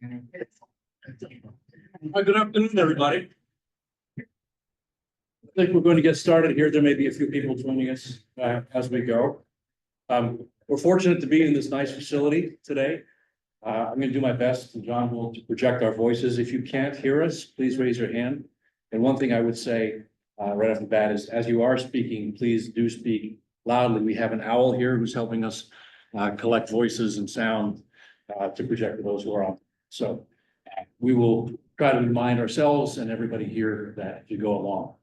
Hi, good afternoon, everybody. I think we're going to get started here. There may be a few people joining us as we go. We're fortunate to be in this nice facility today. I'm going to do my best, and John will project our voices. If you can't hear us, please raise your hand. And one thing I would say right off the bat is, as you are speaking, please do speak loudly. We have an owl here who's helping us collect voices and sound to project to those who are on. So we will try to remind ourselves and everybody here that as you go along.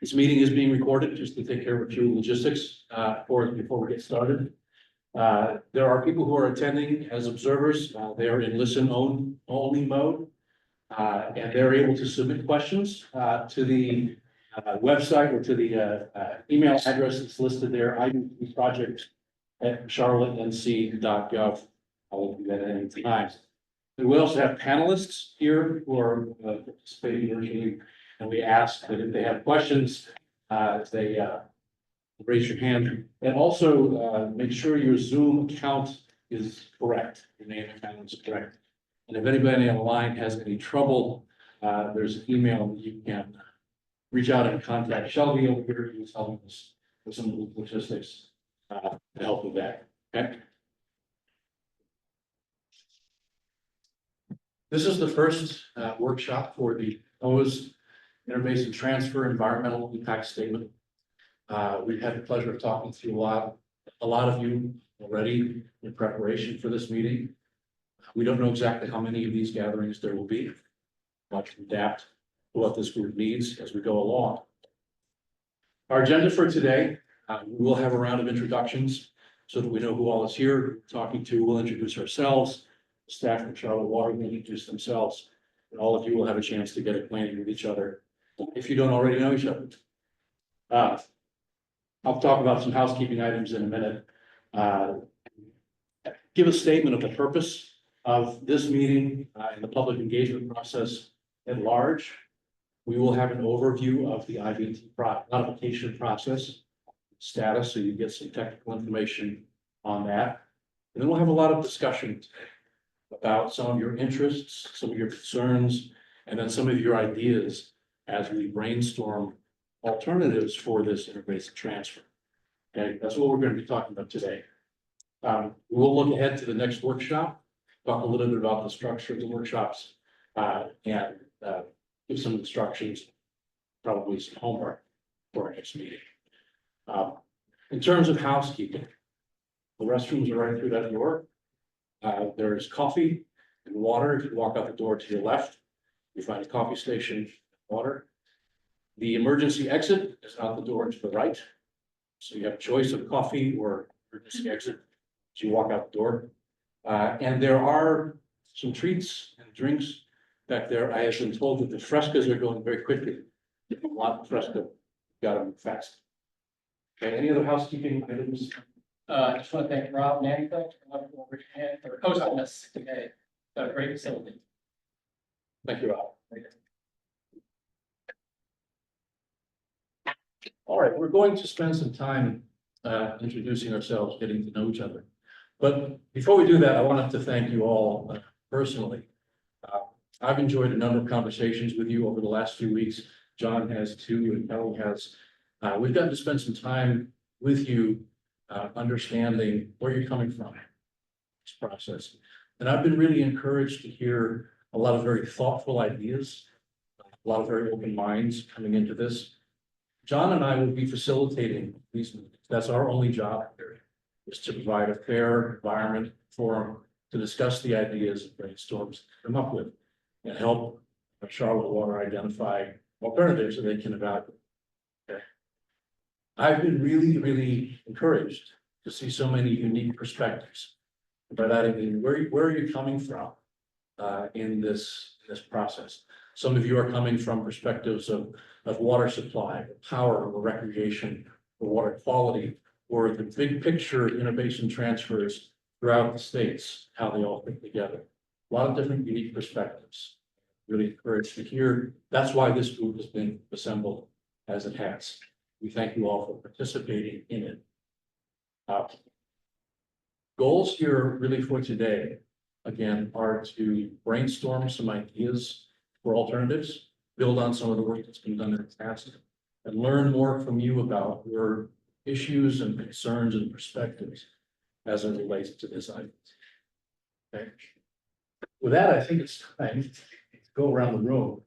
This meeting is being recorded just to take care of a few logistics before we get started. There are people who are attending as observers. They are in listen only mode. And they're able to submit questions to the website or to the email address that's listed there, IBT project@charlottenc.gov. I'll do that at any time. We also have panelists here who are participating virtually, and we ask that if they have questions, they raise your hand, and also make sure your Zoom account is correct. Your name and account is correct. And if anybody on the line has any trouble, there's an email that you can reach out and contact Shelby over here, who's helping us with some of the logistics to help with that. Okay. This is the first workshop for the proposed interbasin transfer environmental impact statement. We've had the pleasure of talking to a lot of you already in preparation for this meeting. We don't know exactly how many of these gatherings there will be, but to adapt to what this group needs as we go along. Our agenda for today, we will have a round of introductions so that we know who all is here talking to. We'll introduce ourselves. Staff from Charlotte Water will introduce themselves, and all of you will have a chance to get acquainted with each other if you don't already know each other. I'll talk about some housekeeping items in a minute. Give a statement of the purpose of this meeting and the public engagement process at large. We will have an overview of the IBT notification process status, so you get some technical information on that. And then we'll have a lot of discussion about some of your interests, some of your concerns, and then some of your ideas as we brainstorm alternatives for this interbasin transfer. Okay, that's what we're going to be talking about today. We'll look ahead to the next workshop, talk a little bit about the structure of the workshops, and give some instructions, probably some homework for our next meeting. In terms of housekeeping, the restrooms are right through that door. There's coffee and water. If you walk out the door to your left, you find a coffee station, water. The emergency exit is out the door to the right. So you have a choice of coffee or emergency exit as you walk out the door. And there are some treats and drinks back there. I have been told that the frescas are going very quickly. A lot of fresca, got them fast. Okay, any other housekeeping items? I just want to thank Rob and Annika for hosting us today. Got a great facility. Thank you, Rob. All right, we're going to spend some time introducing ourselves, getting to know each other. But before we do that, I wanted to thank you all personally. I've enjoyed a number of conversations with you over the last few weeks. John has too, and Kelly has. We've gotten to spend some time with you understanding where you're coming from in this process. And I've been really encouraged to hear a lot of very thoughtful ideas, a lot of very open minds coming into this. John and I will be facilitating these meetings. That's our only job here, is to provide a fair environment forum to discuss the ideas and brainstorms come up with and help Charlotte Water identify alternatives that they can evaluate. Okay. I've been really encouraged to see so many unique perspectives. By that I mean, where are you coming from in this process? Some of you are coming from perspectives of water supply, power, or recreation, or water quality, or the big picture interbasin transfers throughout the states, how they all fit together. A lot of different unique perspectives. Really encouraged to hear. That's why this group has been assembled as it has. We thank you all for participating in it. Goals here really for today. again, are to brainstorm some ideas for alternatives, build on some of the work that's been done in the past, and learn more from you about your issues and concerns and perspectives as it relates to this item. Okay. With that, I think it's time to go around the room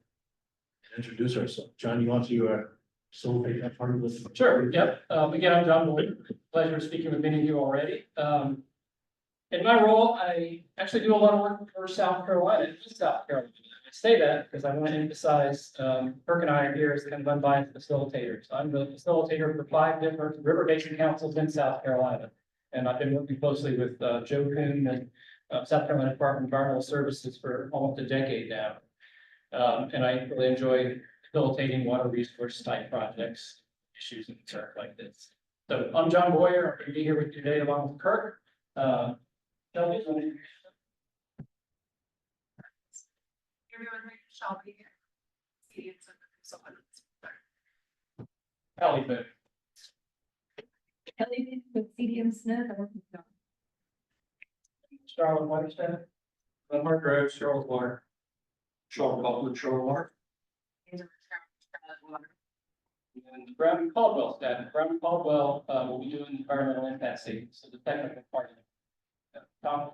and introduce ourselves. John, you want to facilitate that part of this? Sure, yep. Again, I'm John Boyd. Pleasure speaking with many of you already. In my role, I actually do a lot of work for South Carolina, East South Carolina. I say that because I want to emphasize, Kirk and I are here as kind of unbiased facilitators. I'm the facilitator for 5 different river basin councils in South Carolina. And I've been working closely with Joe Kuhn and South Carolina Department of Environmental Services for almost a decade now. And I really enjoy facilitating water resource type projects, issues and concerns like this. So I'm John Boyer. I'm going to be here with you today along with Kirk. Shelby, Everyone, Shelby. It's a consultant. Kelly, but Kelly with CDM Smith. I work with John. Charlotte Whitestead. Mark Rose, Charlotte Water. Charlotte Butler, Charlotte Water. And Brown Caldwell staff. Brown Caldwell will be doing environmental impact statements, so the technical part of it. Tom,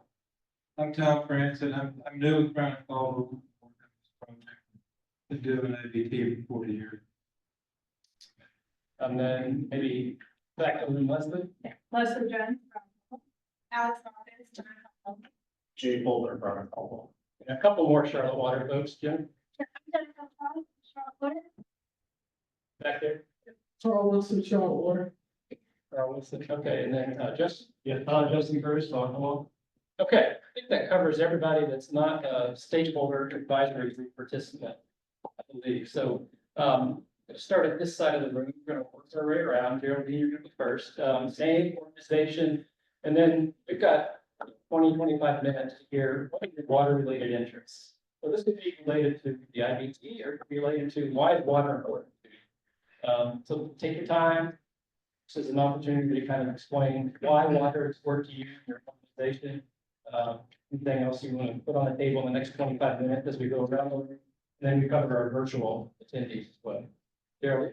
I'm Tom Francis, I'm new with Brown and Caldwell. Been doing IBT for 40 years. and then maybe back to Leslie. Leslie Jones. Alex Robbins, John Hall. Jay Boulder, Brown Caldwell. And a couple more Charlotte Water folks, Jim, back there. Charles Wilson, Charlotte Water. Okay, and then Justin Bruce, come on. Okay, I think that covers everybody that's not a stakeholder advisory group participant, I believe. So, start at this side of the room. We're gonna work our way around. Geraldine, you're gonna be first. Same organization. And then we've got 20-25 minutes to hear what are your water related interests. So this could be related to the IBT or it could be related to why is water important to you. So take your time. This is an opportunity to kind of explain why water is important to you and your organization. Anything else you want to put on the table in the next 25 minutes as we go around the room. And then we cover our virtual attendees as well. Daryl.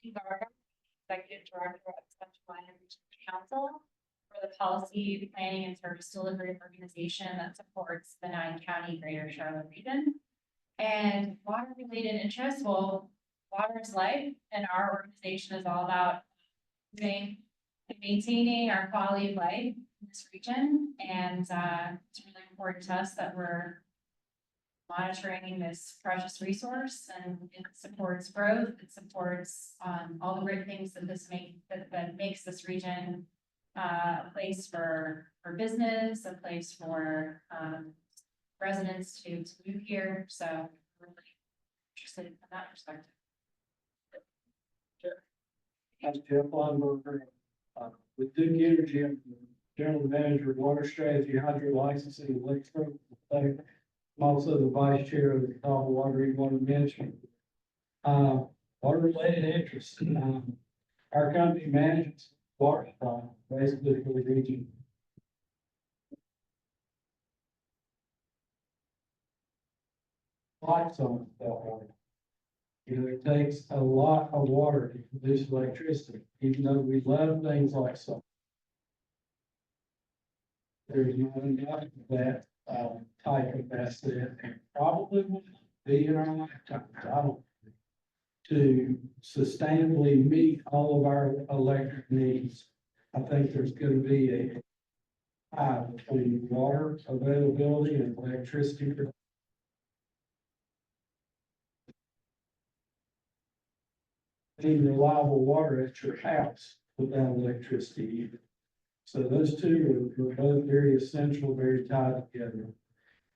Executive Director of Central Energy Council for the policy, planning, and service delivery organization that supports the 9-county Greater Charlotte region. And water-related interests, well, water is life, and our organization is all about maintaining our quality of life in this region. And it's really important to us that we're monitoring this precious resource, and it supports growth. It supports all the great things that that makes this region a place for business, a place for residents to move here. So we're really interested in that perspective. I'm Jeff Lundberger, with Duke Energy, I'm the General Manager of Water Strategy, Hydro Licensing, and Lakefront. I'm also the Vice Chair of the Catawba Water and Water Management. Water related interests. Our company manages water supply, basically for the region. Lights on that water. You know, it takes a lot of water to produce electricity, even though we love things like solar. There's not enough of that type of asset, and probably will be in our lifetime. I don't think, to sustainably meet all of our electric needs. I think there's going to be a tie between water availability and electricity production. Need reliable water at your house without electricity either. So those two are both very essential, very tied together.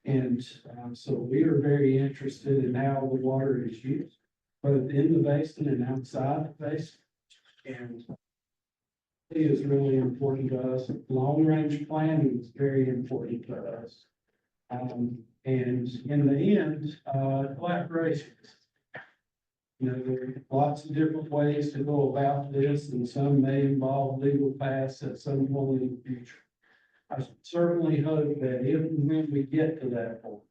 And so we are very interested in how the water is used, both in the basin and outside the basin. And it is really important to us. Long range planning is very important to us. And in the end, collaboration. You know, there are lots of different ways to go about this, and some may involve legal paths at some point in the future. I certainly hope that if and when we get to that point,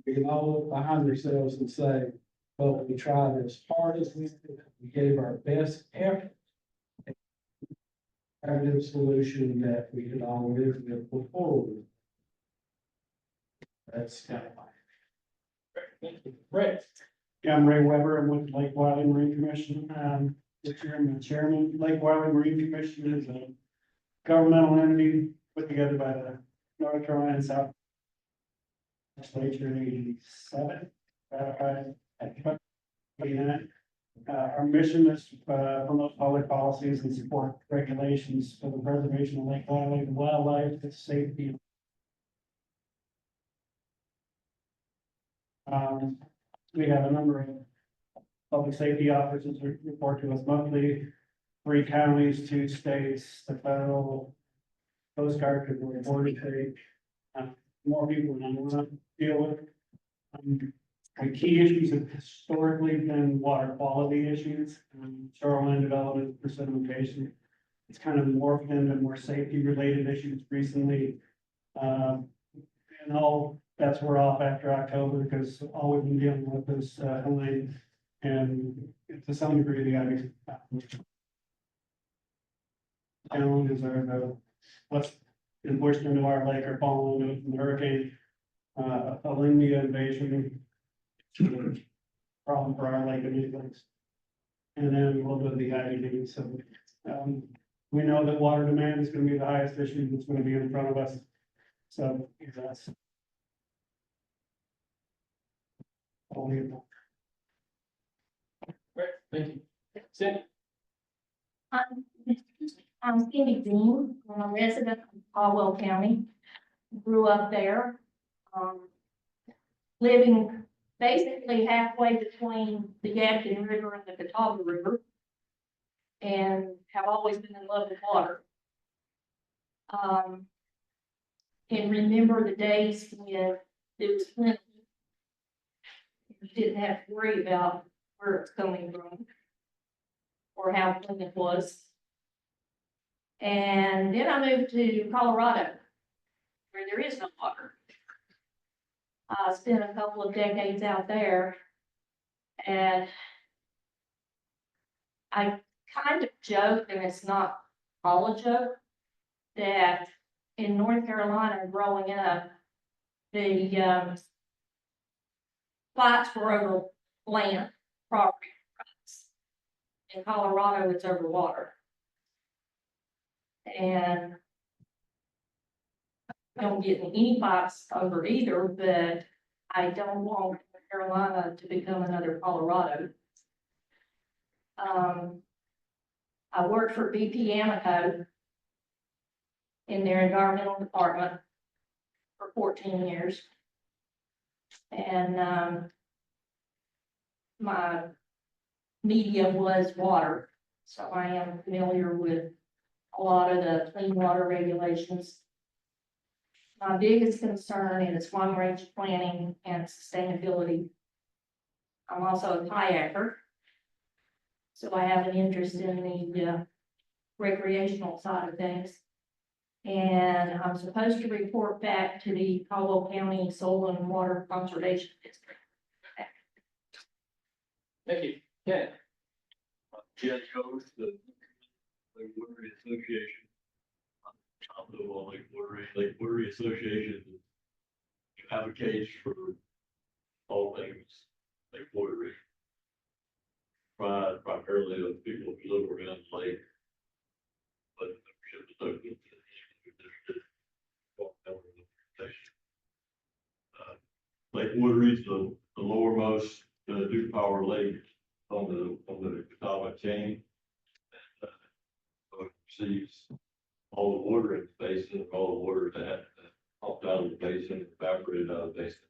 we can all look behind ourselves and say, well, we tried as hard as we could, we gave our best effort. Creative solution that we could all live with before. That's kind of Thank you. Right. Yeah, I'm Ray Weber, I'm with Lake Wiley Marine Commission, this year I'm the chairman. Lake Wiley Marine Commission is a governmental entity put together by the North Carolina and South Legislature in '87, ratified at 29. Our mission is to promote public policies and support regulations for the preservation of Lake Wiley, wildlife, its safety. We have a number of public safety officers who report to us monthly, 3 counties, 2 states, the federal Coast Guard could report it, more people than I want to deal with. The key issues have historically been water quality issues, shoreline development, precipitation. It's kind of morphed into more safety related issues recently. And all bets were off after October because all we've been dealing with is Helene and to some degree the Ivy. Challenges are what's been pushed into our lake or fallen into it from the hurricane, Helene invasion. Problem for our lake and anyways. And then a little bit of the IBT, so, we know that water demand is gonna be the highest issue that's gonna be in front of us. So, that's. Only. Right. Thank you. Cindy. I'm Cindy Dean, I'm a resident of Caldwell County, grew up there. Living basically halfway between the Yadkin River and the Catawba River. And have always been in love with water. And remember the days when it was plenty. You didn't have to worry about where it's coming from. Or how clean it was. And then I moved to Colorado, where there is no water. I spent a couple of decades out there, and I kind of joke, and it's not all a joke, that in North Carolina growing up, the fights were over land, property rights. In Colorado, it's over water. And I don't get in any fights over either, but I don't want North Carolina to become another Colorado. I worked for BP Amoco in their environmental department for 14 years. And my media was water, so I am familiar with a lot of the clean water regulations. My biggest concern is long-range planning and sustainability. I'm also a kayaker, so I have an interest in the recreational side of things. And I'm supposed to report back to the Caldwell County Soil and Water Conservation District. Thank you. Yeah. Jen Jones, the Lake Woodbury Association. I'm the Lake Woodbury Association advocates for all things Lake Woodbury. Primarily of people who live around the lake. But membership is open to Lake Woodbury is the lowermost Duke Power lake on the Catawba chain. And, receives all the water in the basin, all the water that popped out of the basin, evaporated out of the basin.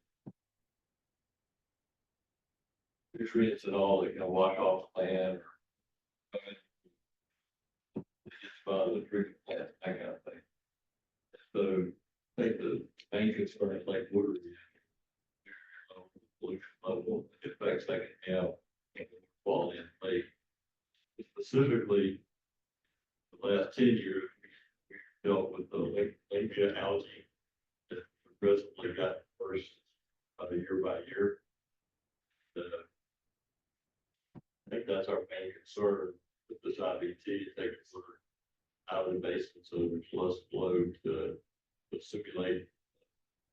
Nutrients and all that can wash off the land. It gets by the treatment plant, that kind of thing. So I think the main concern is Lake Woodbury. Pollution level, the effects that can have on the quality of the lake. Specifically, the last 10 years, we've dealt with the lake algae that progressively got worse year by year. I think that's our main concern with this IBT, taking water out of the basin so there's less flow to simulate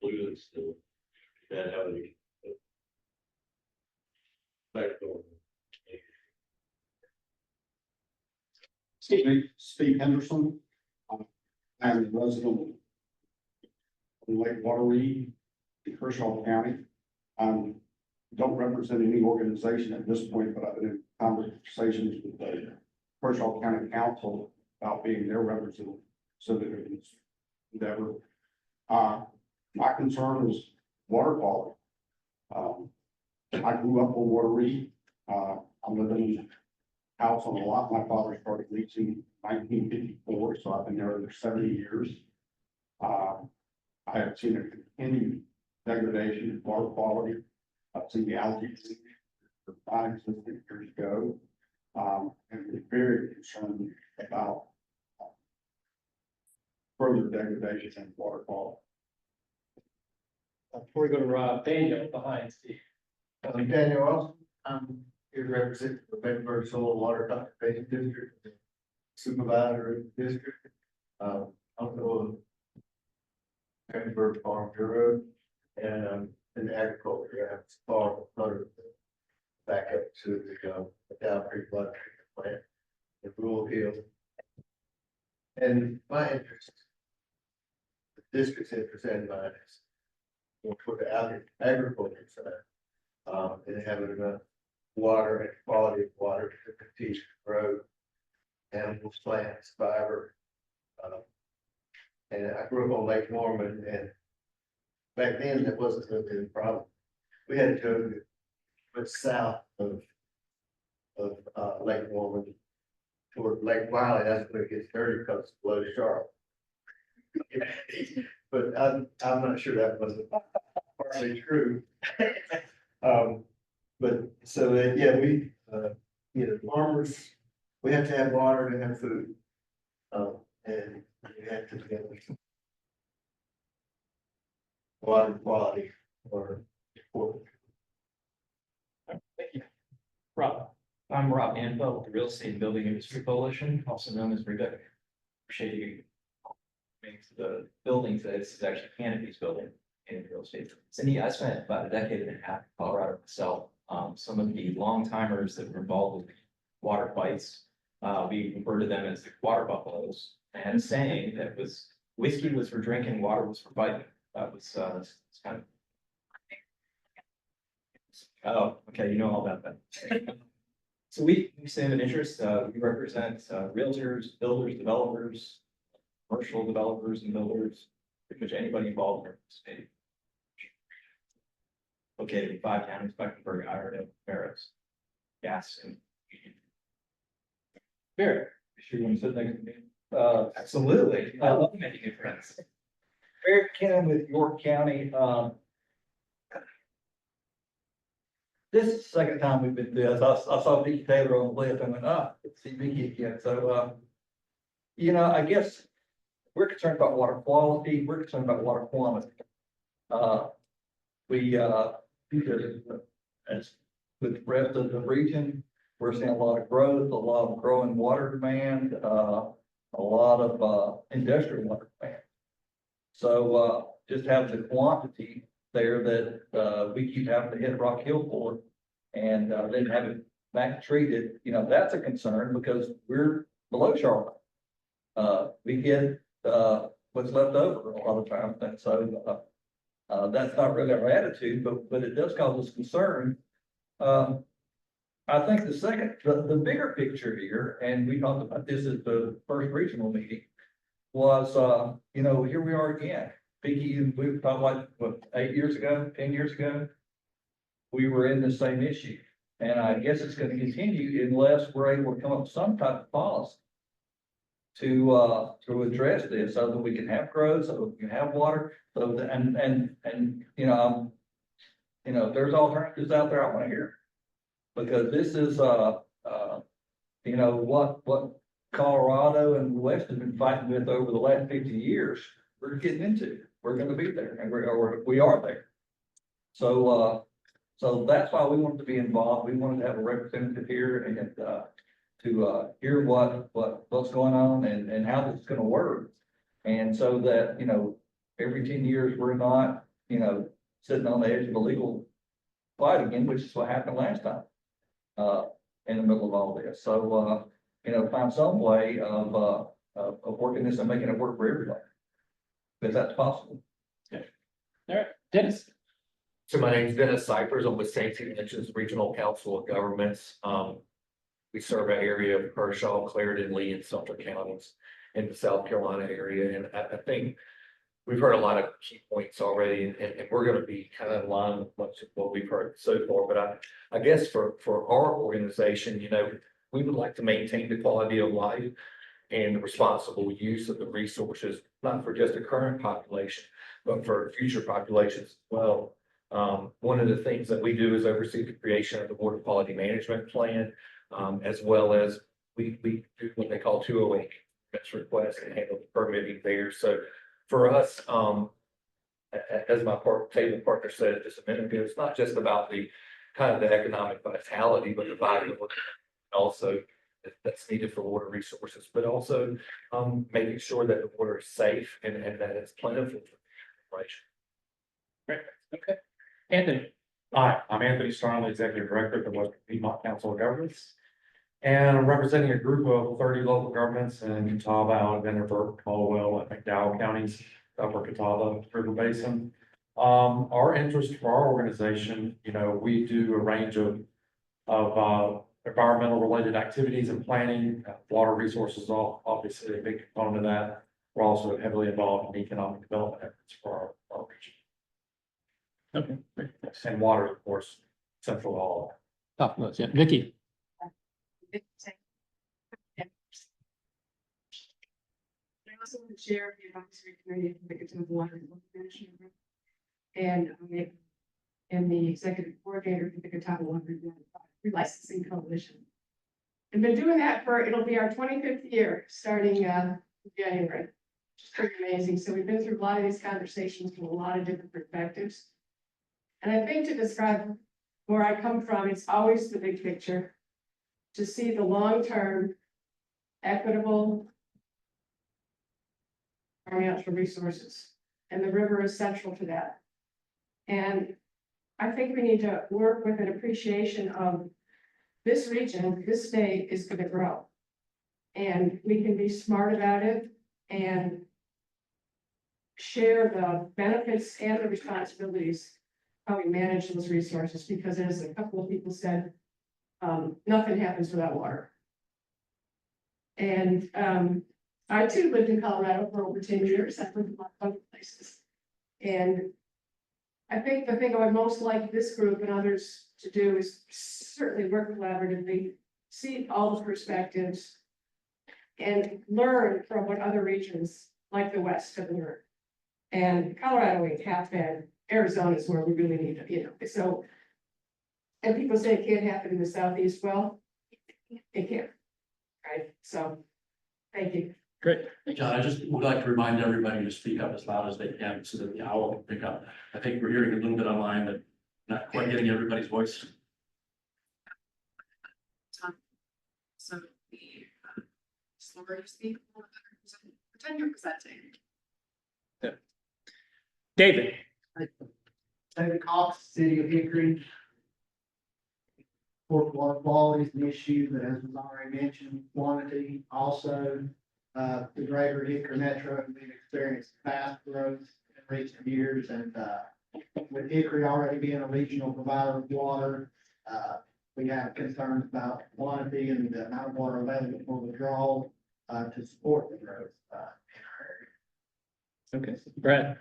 pollutants that have any effect on. Steve Henderson. I'm a resident of Lake Wateree in Kershaw County. Don't represent any organization at this point, but I've been in conversations with the Kershaw County Council about being their representative so that it is endeavor. My concern is water quality. I grew up on Wateree. I'm living in a house on a lot. My father started leasing in 1954, so I've been there over 70 years. I have seen a continued degradation in water quality. I've seen the algae for non-existent years ago, and we're very concerned about further degradation in water quality. Before we go to Rob, Daniel behind Steve. I'm Daniel Wilson. I'm here to represent the Bedford Soil Water Conservation District, supervisor of the district. I'm the Bedford Farm Bureau, and in agriculture, I have farm under back up to the Dow Creek Water Treatment Plant in Rural Hill. And my interest, the district's interest and mine is more toward the agriculture side. And having enough water and quality of water to continue to grow animals, plants, fiber. And I grew up on Lake Norman, and back then it wasn't really a problem. We had to go to south of Lake Norman toward Lake Wiley. That's where it gets dirty because it's below sharp. But I'm not sure that was partly true. But so yeah, we farmers, we have to have water to have food, and we have to get water quality or important. Thank you. Rob, I'm Rob Anvell with the Real Estate and Building Industry Coalition, also known as REBEC. Appreciate you making the buildings that this is actually Canopy's building in real estate. Cindy, I spent about a decade and a half in Colorado myself. Some of the long timers that were involved with water fights, we refer to them as the water buffaloes. They had a saying that was whiskey was for drinking, water was for fighting. That was it's kind of. Oh, okay, you know all about that. So we stand an interest. We represent realtors, builders, developers, commercial developers and builders, pretty much anybody involved in real estate. Located in 5 counties: Mecklenburg, Iredell, Barrows, Gas, and Barry, sure you want to sit next to me? absolutely. I love making new friends. Barry Kennan with York County. This is the second time we've been through this. I saw Vicky Taylor on the list. I went, see Vicky again. So, I guess we're concerned about water quality. We're concerned about water quantity. As with the rest of the region, we're seeing a lot of growth, a lot of growing water demand, a lot of industrial water demand. So just have the quantity there that we keep having to hit Rock Hill for, and then have it back treated, that's a concern because we're below Charlotte. We get what's left over a lot of times, and so that's not really our attitude, but it does cause us concern. I think the bigger picture here, and we talked about this at the first regional meeting, was, here we are again. Vicky, we were talking like, 8 years ago, 10 years ago, we were in the same issue. And I guess it's going to continue unless we're able to come up with some type of policy to address this so that we can have growth, so that we can have water, so that, if there's alternatives out there, I want to hear. Because this is, what Colorado and the West have been fighting with over the last 50 years, we're getting into. We're gonna be there, and we are there. So, so that's why we wanted to be involved. We wanted to have a representative here and, to hear what's going on and how this is gonna work. And so that, you know, every 10 years, we're not, you know, sitting on the edge of a legal fight again, which is what happened last time, in the middle of all this. So, you know, find some way of working this and making it work for everybody. If that's possible. All right, Dennis. So my name is Dennis Cyphers. I'm with St. Mentions Regional Council of Governments. We serve an area of Kershaw, Clarendon, Lee, and Sumter counties in the South Carolina area. And I think we've heard a lot of key points already, and we're going to be kind of in line with much of what we've heard so far. But I guess for our organization, you know, we would like to maintain the quality of life and the responsible use of the resources, not for just the current population, but for future populations as well. One of the things that we do is oversee the creation of the Water Quality Management Plan, as well as we do what they call 208 requests and handle the permitting there. So for us, as my table partner said just a minute ago, it's not just about the kind of the economic vitality, but the vitality also that's needed for water resources, but also making sure that the water is safe and that it's plentiful for generation. Great, okay. Anthony. Hi, I'm Anthony Strong, Executive Director of the Western Piedmont Council of Governments. And I'm representing a group of 30 local governments in Catawba, Alexander, Burke, Caldwell, and McDowell counties, Upper Catawba River Basin. Our interest for our organization, you know, we do a range of environmental related activities and planning. Water resources are obviously a big component of that. We're also heavily involved in economic development efforts for our region. Okay, great. Thanks. And water, of course, central to all of that. Top notes, yeah. Vicky. I also chair of the advisory committee for the Catawba Water Management Group. And I'm the executive coordinator for the Catawba Water Relicensing Coalition. And been doing that it'll be our 25th year, starting January, which is pretty amazing. So we've been through a lot of these conversations from a lot of different perspectives. And I think to describe where I come from, it's always the big picture. To see the long-term, equitable natural resources, and the river is central to that. And I think we need to work with an appreciation of this region, this state is going to grow. And we can be smart about it and share the benefits and the responsibilities how we manage those resources, because as a couple of people said, nothing happens without water. And I too lived in Colorado for over 10 years. I've lived in a lot of other places. And I think the thing I would most like this group and others to do is certainly work collaboratively, see all the perspectives, and learn from what other regions like the West have learned. And Colorado ain't half bad. Arizona is where we really need to, you know, so. And people say it can't happen in the Southeast. Well, it can, right? So, thank you. Great. John, I just would like to remind everybody to speak up as loud as they can so that the owl can pick up. I think we're hearing a little bit online, but not quite getting everybody's voice. So the slower you speak, pretend you're presenting. Yeah. David. David Cox, City of Hickory. Water quality is an issue, but as was already mentioned, quantity also. The greater Hickory Metro has been experiencing fast growth in recent years, and with Hickory already being a regional provider of water, we have concerns about quantity and the amount of water available for withdrawal to support the growth in our area. Okay, Brad.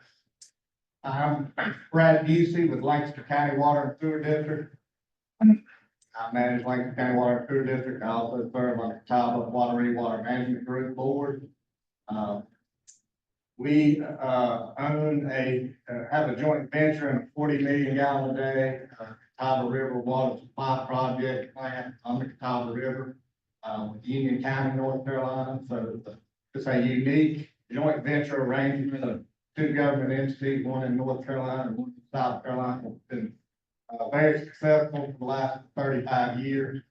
I'm Brad Busey with Lancaster County Water and Sewer District. I manage Lancaster County Water and Sewer District. I also serve on the Catawba Water Management Group Board. We have a joint venture in a 40 million gallon a day Catawba River Water Supply Project plant on the Catawba River. with Union County, North Carolina. So it's a unique joint venture arrangement of two government entities, one in North Carolina and one in South Carolina. It's been very successful for the last 35 years.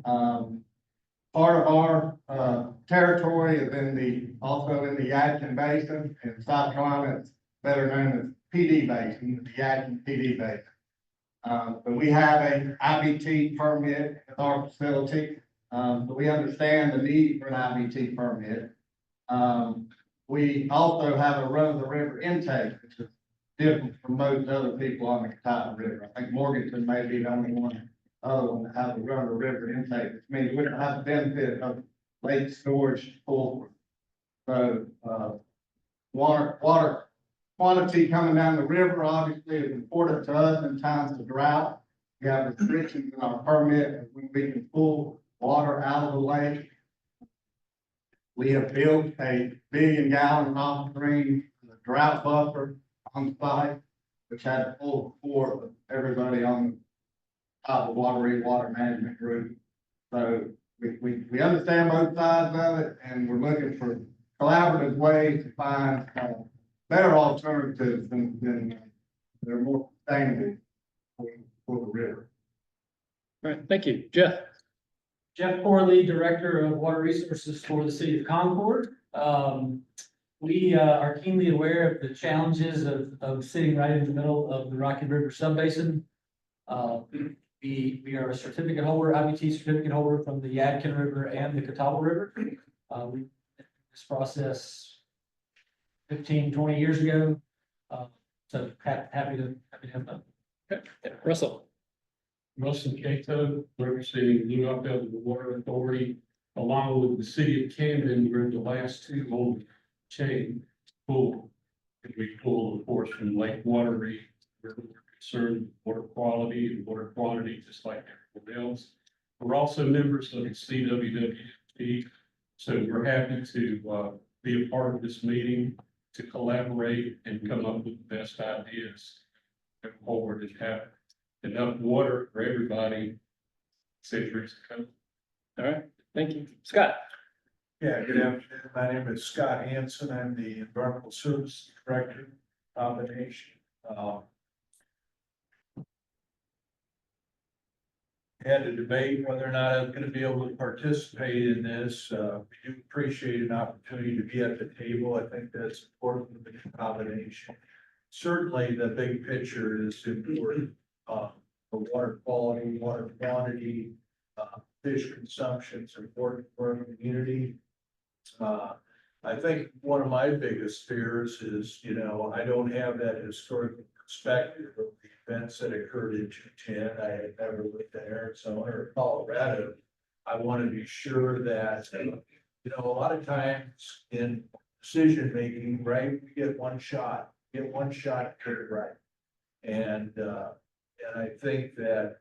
Part of our territory is also in the Yadkin Basin. In South Carolina, it's better known as PD Basin, the Yadkin PD Basin. But we have a IBT permit at our facility. So we understand the need for an IBT permit. We also have a run of the river intake, which is different from most other people on the Catawba River. I think Morganton may be the only other one that has a run of the river intake, which means we don't have the benefit of lake storage full. So, water quantity coming down the river obviously is important to us in times of drought. We have restrictions in our permit when we can pull water out of the lake. We have built a 1 billion gallon off-stream drought buffer on site, which has full support of everybody on top of water management group. So we understand both sides of it, and we're looking for collaborative ways to find better alternatives than that are more sustainable for the river. All right, thank you. Jeff? Jeff Corley, Director of Water Resources for the City of Concord. We are keenly aware of the challenges of sitting right in the middle of the Rocky River subbasin. We are a certificate holder, IBT certificate holder from the Yadkin River and the Catawba River. We this process 15, 20 years ago. So happy to have them. Okay, yeah, Russell. Russell Cato, representing Blue Rock Delta Water Authority, along with the city of Camden, we're the last two on the chain pull. And we pull, of course, from Lake Wateree, where we're concerned with water quality and water quantity, just like everyone else. We're also members of the CWWT, so we're happy to be a part of this meeting, to collaborate and come up with the best ideas going forward and have enough water for everybody. Centuries to come. All right, thank you. Scott? Yeah, good afternoon. My name is Scott Hanson. I'm the Environmental Services Director, combination. Had a debate whether or not I was going to be able to participate in this. We do appreciate an opportunity to be at the table. I think that's important for the combination. Certainly, the big picture is important. The water quality, water quantity, fish consumption is important for our community. I think one of my biggest fears is, I don't have that historical perspective of the events that occurred in 2010. I had never lived in Arizona or Colorado. I want to be sure that, a lot of times in decision making, right, we get one shot to get it right. And I think that,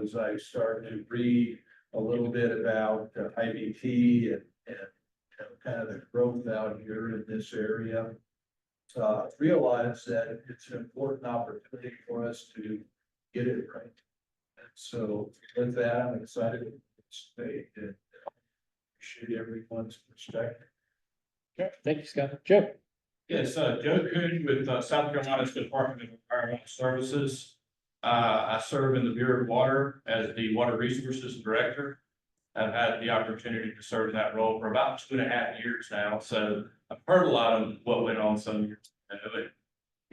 as I start to read a little bit about IBT and kind of the growth out here in this area, realize that it's an important opportunity for us to get it right. And so with that, I'm excited to participate and appreciate everyone's perspective. Okay, thank you, Scott. Joe? Yes, Joe Coon with South Carolina's Department of Environmental Services. I serve in the Bureau of Water as the Water Resources Director. I've had the opportunity to serve in that role for about 2.5 years now. So I've heard a lot of what went on some years ago.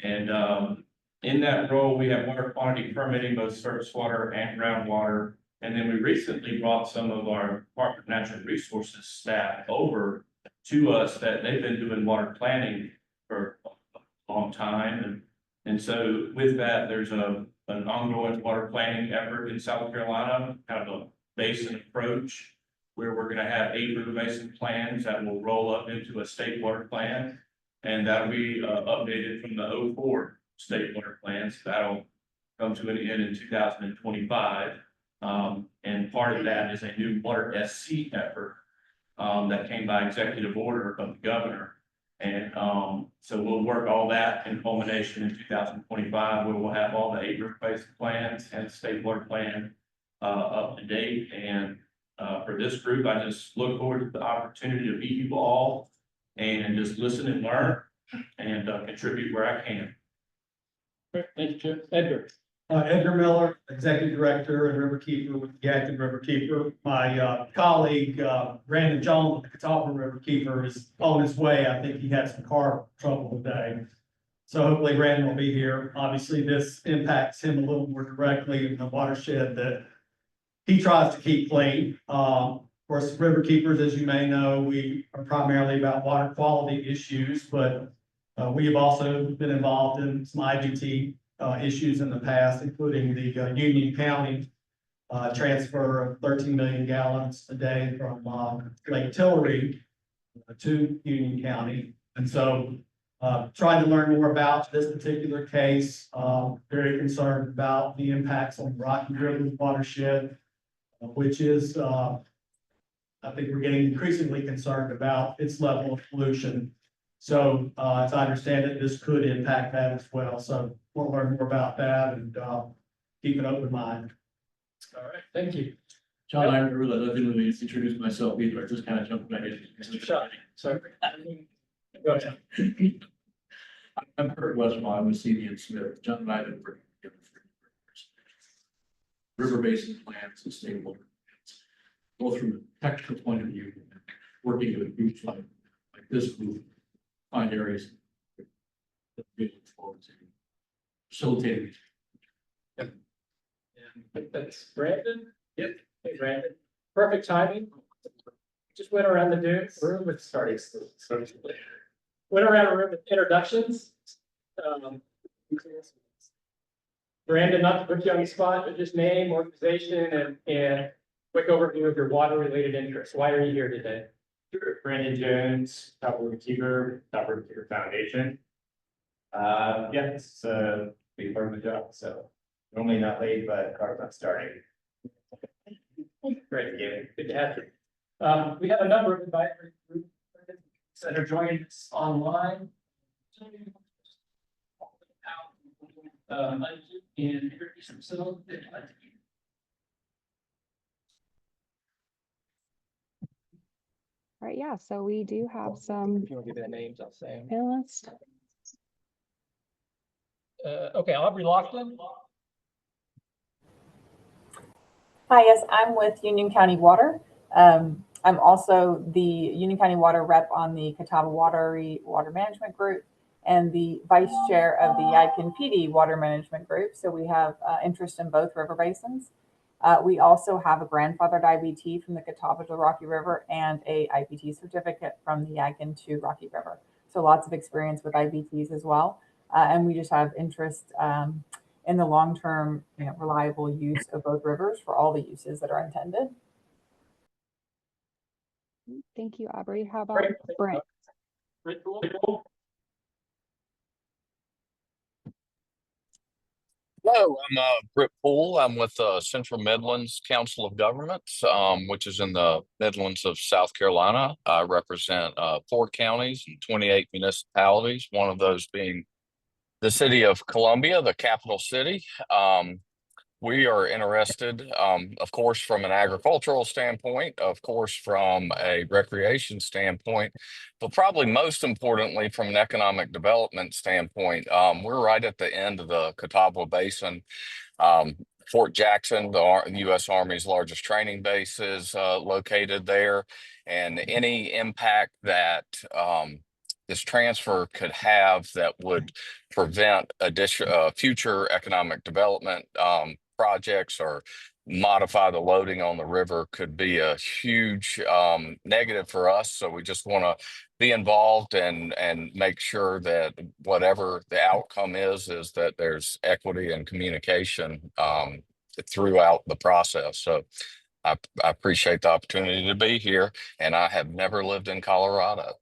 And in that role, we have water quantity permitting, both surface water and groundwater. And then we recently brought some of our Department of Natural Resources staff over to us that they've been doing water planning for a long time. And so with that, there's an ongoing water planning effort in South Carolina, kind of a basin approach, where we're going to have 8 river basin plans that will roll up into a state water plan. And that'll be updated from the 04 state water plans. That'll come to an end in 2025. And part of that is a new water SC effort that came by executive order of the governor. And so we'll work all that in culmination in 2025, where we'll have all the 8 river basin plans and the state water plan up to date. And for this group. I just look forward to the opportunity to meet you all and just listen and learn and contribute where I can. Great, thank you, Jim. Edgar. Edgar Miller, Executive Director and Riverkeeper with the Active Riverkeeper. My colleague, Brandon Jones with the Catawba Riverkeeper is on his way. I think he had some car trouble today. So hopefully Brandon will be here. Obviously, this impacts him a little more directly in the watershed that he tries to keep clean. Of course, Riverkeepers, as you may know, we are primarily about water quality issues, but we have also been involved in some IBT issues in the past, including the Union County transfer of 13 million gallons a day from Lake Tillery to Union County. And so trying to learn more about this particular case, very concerned about the impacts on Rocky River watershed, which is, I think we're getting increasingly concerned about its level of pollution. So as I understand it, this could impact that as well. So we'll learn more about that and keep an open mind. All right, thank you. John, I remember that I didn't really introduce myself either. I just kind of jumped back in. Mr. Shaw, sorry. Go ahead. I'm Kurt Westmont, I'm with CD and Smith. John and I have been working together for years. River basin plans and stakeholder plans, both from a technical point of view, working with groups like this group, find areas that we look forward to facilitating. And that's Brandon. Yep. Hey, Brandon. Perfect timing. Just went around the room with went around the room with introductions. Brandon, not to put you on the spot, but just name, organization, and quick overview of your water-related interests. Why are you here today? Sure. Brandon Jones, Top Riverkeeper Foundation. Yeah, it's a big part of the job, so normally not late, but car's not starting. Great, good to have you. We have a number of advisory groups that are joining us online. And introduce themselves. Right, yeah, so we do have some If you want to give me the names, I'll say them. panelists. Okay, Aubrey Lofton. Hi, yes, I'm with Union County Water. I'm also the Union County Water rep on the Catawba Water Management Group and the vice chair of the Yadkin PD Water Management Group. So we have interest in both river basins. We also have a grandfathered IBT from the Catawba to Rocky River and a IBT certificate from the Yadkin to Rocky River. So lots of experience with IBTs as well. And we just have interest in the long-term, reliable use of both rivers for all the uses that are intended. Thank you, Aubrey. How about Brent? Hello, I'm Britt Poole. I'm with Central Midlands Council of Governments, which is in the Midlands of South Carolina. I represent 4 counties and 28 municipalities, one of those being the city of Columbia, the capital city. We are interested, of course, from an agricultural standpoint, of course, from a recreation standpoint, but probably most importantly, from an economic development standpoint. We're right at the end of the Catawba Basin. Fort Jackson, the U.S. Army's largest training base, is located there, and any impact that this transfer could have that would prevent future economic development projects or modify the loading on the river could be a huge negative for us. So we just want to be involved and make sure that whatever the outcome is that there's equity and communication throughout the process. So I appreciate the opportunity to be here, and I have never lived in Colorado.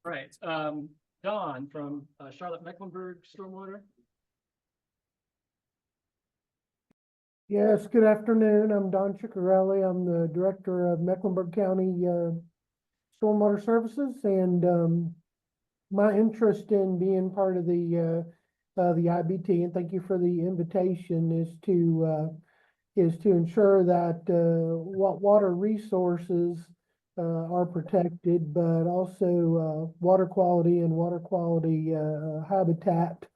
Right. Don from Charlotte-Mecklenburg Stormwater. Yes, good afternoon. I'm Don Ciccarelli. I'm the Director of Mecklenburg County Stormwater Services, and my interest in being part of the IBT, and thank you for the invitation, is to is to ensure that, what water resources, are protected, but also, water quality and water quality, habitat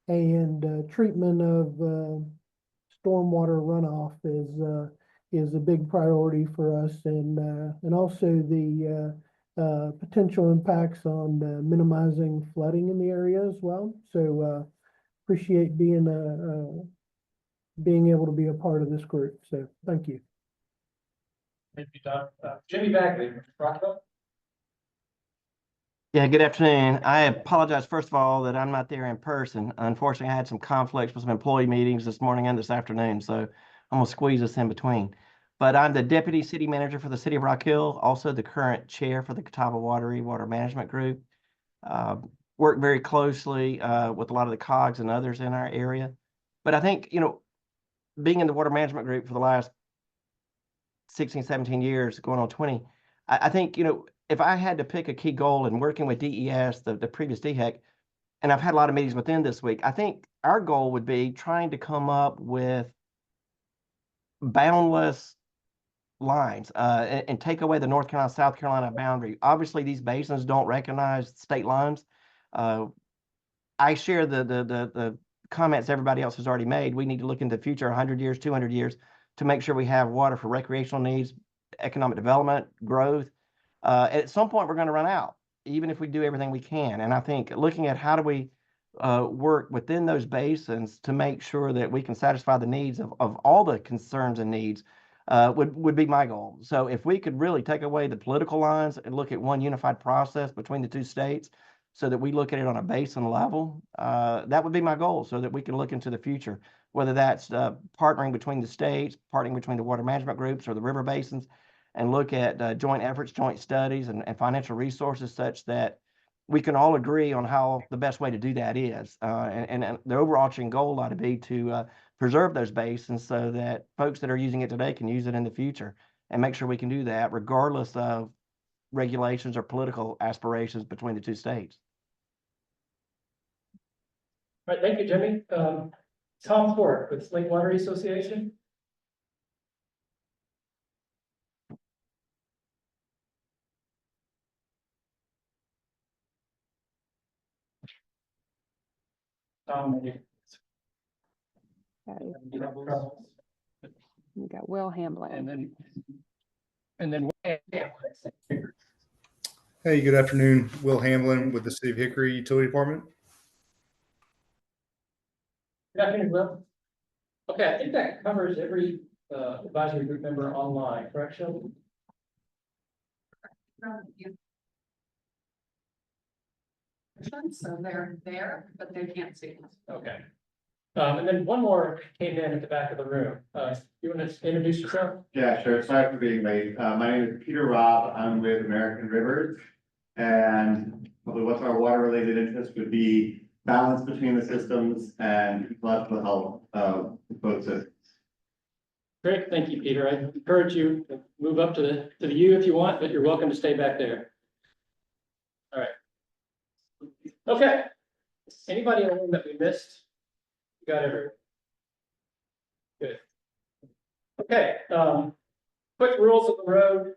and, treatment of, stormwater runoff is a big priority for us, and also the, potential impacts on, minimizing flooding in the area as well. So, appreciate being able to be a part of this group. So thank you. Thank you, Don. Jimmy Bagley, Rockwell. Yeah, good afternoon. I apologize, first of all, that I'm not there in person. Unfortunately, I had some conflicts with some employee meetings this morning and this afternoon, so I'm gonna squeeze this in between. But I'm the Deputy City Manager for the City of Rock Hill, also the current Chair for the Catawba Water Management Group. Work very closely with a lot of the COGs and others in our area. But I think, being in the Water Management Group for the last 16, 17 years, going on 20, I think, if I had to pick a key goal in working with DES, the previous DHEC, and I've had a lot of meetings with them this week, I think our goal would be trying to come up with boundless lines and take away the North Carolina, South Carolina boundary. Obviously, these basins don't recognize state lines. I share the comments everybody else has already made. We need to look into the future, 100 years, 200 years, to make sure we have water for recreational needs, economic development, growth. At some point, we're going to run out, even if we do everything we can. And I think looking at how do we work within those basins to make sure that we can satisfy the needs of all the concerns and needs would be my goal. So if we could really take away the political lines and look at one unified process between the two states so that we look at it on a basin level, that would be my goal so that we can look into the future, whether that's partnering between the states, partnering between the water management groups or the river basins, and look at joint efforts, joint studies, and financial resources such that we can all agree on how the best way to do that is. And the overarching goal ought to be to preserve those basins so that folks that are using it today can use it in the future, and make sure we can do that regardless of regulations or political aspirations between the two states. All right, thank you, Jimmy. Tom Ford with Lake Water Association. Okay, we got Will Hamblin. And then. Hey, good afternoon. Will Hamlin with the City of Hickory Utility Department. Good afternoon, Will. Okay, I think that covers every advisory group member online, correct, Sheldon? So they're there, but they can't see us. Okay. And then one more came in at the back of the room. You want to introduce yourself? Yeah, sure. Sorry for being late. My name is Peter Robb. I'm with American Rivers. And probably what's our water related interest would be balance between the systems and ecological health of both systems. Great, thank you, Peter. I encourage you to move up to the U if you want, but you're welcome to stay back there. All right. Okay. Anybody in the room that we missed? You got everyone. Good. Okay. Quick rules of the road.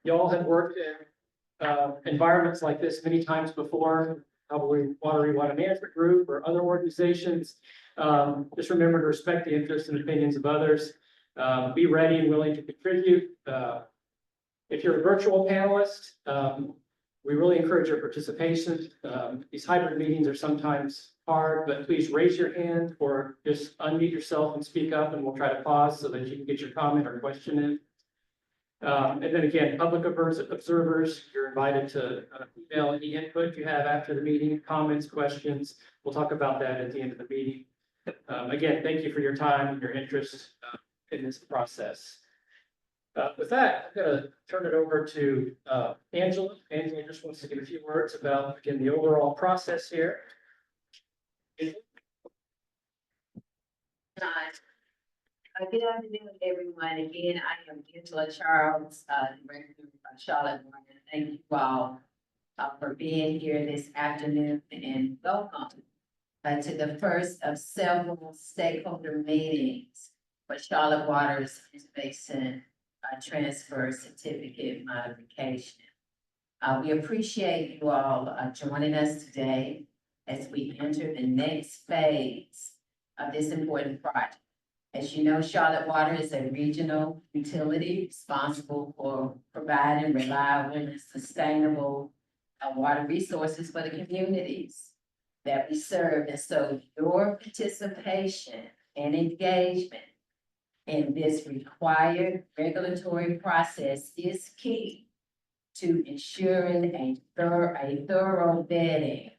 Y'all have worked in environments like this many times before, probably water management group or other organizations. Just remember to respect the interests and opinions of others. Be ready and willing to contribute. If you're a virtual panelist, we really encourage your participation. These hybrid meetings are sometimes hard, but please raise your hand or just unmute yourself and speak up, and we'll try to pause so that you can get your comment or question in. And then again, public observers, you're invited to email any input you have after the meeting, comments, questions. We'll talk about that at the end of the meeting. Again, thank you for your time and your interest in this process. With that, I'm going to turn it over to Angela. Angela just wants to give a few words about, again, the overall process here. Good afternoon, everyone. Again, I am Angela Charles, Director of Charlotte Morgan. Thank you all for being here this afternoon, and welcome to the first of several stakeholder meetings for Charlotte Water's basin transfer certificate modification. We appreciate you all joining us today as we enter the next phase of this important project. As you know, Charlotte Water is a regional utility responsible for providing reliable and sustainable water resources for the communities that we serve. And so your participation and engagement in this required regulatory process is key to ensuring a thorough vetting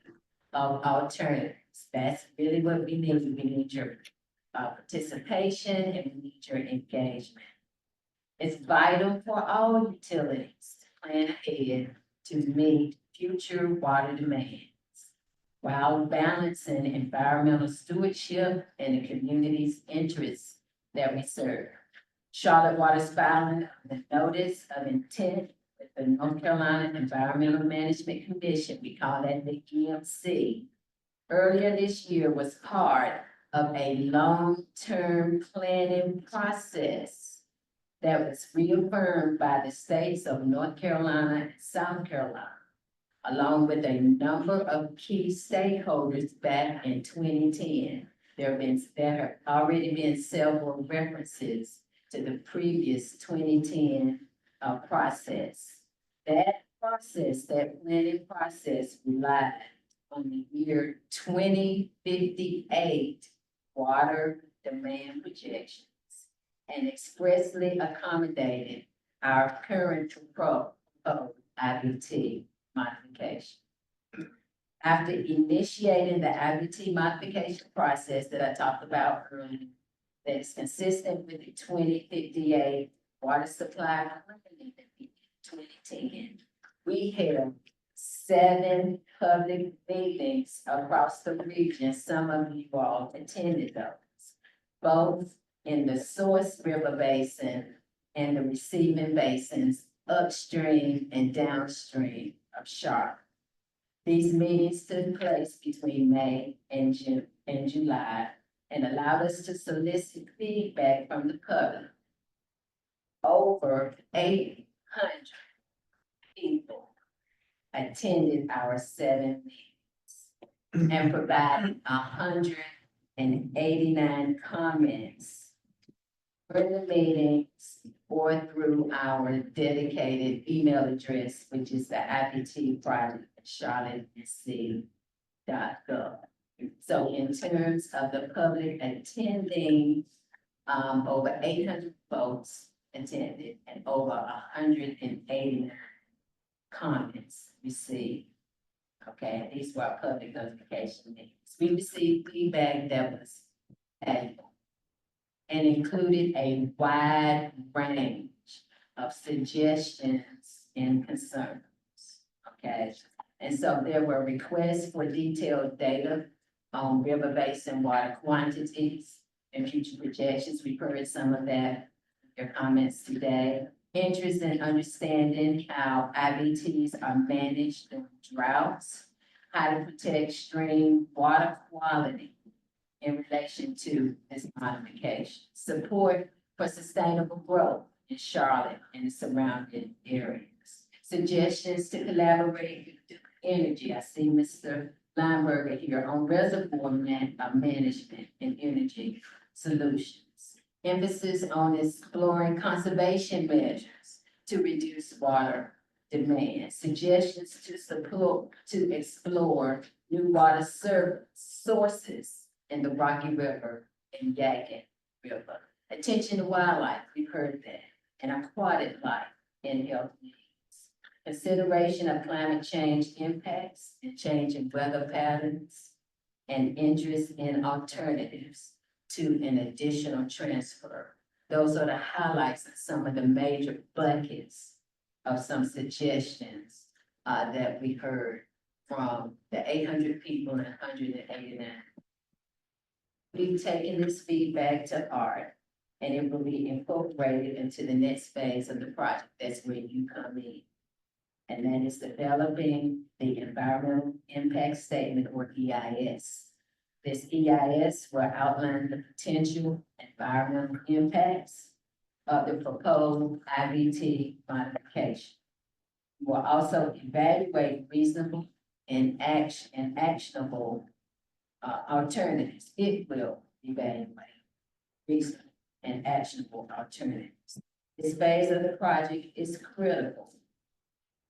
of alternatives. That's really what we need. We need your participation and we need your engagement. It's vital for all utilities to plan ahead to meet future water demands while balancing environmental stewardship and the community's interests that we serve. Charlotte Water's filing the notice of intent with the North Carolina Environmental Management Commission, we call that the EMC, earlier this year was part of a long-term planning process that was reaffirmed by the states of North Carolina and South Carolina, along with a number of key stakeholders back in 2010. There have already been several references to the previous 2010 process. That process, that planning process relied on the year 2058 water demand projections and expressly accommodated our current proposed IBT modification. After initiating the IBT modification process that I talked about earlier, that is consistent with the 2058 water supply plan in 2010, we held 7 public meetings across the region. Some of you all attended those, both in the source river basin and the receiving basins upstream and downstream of Charlotte. These meetings took place between May and June and July and allowed us to solicit feedback from the public. Over 800 people attended our 7 meetings and provided 189 comments for the meetings or through our dedicated email address, which is the IBT project at charlottesc.gov. So in terms of the public attending, over 800 folks attended and over 189 comments received. Okay, these were our public notification meetings. We received feedback that was valuable and included a wide range of suggestions and concerns. Okay, and so there were requests for detailed data on river basin water quantities and future projections. We heard some of that in your comments today. Interest in understanding how IBTs are managed through droughts, how to protect stream water quality in relation to this modification, support for sustainable growth in Charlotte and the surrounding areas, suggestions to collaborate with Duke Energy. I see Mr. Lineberger here on reservoir management and energy solutions. Emphasis on exploring conservation measures to reduce water demand. Suggestions to explore new water sources in the Rocky River and Yadkin River. Attention to wildlife, we've heard that, and aquatic life and health needs. Consideration of climate change impacts and changing weather patterns, and interest in alternatives to an additional transfer. Those are the highlights of some of the major buckets of some suggestions that we heard from the 800 people and 189. We've taken this feedback to heart, and it will be incorporated into the next phase of the project. That's where you come in. And that is developing the environmental impact statement, or EIS, This EIS will outline the potential environmental impacts of the proposed IBT modification. Will also evaluate reasonable and actionable alternatives. It will evaluate reasonable and actionable alternatives. This phase of the project is critical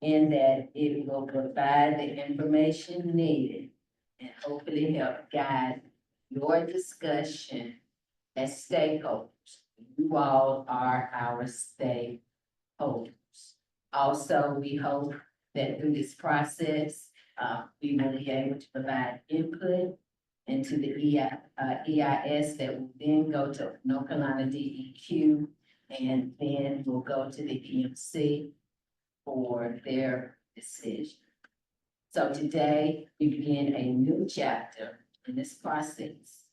in that it will provide the information needed and hopefully help guide your discussion as stakeholders. You all are our stakeholders. Also, we hope that through this process, we will be able to provide input into the EIS that will then go to North Carolina DEQ and then will go to the EMC for their decision. So today, we begin a new chapter in this process.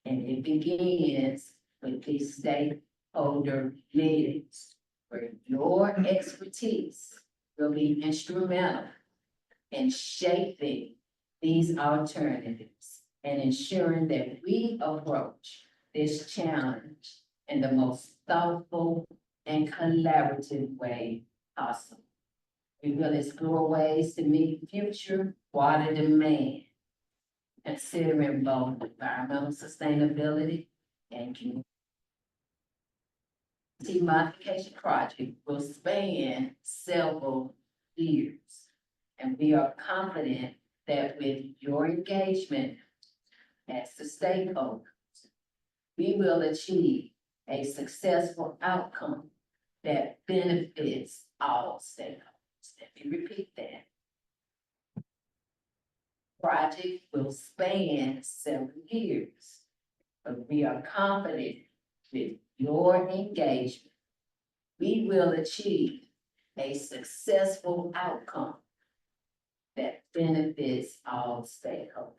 And it begins with these stakeholder meetings where your expertise will be instrumental in shaping these alternatives and ensuring that we approach this challenge in the most thoughtful and collaborative way possible. We will explore ways to meet future water demand, considering both environmental sustainability and community modification project will span several years. And we are confident that with your engagement as the stakeholders, we will achieve a successful outcome that benefits all stakeholders. Let me repeat that. Project will span several years, but we are confident with your engagement, we will achieve a successful outcome that benefits all stakeholders.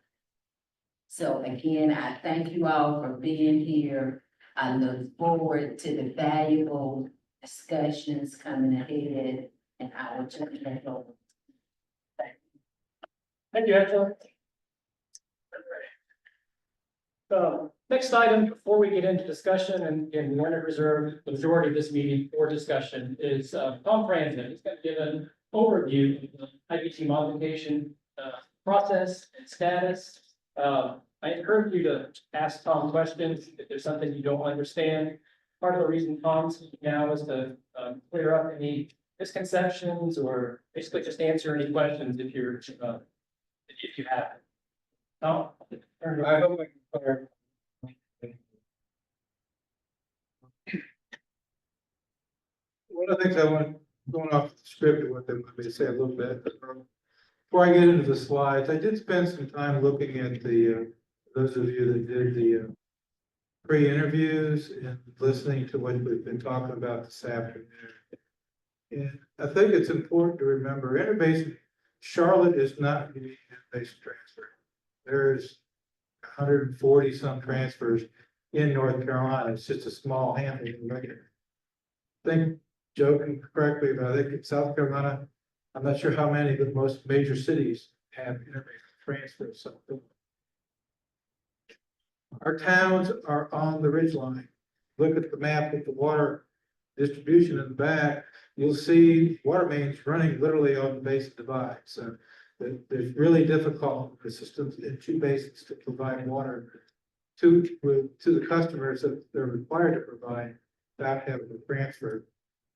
So again, I thank you all for being here. I look forward to the valuable discussions coming ahead, and I will turn it back over. Thank you, Angela. Next item, before we get into discussion and want to reserve the majority of this meeting for discussion is Tom Franzen. He's going to give an overview of the IBT modification process and status. I encourage you to ask Tom questions if there's something you don't understand. Part of the reason Tom's here now is to clear up any misconceptions or basically just answer any questions if you have it. Tom? I hope I can clarify. One of the things I want, going off the script, what they want me to say a little bit. Before I get into the slides, I did spend some time looking at the, those of you that did the pre-interviews and listening to what we've been talking about this afternoon. And I think it's important to remember, interbasin, Charlotte is not unique interbasin transfer. There's 140 some transfers in North Carolina. It's just a small handful. I think Joe can correct me, but I think in South Carolina, I'm not sure how many, but most major cities have interbasin transfers. So our towns are on the ridgeline. Look at the map with the water distribution in the back. You'll see water mains running literally on the basin divide. So it's really difficult for systems in two basins to provide water to the customers that they're required to provide without having to transfer.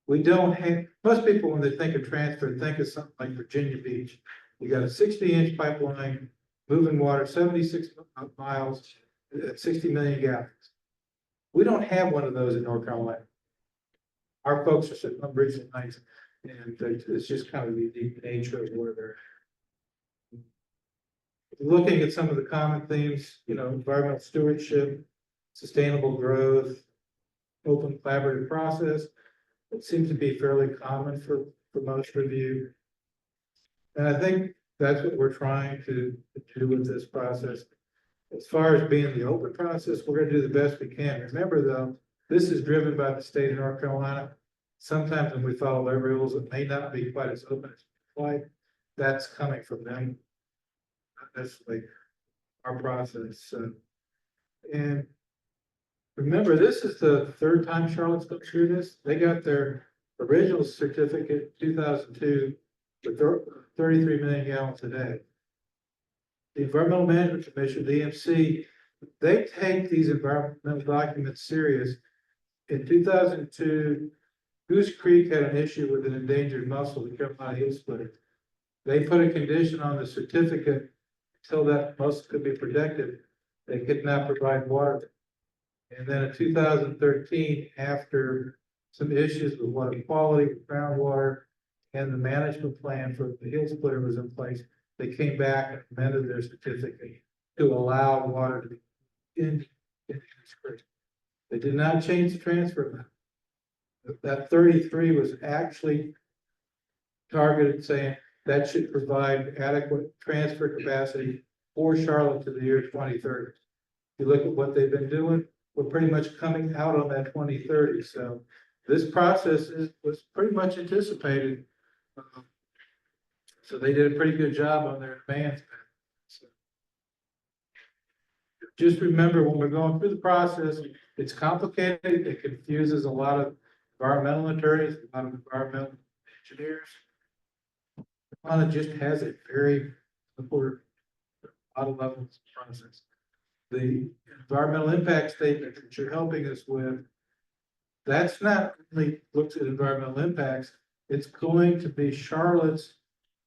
We don't have, most people when they think of transfer, think of something like Virginia Beach. You got a 60-inch pipeline moving water 76 miles at 60 million gallons. We don't have one of those in North Carolina. Our folks are sitting on bridges at night, and it's just kind of the unique nature of where they're at. Looking at some of the common themes, environmental stewardship, sustainable growth, open collaborative process, it seems to be fairly common for most review. And I think that's what we're trying to do with this process. As far as being the open process, we're going to do the best we can. Remember though, this is driven by the state of North Carolina. Sometimes when we follow their rules, it may not be quite as open as we'd like. That's coming from them, not necessarily our process. And remember, this is the third time Charlotte's been through this. They got their original certificate in 2002 with 33 million gallons a day. The Environmental Management Commission, the EMC, they take these environmental documents serious. In 2002, Goose Creek had an issue with an endangered mussel, the Carolina heel splitter. They put a condition on the certificate until that mussel could be protected. They could not provide water. And then in 2013, after some issues with water quality, groundwater, and the management plan for the heel splitter was in place, they came back and amended their certificate to allow water to be in Goose Creek. They did not change the transfer amount. That 33 was actually targeted saying that should provide adequate transfer capacity for Charlotte to the year 2030. If you look at what they've been doing, we're pretty much coming out on that 2030. So this process was pretty much anticipated. So they did a pretty good job on their advance. So just remember, when we're going through the process, it's complicated. It confuses a lot of environmental attorneys, a lot of environmental engineers. It just has a very important, a lot of levels of process. The environmental impact statement that you're helping us with, that's not only looks at environmental impacts, it's going to be Charlotte's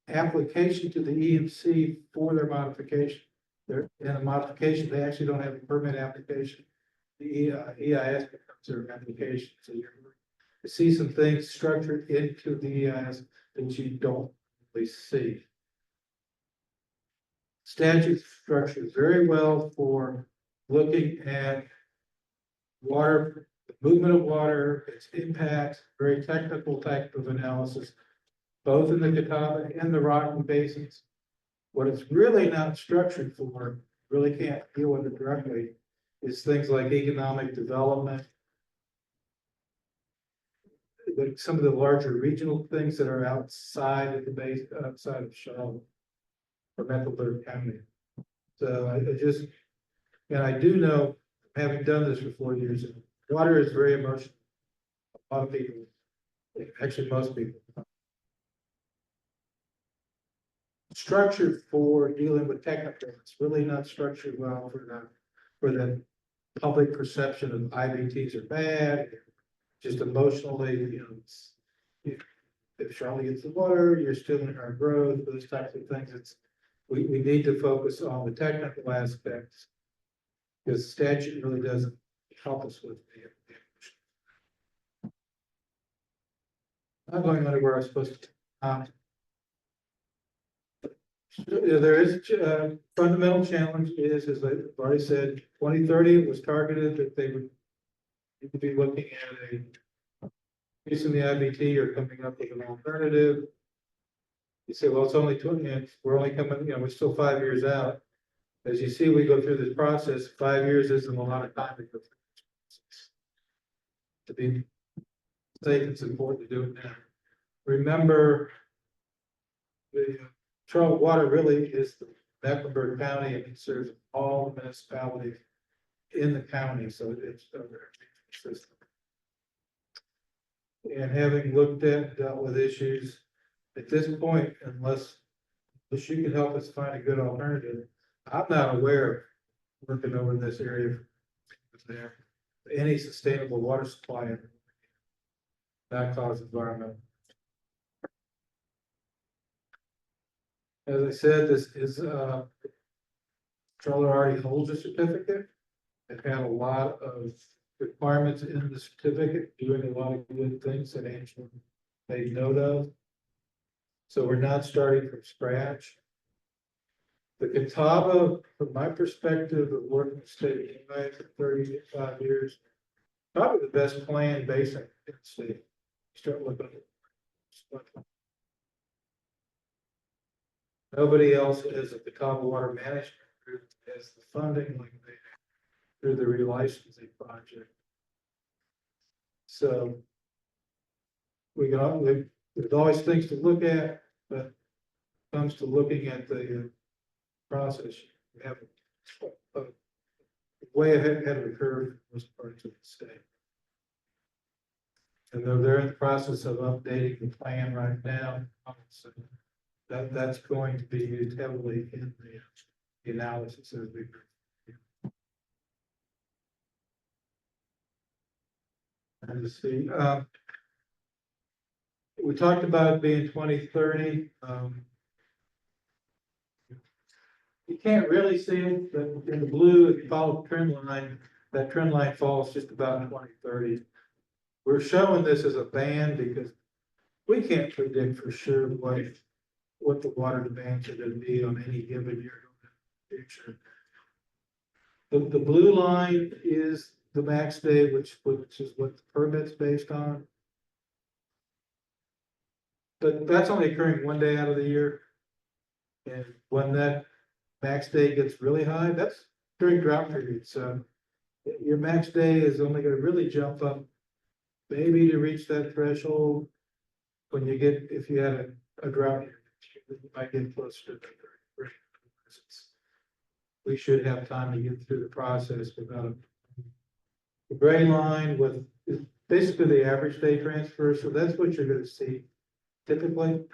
application to the EMC for their modification. They're in a modification, they actually don't have a permit application. The EIS becomes their application. So you're to see some things structured into the EIS that you don't really see. Statute structured very well for looking at water, the movement of water, its impacts, very technical type of analysis, both in the Catawba and the Rocky basins. What it's really not structured for, really can't deal with it directly, is things like economic development, like some of the larger regional things that are outside of the base, outside of Charlotte or Mecklenburg County. So I just, and I do know, having done this for 4 years, water is very emotional. A lot of people, actually most people, structured for dealing with technical. It's really not structured well for the public perception of IBTs are bad. Just emotionally, if Charlotte gets the water, you're still in our growth, those types of things. We need to focus on the technical aspects because statute really doesn't help us with the emotion. I'm going on where I was supposed to. There is a fundamental challenge is, as I've already said, 2030 was targeted that they would need to be looking at a piece in the IBT or coming up with an alternative. You say, well, it's only 20 years. We're only coming, we're still 5 years out. As you see, we go through this process. 5 years isn't a lot of time to go through this process. To be safe, it's important to do it now. Remember, the Charlotte Water really is the Mecklenburg County and it serves all the municipalities in the county, so it's a very system. And having looked at, dealt with issues at this point, unless you can help us find a good alternative, I'm not aware of working over in this area there, any sustainable water supply that cause environmental. As I said, this is, Charlotte already holds a certificate. They've had a lot of requirements in the certificate, doing a lot of good things that Angela made note of. So we're not starting from scratch. The Catawba, from my perspective of working with state anyway for 35 years, probably the best planned basin in the state. Start looking at it. Nobody else has a Catawba Water Management Group that has the funding like they have through the relicensing project. So there's always things to look at, but when it comes to looking at the process, you have way ahead of the curve in most parts of the state. And they're in the process of updating the plan right now. So that's going to be used heavily in the analysis as we. Let's see, we talked about it being 2030. You can't really see it, but in the blue, if you follow the trend line, that trend line falls just about 2030. We're showing this as a band because we can't predict for sure what the water demands are going to be on any given year in the future. The blue line is the max day, which is what the permit's based on. But that's only occurring one day out of the year. And when that max day gets really high, that's during drought periods. So your max day is only going to really jump up maybe to reach that threshold when you get, if you had a drought year, you might get closer to the we should have time to get through the process without the gray line with is basically the average day transfer. So that's what you're going to see typically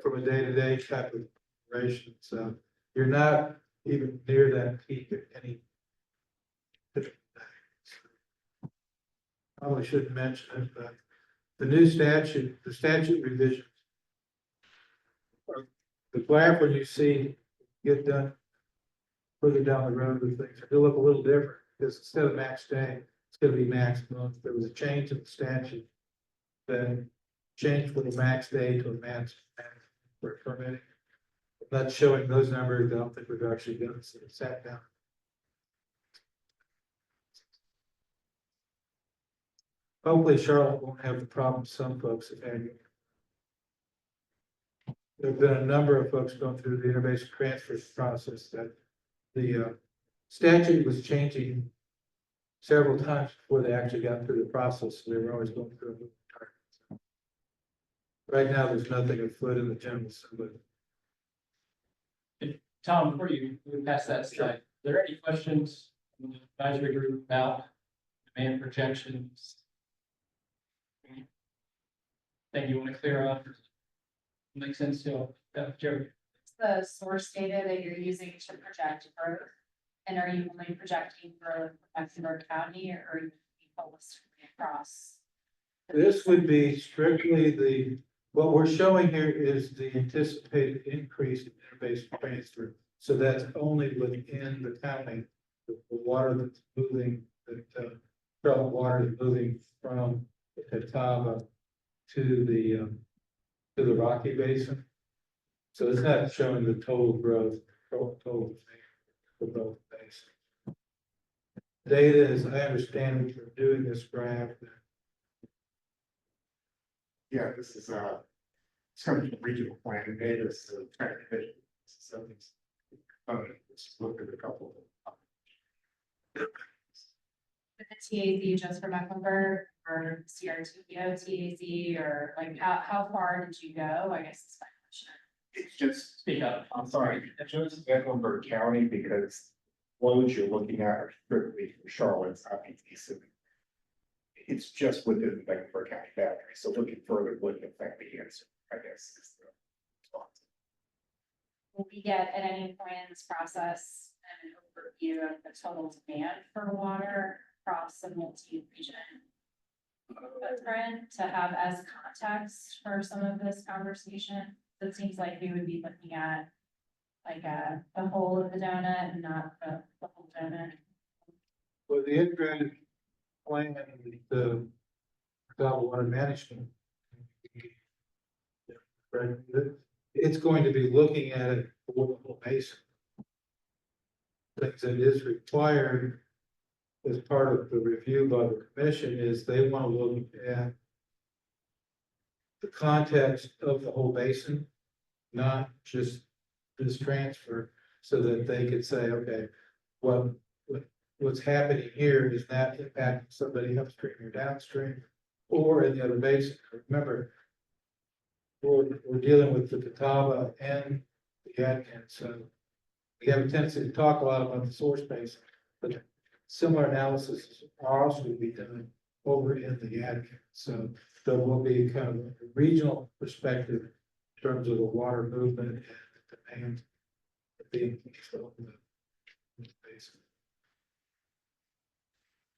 from a day-to-day type of operation. So you're not even near that peak at any. Probably shouldn't mention it, but the new statute, the statute revisions. The graph when you see get done further down the road with things, it'll look a little different because instead of max day, it's going to be max month. There was a change in the statute that changed from a max day to a max for permitting. I'm not showing those numbers. I don't think we've actually done it. So sat down. Hopefully Charlotte won't have the problem some folks have had. There have been a number of folks going through the interbasin transfer process that the statute was changing several times before they actually got through the process. So they were always going through a right now, there's nothing afoot in the general assembly. Tom, before you move past that slide, are there any questions from the advisory group about demand projections? That you want to clear up? Makes sense to Jerry. What's the source data that you're using to project growth? And are you only projecting growth for Mecklenburg County or are you holistically across? This would be strictly what we're showing here is the anticipated increase in interbasin transfer. So that's only within the county, the water that's moving, that Charlotte water is moving from the Catawba to the Rocky Basin. So it's not showing the total growth, total for both basins. Data, as I understand it, we're doing this graph. Yeah, this is it's coming from regional planning data, so something's let's look at a couple of With the TAZ just for Mecklenburg or CRTO TAZ or like how far did you go? I guess is my question. It's just, Speak up. I'm sorry, it's just Mecklenburg County because loads you're looking at are strictly from Charlotte's IBT. So it's just within the Mecklenburg County boundary. So looking further wouldn't affect the answer, I guess, is the response. Will we get at any point in this process an overview of the total demand for water across the multi-region footprint to have as context for some of this conversation? So it seems like we would be looking at like the whole of the donut and not the whole donut. Well, the integrated plan, the water management, it's going to be looking at it for the whole basin. Things that is required as part of the review by the commission is they want to look at the context of the whole basin, not just this transfer, so that they could say, okay, what's happening here is not impacting somebody upstream or downstream or in the other basin. Remember, we're dealing with the Catawba and the admin, so we have a tendency to talk a lot about the source base, but similar analysis are also to be done over in the admin. So there will be kind of a regional perspective in terms of the water movement and the demand being on the basin.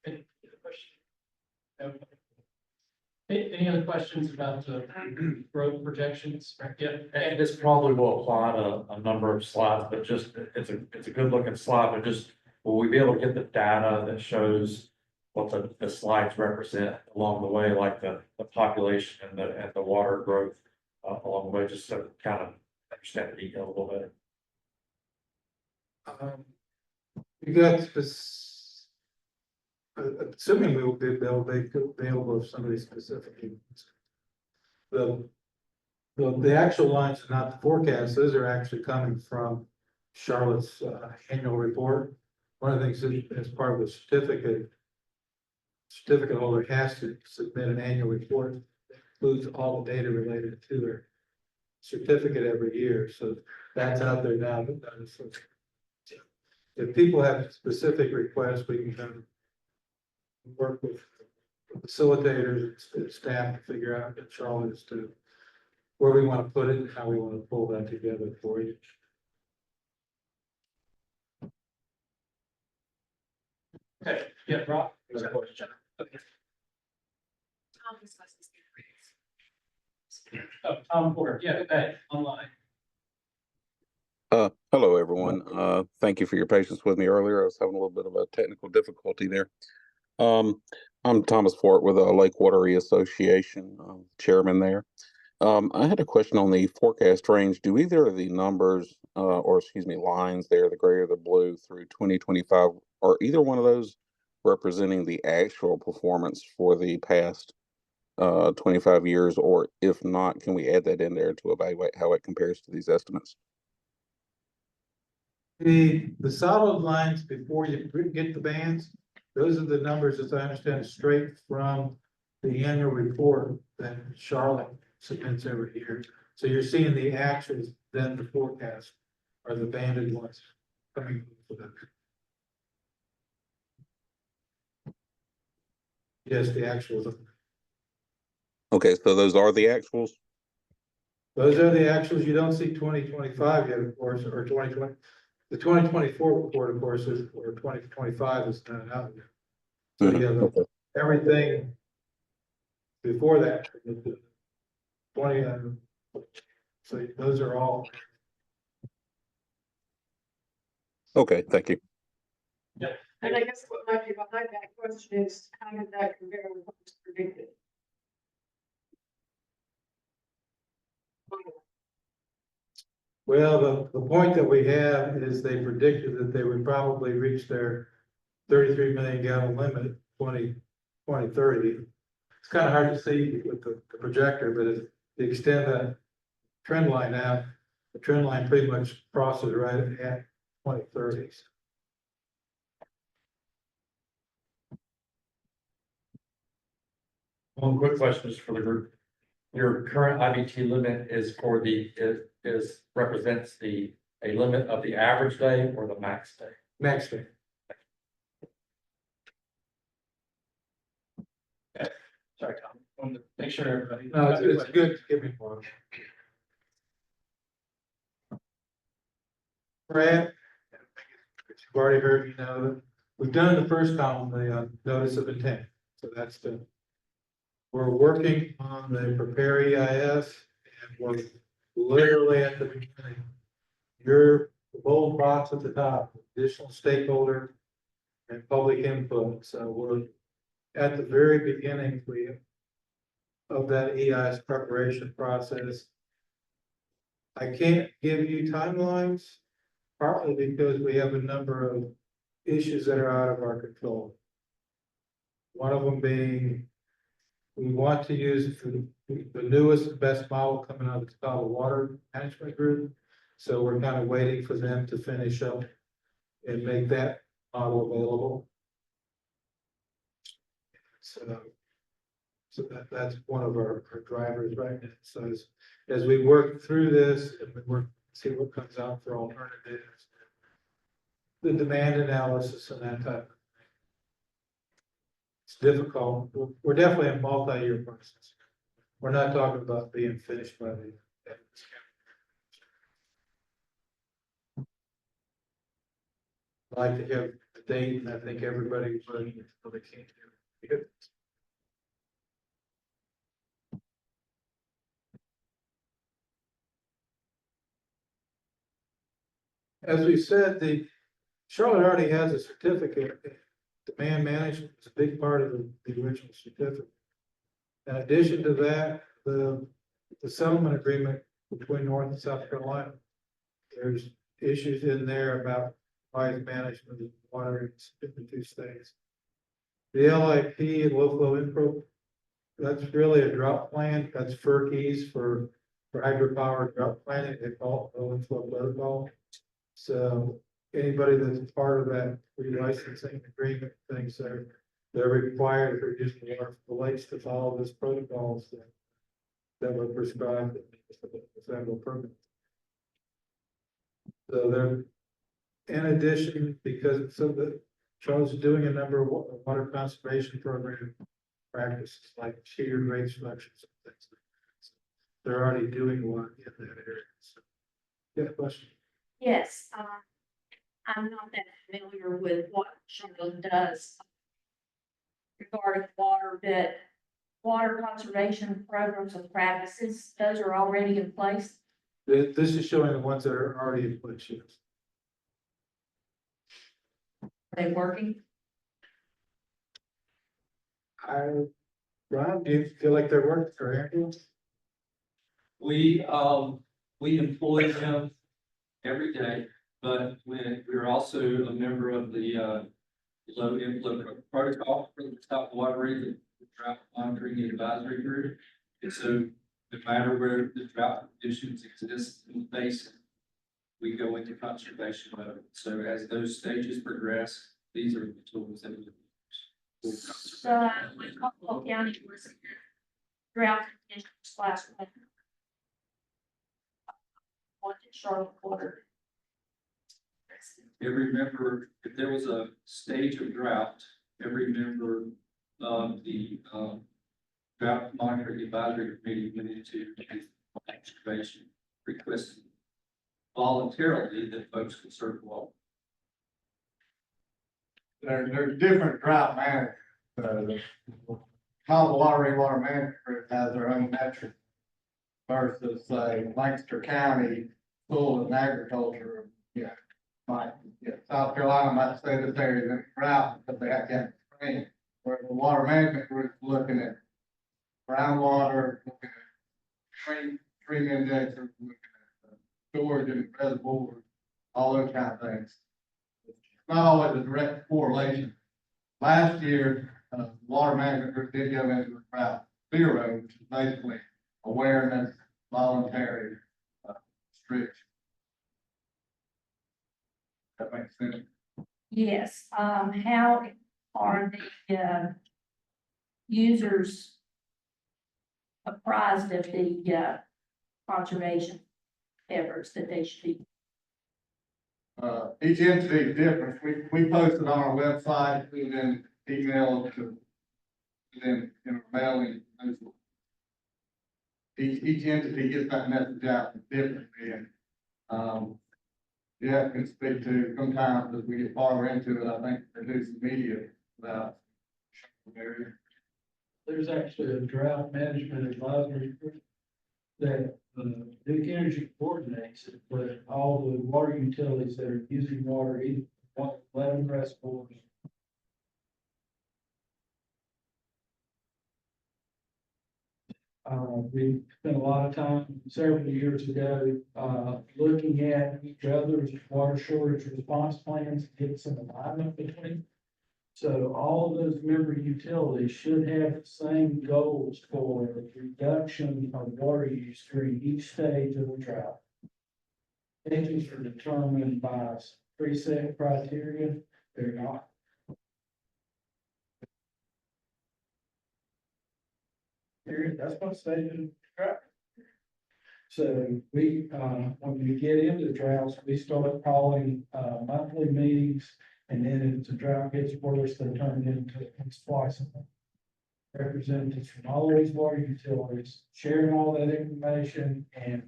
Any other question? No. Any other questions about the growth projections? Yeah. And this probably will apply to a number of slides, but just, it's a good looking slide, but just, will we be able to get the data that shows what the slides represent along the way, like the population and the water growth along the way, just to kind of understand the detail a little better. You got this, assuming we will be available if somebody specifically. The actual lines are not the forecast, those are actually coming from Charlotte's annual report. One of the things that as part of the certificate holder has to submit an annual report that includes all the data related to their certificate every year, so that's out there now. If people have specific requests, we can kind of work with facilitators and staff to figure out at Charlotte as to where we want to put it and how we want to pull that together for you. Okay, yeah, Rob. Okay. Oh, Tom Ford, yeah, okay, online. Hello, everyone. Thank you for your patience with me earlier. I was having a little bit of a technical difficulty there. I'm Thomas Fort with the Lake Watery Association, chairman there. I had a question on the forecast range. Do either of the numbers, or excuse me, lines there, the gray or the blue through 2025, are either one of those representing the actual performance for the past 25 years? Or if not, can we add that in there to evaluate how it compares to these estimates? The solid lines before you get the bands, those are the numbers, as I understand, straight from the annual report that Charlotte submits every year. So you're seeing the actuals, then the forecast are the banded ones coming for them. Yes, the actuals. Okay, so those are the actuals? Those are the actuals. You don't see 2025 yet, of course, or 2020. The 2024 report, of course, is, or 2025 is not out yet. So you have everything before that. 20, so those are all. Okay, thank you. Yeah. And I guess what might be behind that question is, how did that compare with what was predicted? Well, the point that we have is they predicted that they would probably reach their 33 million gallon limit 2030. It's kind of hard to see with the projector, but if you extend that trend line out, the trend line pretty much crosses right at 2030. One quick question is for the group. Your current IBT limit is for the, is represents a limit of the average day or the max day? Max day. Sorry, Tom, wanted to make sure everybody. No, it's good to give me one. Brad, you've already heard, you know, we've done the first column, the notice of intent. So that's the, we're working on the prepare EIS, and we're literally at the beginning. Your bold box at the top, additional stakeholder and public input. So we're at the very beginning of that EIS preparation process. I can't give you timelines, partly because we have a number of issues that are out of our control. One of them being, we want to use the newest, best model coming out of the Stakeholder Water Management Group. So we're kind of waiting for them to finish up and make that model available. So that's one of our drivers right now. So as we work through this and we work see what comes out for alternatives. The demand analysis and that type of thing. It's difficult. We're definitely a multi-year process. We're not talking about being finished by the end of this calendar. I like to have the date, and I think everybody would, until they can't do it. As we said, Charlotte already has a certificate. Demand management is a big part of the original certificate. In addition to that, the settlement agreement between North and South Carolina, there's issues in there about wise management of water in the two states. The LIP and low flow info, that's really a drought plan. That's FERC's for hydropower drought planning. They call it low inflow protocol. So anybody that's part of that relicensing agreement thinks they're required for using water for the lakes to follow those protocols that were prescribed in the federal permit. So they're, in addition, because Charles is doing a number of water conservation program practices like tiered rate structures and things like that. So they're already doing one in that area. So, yeah, question. Yes, I'm not that familiar with what Charlotte does regarding water, but water conservation programs and practices, those are already in place. This is showing the ones that are already in place. Yes. Are they working? Ron, do you feel like they're working for Andrew? We employ them every day, but we're also a member of the low inflow protocol for the top watery, the drought monitoring and advisory group. And so no matter where the drought conditions exist in the basin, we go into conservation mode. So as those stages progress, these are the tools that we use. So when Cocktail County was drought conditions last winter, what did Charlotte order? Every member, if there was a stage of drought, every member of the drought monitoring advisory committee went into excavation, requesting voluntarily that folks conserve water. There's different drought management. How the water management group has their own metric versus say Lancaster County, full and agriculture, South Carolina might say this area is in drought because they have to have rain. Where the water management group is looking at groundwater, looking at stream indexes, looking at storage and reservoirs, all those kind of things. It's not always a direct correlation. Last year, water management group did go into a drought zero, which is basically awareness, voluntary restriction. That makes sense. Yes, how are the users apprised of the conservation efforts that they should be? Each entity is different. We posted on our website, we then emailed to them in a mailing. Each entity gets that message out differently, and yeah, can speak to sometimes as we get farther into it, I think they do some media about area. There's actually a drought management advisory group that Duke Energy coordinates it, but all the water utilities that are using water, either 11 reservoirs. We spent a lot of time several years ago, looking at each other's water shortage response plans, get some alignment between. So all of those member utilities should have the same goals for reduction of water use during each stage of the drought. Stages are determined by preset criteria, they're not. That's what stage of the drought. So we, when we get into droughts, we start calling, monthly meetings. And then if the drought gets worse, they turn it into splicing. Representatives from all these water utilities, sharing all that information and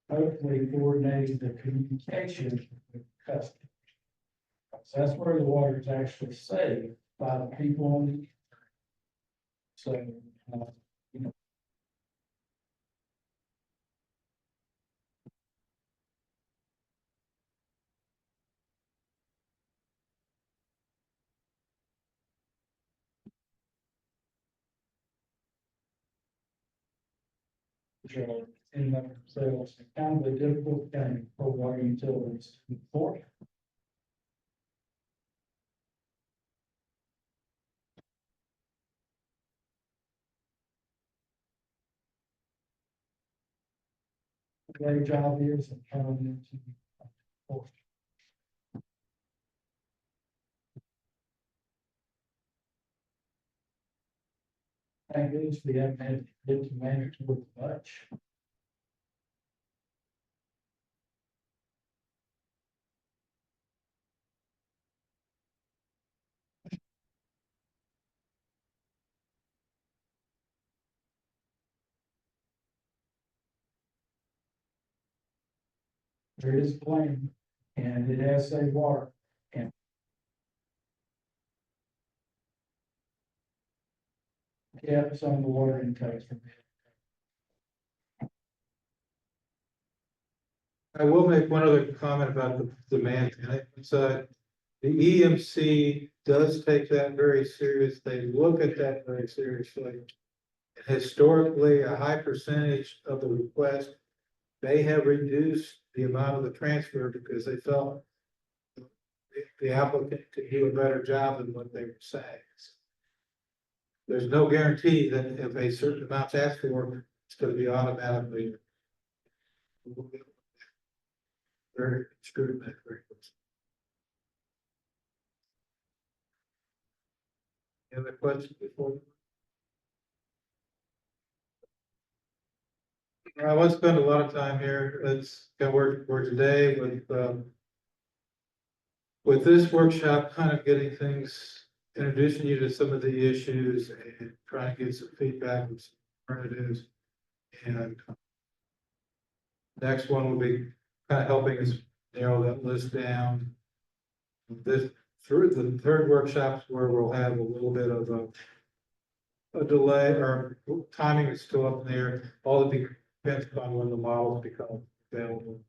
hopefully coordinating the communication with customers. So that's where the water is actually saved by the people on the. So, you know. In themselves, kind of a difficult thing for water utilities to enforce. Their job is and turn it into. Enforce. Thank goodness we haven't had to manage with much. There is a plan and it has saved water and. Kept some of the water intakes from. I will make one other comment about the demand management side. The EMC does take that very serious. They look at that very seriously. Historically, a high percentage of the request, they have reduced the amount of the transfer because they felt the applicant could do a better job than what they were saying. There's no guarantee that if a certain amount's asked for, it's going to be automatically. Very scrutiny. Any other questions before? I won't spend a lot of time here. It's got work for today with this workshop, kind of getting things, introducing you to some of the issues and trying to get some feedback and some alternatives. And next one will be kind of helping us narrow that list down. This through the third workshops where we'll have a little bit of a delay or timing is still up in there. All of the depends upon when the models become available.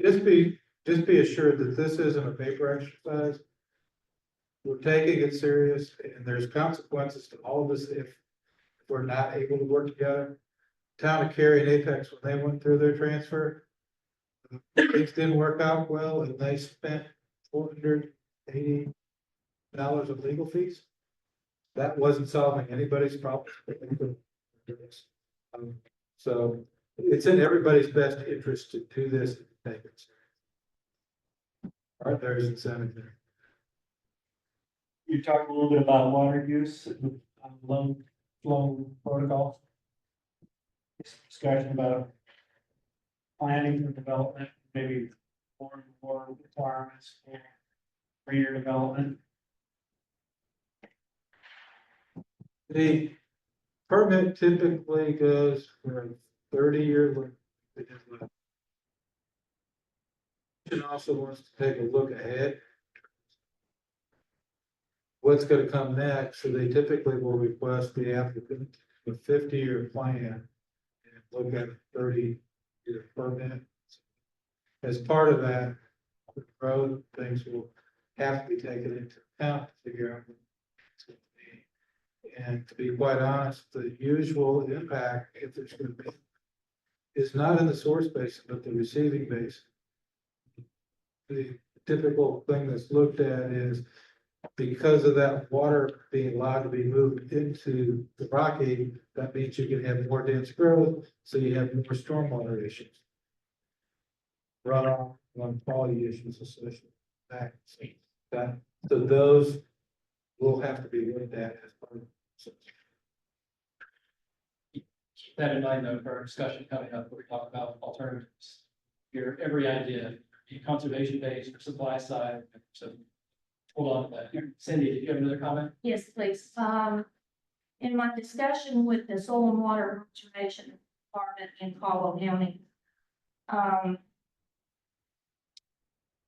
Just be assured that this isn't a paper exercise. We're taking it serious and there's consequences to all of us if we're not able to work together. Town of Cary and Apex, when they went through their transfer, things didn't work out well and they spent $480 of legal fees. That wasn't solving anybody's problem. So it's in everybody's best interest to do this. And take it. All right, there's incentive there. You talked a little bit about water use, low flow protocols. Discussion about planning for development, maybe more requirements for your development. The permit typically goes for a 30-year. Also wants to take a look ahead. What's going to come next? So they typically will request the applicant a 50-year plan and look at a 30-year permit. As part of that, the road things will have to be taken into account to figure out what it's going to be. And to be quite honest, the usual impact, if there's going to be, is not in the source basin, but the receiving basin. The typical thing that's looked at is because of that water being allowed to be moved into the Rocky, that means you can have more dense growth, so you have more stormwater issues. Runoff, quality issues associated with that. So those will have to be looked at as part of the process. keep that in mind though for our discussion coming up, where we talk about alternatives. Your every idea, be conservation based or supply side, so hold on to that. Cindy, did you have another comment? Yes, please. In my discussion with the Soil and Water Conservation Department in Caldwell County,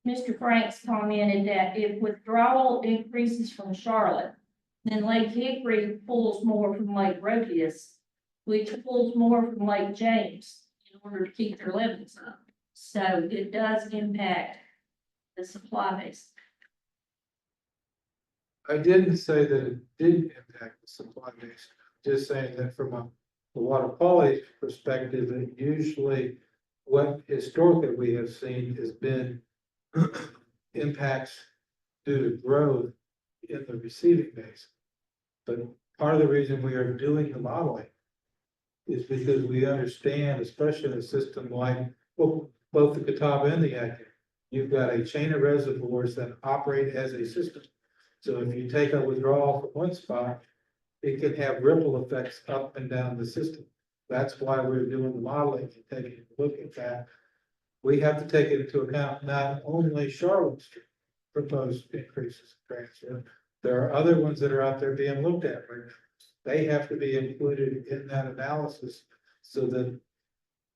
Mr. Franks commented that if withdrawal increases from Charlotte, then Lake Hickory pulls more from Lake Rodius, which pulls more from Lake James in order to keep their levels up. So it does impact the supply base. I didn't say that it didn't impact the supply base, just saying that from a water quality perspective, that usually what historically we have seen has been impacts due to growth in the receiving base. But part of the reason we are doing the modeling is because we understand, especially in a system like, well, both the Catawba and the Yadkin, you've got a chain of reservoirs that operate as a system. So if you take a withdrawal from one spot, it can have ripple effects up and down the system. That's why we're doing the modeling and taking a look at that. We have to take it into account, not only Charlotte's proposed increases in transfer. There are other ones that are out there being looked at right now. They have to be included in that analysis so that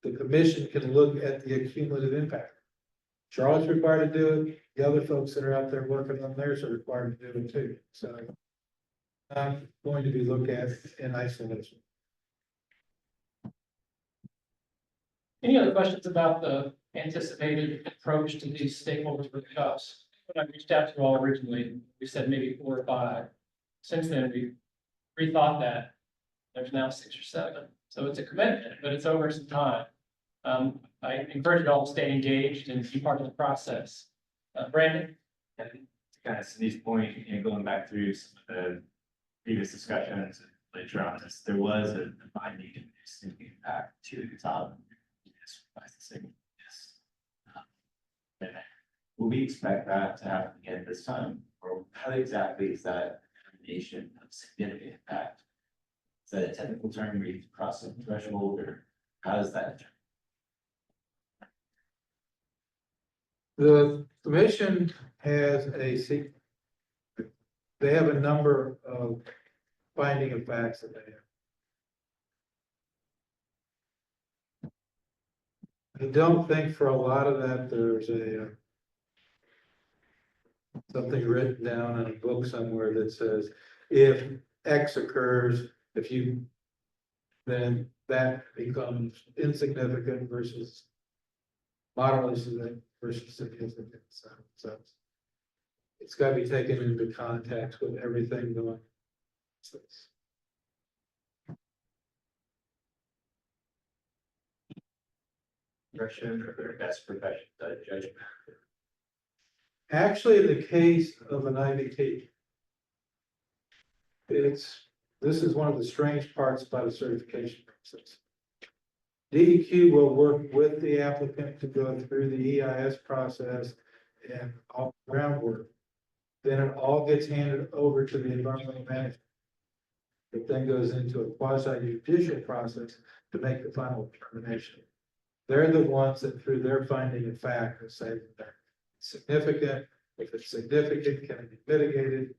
the commission can look at the accumulative impact. Charlotte's required to do it. The other folks that are out there working on theirs are required to do it too. So I'm going to be looked at in isolation. Any other questions about the anticipated approach to these stakeholders with the cups? When I reached out to you all originally, we said maybe 4 or 5. Since then, we rethought that. There's now 6 or 7. So it's a commitment, but it's over some time. I encourage you all to stay engaged and be part of the process. Brandon? To kind of Cindy's point, going back through some of the previous discussions later on this, there was a finding of significant impact to the Catawba. Yes. Will we expect that to happen again this time? Or how exactly is that determination of significant impact? Is that a technical term where you cross some threshold, or how does that determine? The commission has they have a number of finding of facts that they have. I don't think for a lot of that, there's something written down in a book somewhere that says, if X occurs, then that becomes insignificant versus moderately significant versus significant. So it's got to be taken into context with everything going. Direction or their best profession judgment? Actually, in the case of an IBT, this is one of the strange parts about a certification process. DEQ will work with the applicant to go through the EIS process and all the groundwork. Then it all gets handed over to the environmental management. It then goes into a quasi judicial process to make the final determination. They're the ones that through their finding of fact will say that they're significant. If it's significant, can it be mitigated?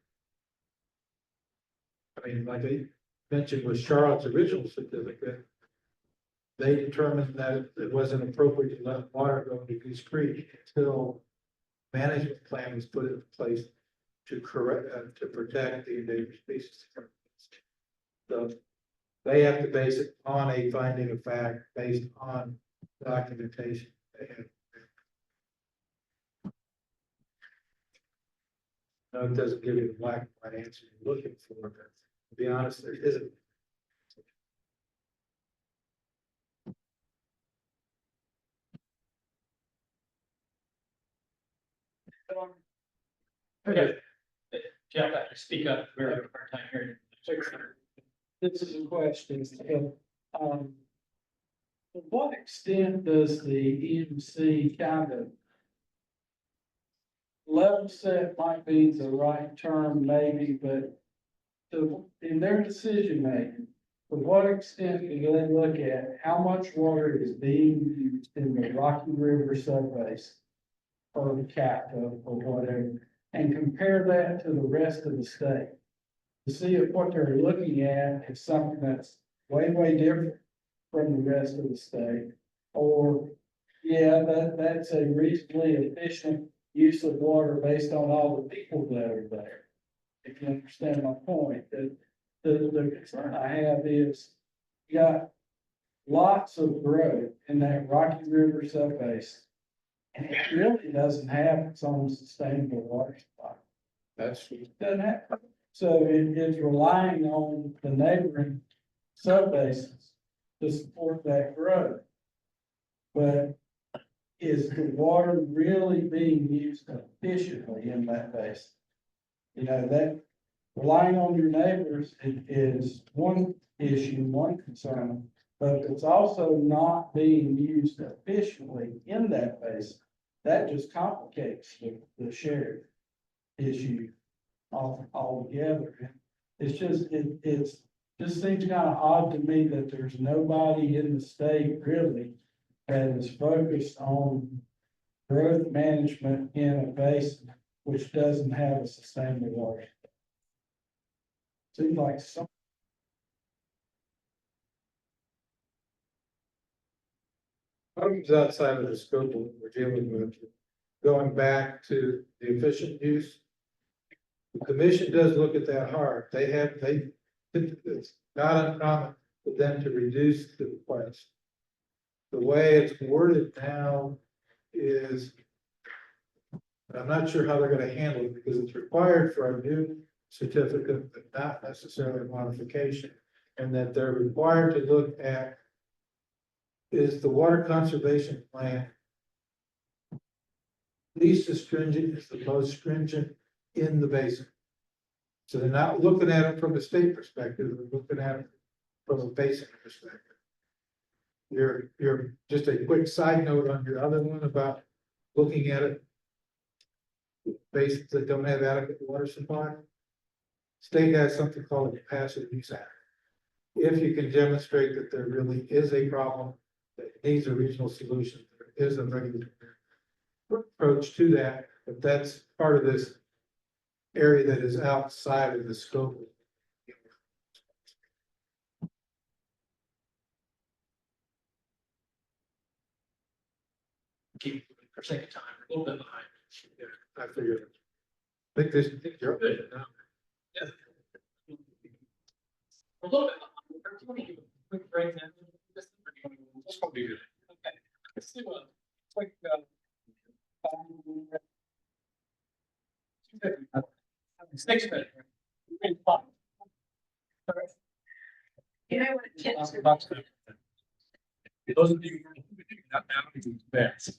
I mean, like I mentioned with Charlotte's original certificate, they determined that it wasn't appropriate to let water go into Goose Creek until management plan was put in place to protect the endangered species. So they have to base it on a finding of fact based on documentation. No, it doesn't give you the black and white answer you're looking for, but to be honest, there isn't. Okay. Jeff, I speak up. We're having a hard time hearing. This is a question. To what extent does the EMC kind of level set might be the right term maybe, but in their decision making, to what extent do they look at how much water is being used in the Rocky River subbase per capita or whatever, and compare that to the rest of the state? To see if what they're looking at is something that's way, way different from the rest of the state, or, yeah, that's a reasonably efficient use of water based on all the people that are there. If you understand my point, that the concern I have is you got lots of growth in that Rocky River subbase, and it really doesn't have its own sustainable water supply. It doesn't have. So it is relying on the neighboring subbases to support that growth. But is the water really being used efficiently in that basin? You know, that relying on your neighbors is one issue, one concern, but it's also not being used efficiently in that basin. That just complicates the shared issue altogether. It's just seems kind of odd to me that there's nobody in the state really that is focused on growth management in a basin which doesn't have a sustainable water. Seems like some. Items outside of the scope of what we're dealing with, going back to the efficient use. The commission does look at that hard. It's not uncommon for them to reduce the request. The way it's worded now is, I'm not sure how they're gonna handle it, because it's required for a new certificate, but not necessarily a modification. And that they're required to look at, is the water conservation plan least as stringent as the most stringent in the basin? So they're not looking at it from a state perspective, they're looking at it from a basin perspective. You're just a quick side note on your other one about looking at it. Basins that don't have adequate water supply. State has something called a capacity use act. If you can demonstrate that there really is a problem that needs a regional solution, there is a regulatory approach to that, but that's part of this area that is outside of the scope. Keep for sake of time, a little bit behind. Yeah, I figured. I think this, you're good now. Yeah. A little bit behind. Do you want to give a quick breakdown? Just gonna be good. Okay. Let's do a quick. Six minutes. You know what? Those of you who are not now, it's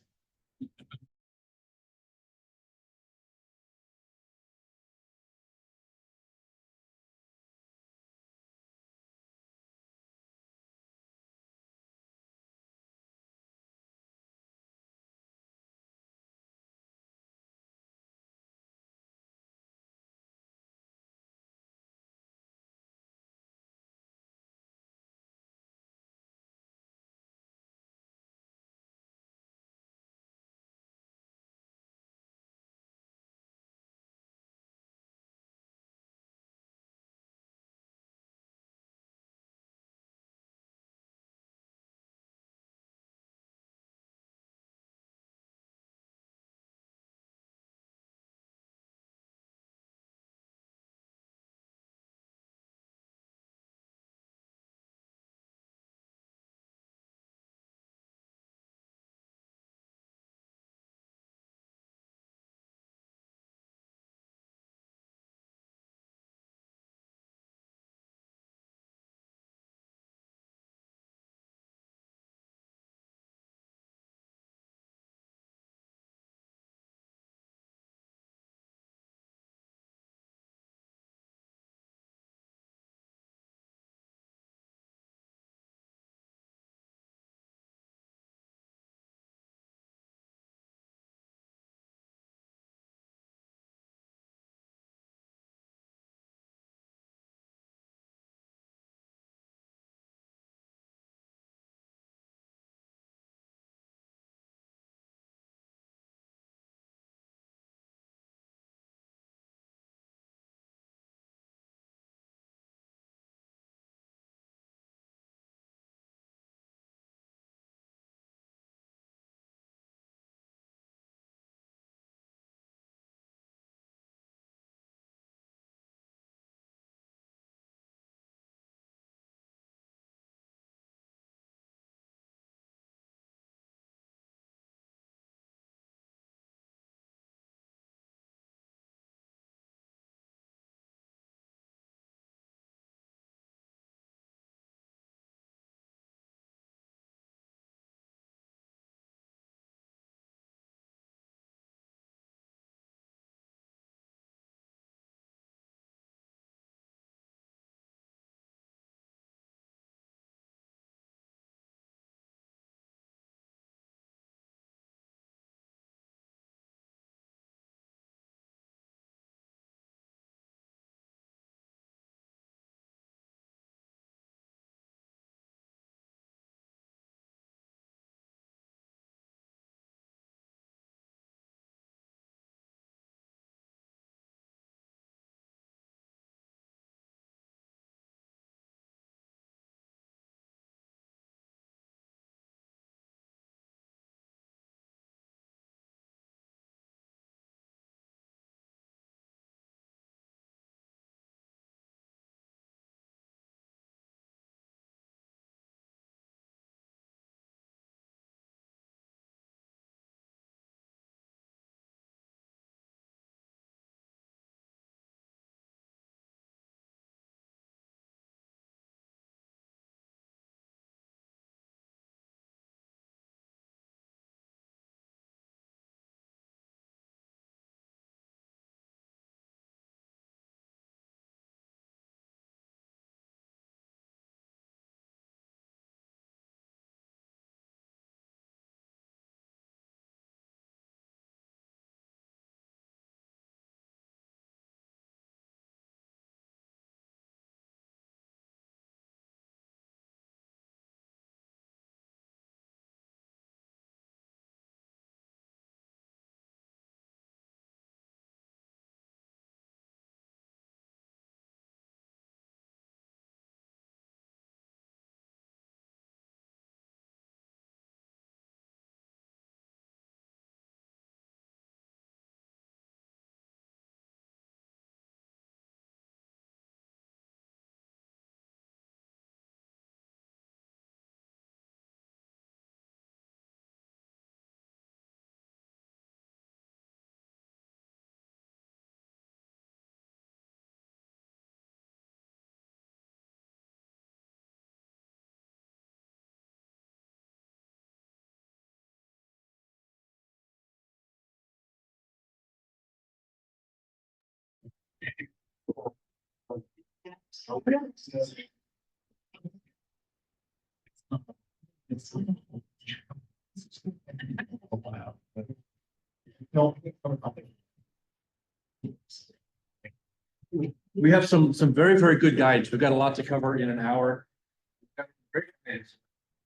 We have some very, very good guides. We've got a lot to cover in an hour.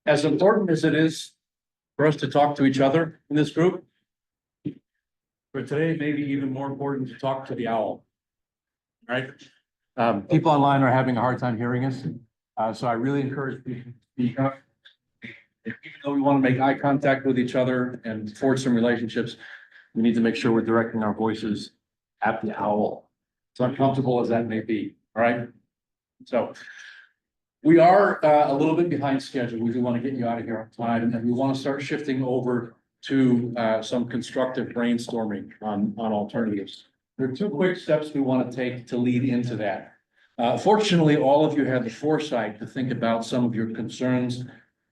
As important as it is for us to talk to each other in this group, for today, maybe even more important to talk to the owl. Right? People online are having a hard time hearing us. So I really encourage people to speak up. Even though we want to make eye contact with each other and forge some relationships, we need to make sure we're directing our voices at the owl. As uncomfortable as that may be, all right? So we are a little bit behind schedule. We do want to get you out of here on time, and we want to start shifting over to some constructive brainstorming on alternatives. There are two quick steps we want to take to lead into that. Fortunately, all of you had the foresight to think about some of your concerns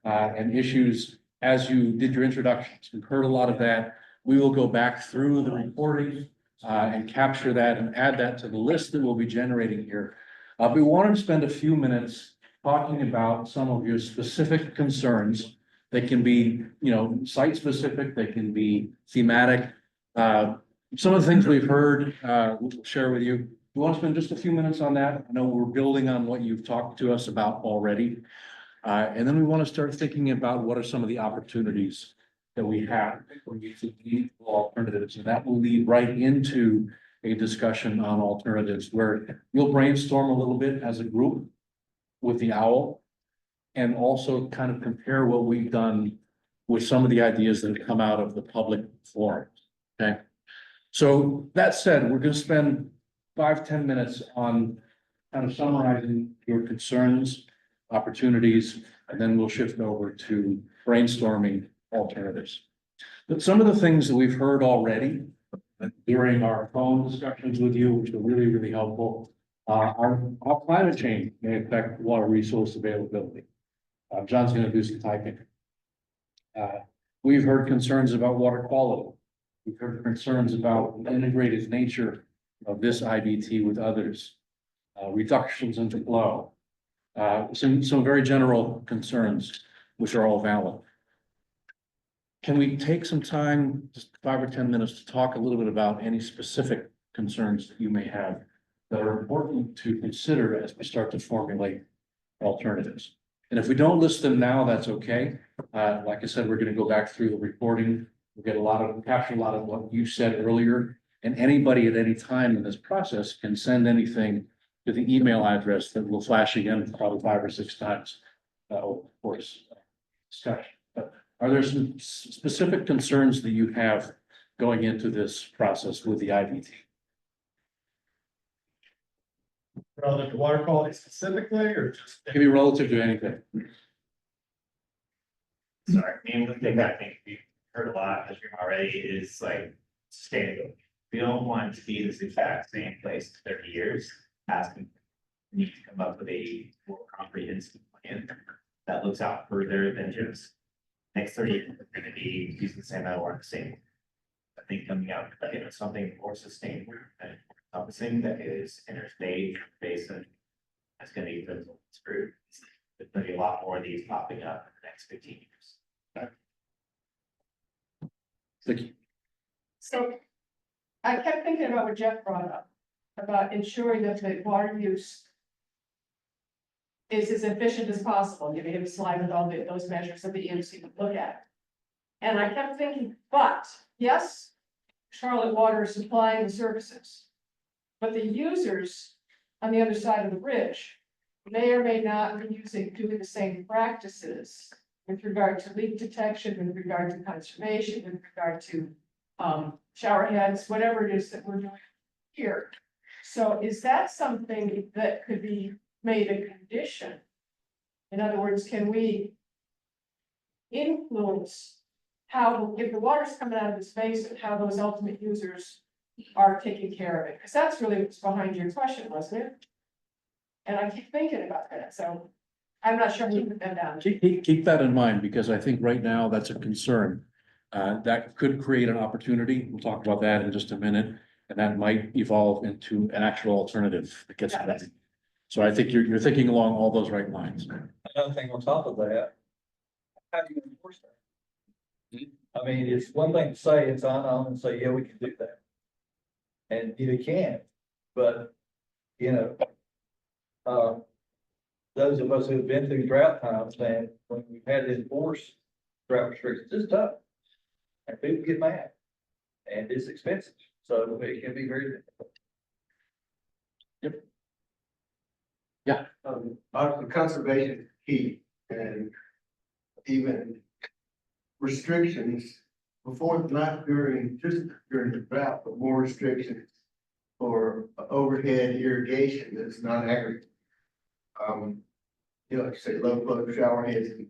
and issues as you did your introductions. We've heard a lot of that. We will go back through the reporting and capture that and add that to the list that we'll be generating here. We want to spend a few minutes talking about some of your specific concerns. They can be, site specific, they can be thematic. Some of the things we've heard, we'll share with you. We want to spend just a few minutes on that. I know we're building on what you've talked to us about already. And then we want to start thinking about what are some of the opportunities that we have for using alternatives. And that will lead right into a discussion on alternatives where we'll brainstorm a little bit as a group with the owl and also kind of compare what we've done with some of the ideas that have come out of the public forum. Okay. So that said, we're going to spend 5-10 minutes on kind of summarizing your concerns, opportunities, and then we'll shift over to brainstorming alternatives. But some of the things that we've heard already during our phone discussions with you, which were really, really helpful, are how climate change may affect water resource availability. John's going to do some typing. We've heard concerns about water quality. We've heard concerns about the integrated nature of this IBT with others, reductions in flow, some very general concerns, which are all valid. Can we take some time, just 5 or 10 minutes, to talk a little bit about any specific concerns that you may have that are important to consider as we start to formulate alternatives? And if we don't list them now, that's okay. Like I said, we're going to go back through the reporting. We'll get capture a lot of what you said earlier. And anybody at any time in this process can send anything to the email address that will flash again probably 5 or 6 times over the course of discussion. But are there some specific concerns that you have going into this process with the IBT? Relative to water quality specifically, or just? It can be relative to anything. Sorry, one thing that I think we've heard a lot as already is like sustainability. We don't want to be this exact same place in 30 years, asking, we need to come up with a more comprehensive plan that looks out further than just next 30 years, we're going to be using the same or the same. I think coming out with something more sustainable and encompassing that is interstate, basin, that's going to be visible. There's going to be a lot more of these popping up in the next 15 years. Thank you. So I kept thinking about what Jeff brought up, about ensuring that the water use is as efficient as possible. You have a slide with all those measures that the EMC would look at. And I kept thinking, but yes, Charlotte Water is supplying the services, but the users on the other side of the bridge may or may not be doing the same practices with regard to leak detection, with regard to conservation, with regard to shower heads, whatever it is that we're doing here. So is that something that could be made a condition? In other words, can we influence how, if the water's coming out of the space, and how those ultimate users are taking care of it? Because that's really what's behind your question, wasn't it? And I keep thinking about that, so I'm not sure we put that down. Keep that in mind, because I think right now that's a concern. That could create an opportunity. We'll talk about that in just a minute, and that might evolve into an actual alternative that gets to that. So I think you're thinking along all those right lines. Another thing on top of that, how do you enforce that? I mean, it's one thing to say it's on and say, yeah, we can do that. And you can, but, you know, those of us who've been through drought times, and when we've had to enforce drought restrictions, it's tough. And people get mad, and it's expensive, so it can be very difficult. Yeah. Obviously, conservation is key, and even restrictions before, not during, just during the drought, but more restrictions for overhead irrigation that's not agricultural. You know, like you say, low flow shower heads and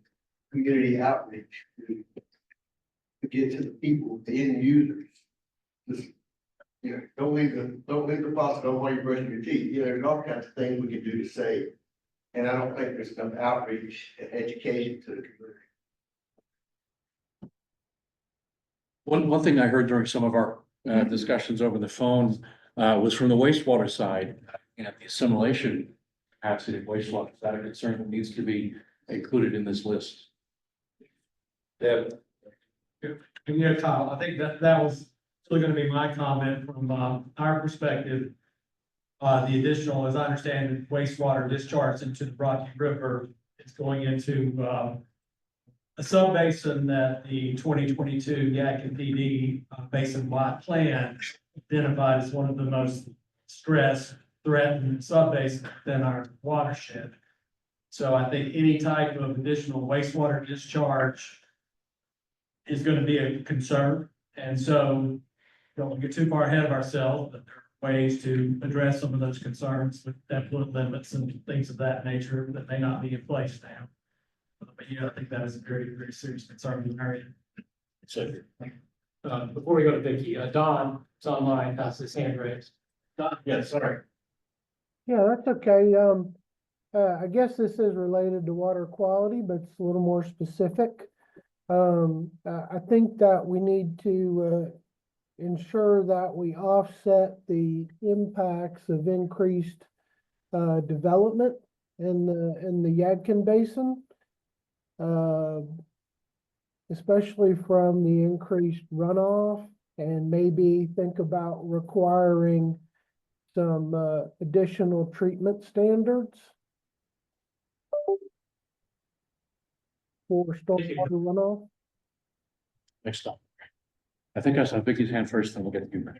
community outreach to get to the people, the end users. Just, you know, don't leave the faucet on while you're brushing your teeth. You know, there's all kinds of things we can do to save. And I don't think there's enough outreach and education to the community. One thing I heard during some of our discussions over the phone was from the wastewater side, the assimilation capacity of wastewater. Is that a concern that needs to be included in this list? Yeah. Yeah, Kyle, I think that was still gonna be my comment from our perspective. The additional, as I understand it, wastewater discharge into the Rocky River, it's going into a sub-basin that the 2022 Yadkin PD basin-wide plan identified as one of the most stressed, threatened sub-basins within our watershed. So I think any type of additional wastewater discharge is going to be a concern. And so don't get too far ahead of ourselves, but there are ways to address some of those concerns with effluent limits and things of that nature that may not be in place now. But yeah, I think that is a very, very serious concern in our area. So, before we go to Vicky, Don is online, has his hand raised. Don, Yeah, sorry. Yeah, that's okay. I guess this is related to water quality, but it's a little more specific. I think that we need to ensure that we offset the impacts of increased development in the Yadkin Basin, especially from the increased runoff, and maybe think about requiring some additional treatment standards for stormwater runoff. Next up. I think I saw Vicky's hand first, then we'll get to you.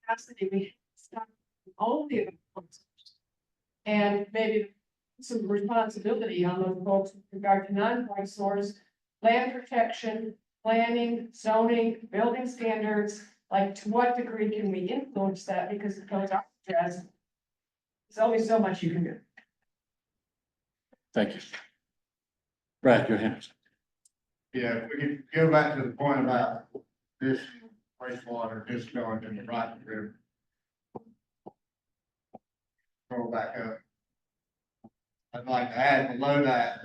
Capacity we stop all the folks. And maybe some responsibility on those folks with regard to non-point source, land protection, planning, zoning, building standards. Like, to what degree can we influence that? Because it goes out as there's only so much you can do. Thank you. Brad, your hand. Yeah, we can go back to the point about this wastewater discharge in the Rocky River. Go back up. I'd like to add below that,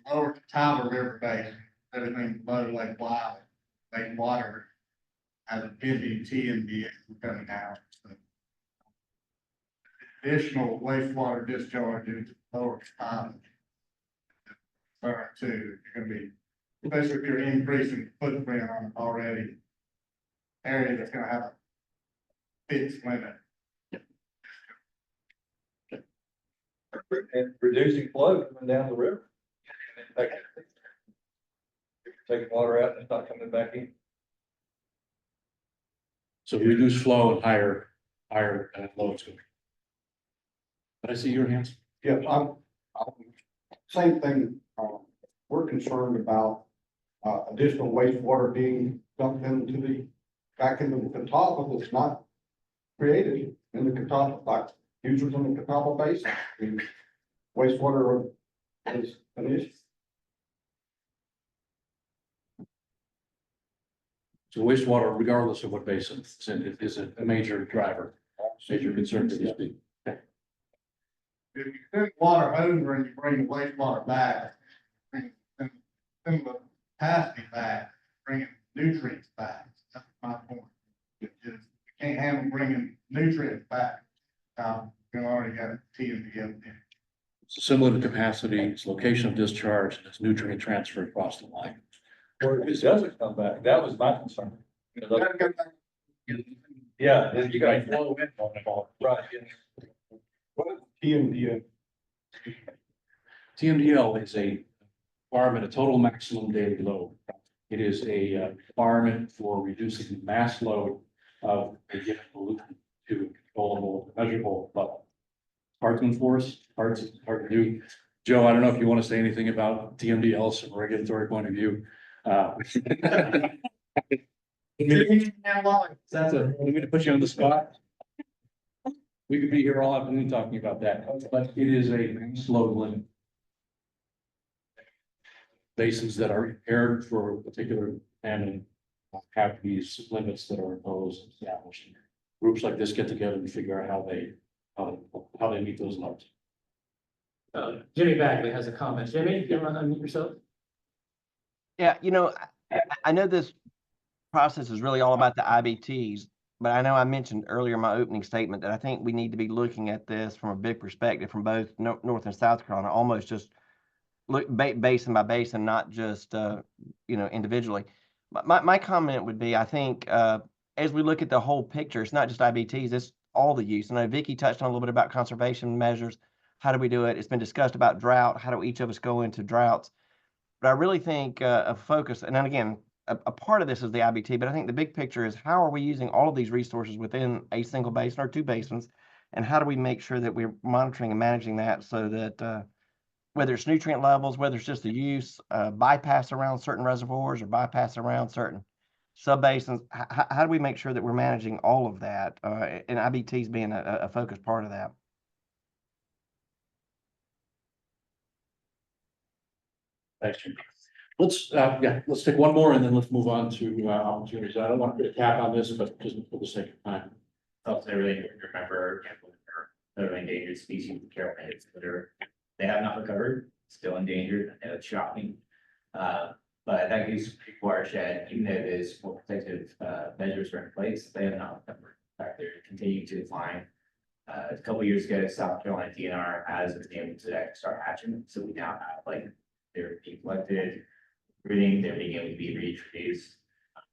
lower Catawba River basin, everything below Lake Wiley, Lake Water, has a 50 TMD coming out. So additional wastewater discharge into lower Catawba. Too, you're gonna be, especially if you're increasing footprint on already area that's gonna have a fixed limit. And reducing flow coming down the river. Taking water out and it's not coming back in. So reduce flow and higher loads. But I see your hands. Yeah, I'm same thing. We're concerned about additional wastewater being dumped back into the Catawba that's not created in the Catawba, like users in the Catawba Basin. I mean, wastewater is an issue. So wastewater, regardless of what basin, is a major driver, major concern for these people. If you send water over and you bring the wastewater back, bring the capacity back, bring it nutrients back. That's my point. We can't handle bringing nutrients back. We already got TMDL in. Similar to capacity, its location of discharge, and its nutrient transfer across the line. Or if it doesn't come back, that was my concern. You know, yeah, then you got flow in on the ball. Right. Yeah. What is TMDL? TMDL is a requirement, a total maximum daily load. It is a requirement for reducing the mass load of a given pollutant to a controllable, measurable level. Hard to enforce, hard to do. Joe, I don't know if you want to say anything about TMDL from a regulatory point of view. That's let me put you on the spot. We could be here all afternoon talking about that, but it is a mass load limit. Basins that are prepared for a particular and have these limits that are imposed and established. Groups like this get together and figure out how they meet those limits. Jimmy Bagley has a comment. Jimmy, you want to unmute yourself? Yeah, I know this process is really all about the IBTs, but I know I mentioned earlier in my opening statement that I think we need to be looking at this from a big perspective from both North and South Carolina, almost just look basin by basin, not just individually. My comment would be, I think as we look at the whole picture, it's not just IBTs, it's all the use. I know Vicky touched on a little bit about conservation measures. How do we do it? It's been discussed about drought. How do each of us go into droughts? But I really think a focus, and then again, a part of this is the IBT, but I think the big picture is how are we using all of these resources within a single basin or two basins, and how do we make sure that we're monitoring and managing that so that whether it's nutrient levels, whether it's just the use, bypass around certain reservoirs or bypass around certain subbasins, how do we make sure that we're managing all of that, and IBTs being a focused part of that? Thanks, Jim. Let's take one more and then let's move on to opportunities. I don't want to put a cap on this, but just for the sake of time. Also, really important to remember the endangered species of carolites they have not recovered, still endangered. I know it's shocking. But that gives watershed, even though there's more protective measures are in place, they have not recovered. In fact, they're continuing to decline. A couple of years ago, South Carolina DNR has been able to start hatching. So we now have they're being collected, breeding, they're being able to be reintroduced.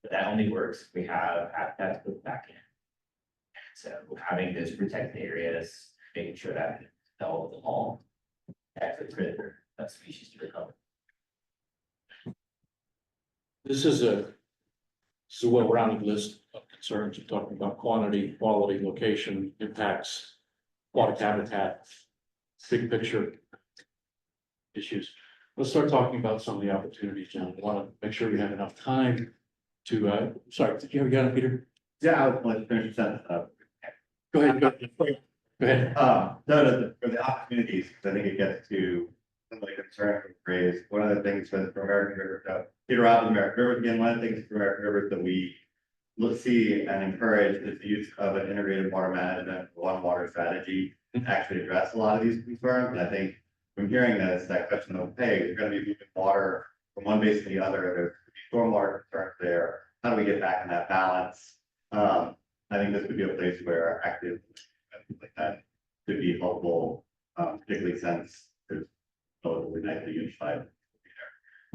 But that only works if we have habitats put back in. So having those protected areas, making sure that all of them all actually critical that species to recover. This is a well-rounded list of concerns. We're talking about quantity, quality, location, impacts, aquatic habitat, big picture issues. Let's start talking about some of the opportunities, John. I want to make sure we have enough time to, sorry, did you got it, Peter? Yeah, I would like to finish that up. Go ahead. Go ahead. For the opportunities, I think it gets to some of the concerns raised. One of the things for American River, Peter Robbins, American Rivers, again, one of the things for American Rivers that we look, see and encourage is the use of an integrated water management, one water strategy to actually address a lot of these concerns. And I think from hearing this, that question of, hey, we're going to be moving water from one basin to the other, there's stormwater concerns there. How do we get back in that balance? I think this could be a place where active like that could be helpful, particularly since there's relatively nicely unified.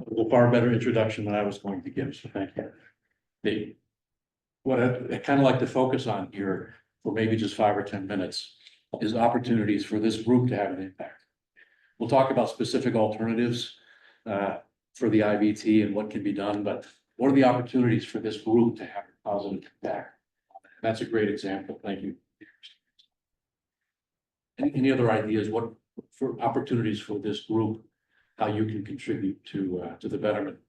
A far better introduction than I was going to give, so thank you. What I kind of like to focus on here for maybe just 5 or 10 minutes is opportunities for this group to have an impact. We'll talk about specific alternatives for the IBT and what can be done, but what are the opportunities for this group to have a positive impact? That's a great example. Thank you. Any other ideas? What for opportunities for this group? How you can contribute to the betterment of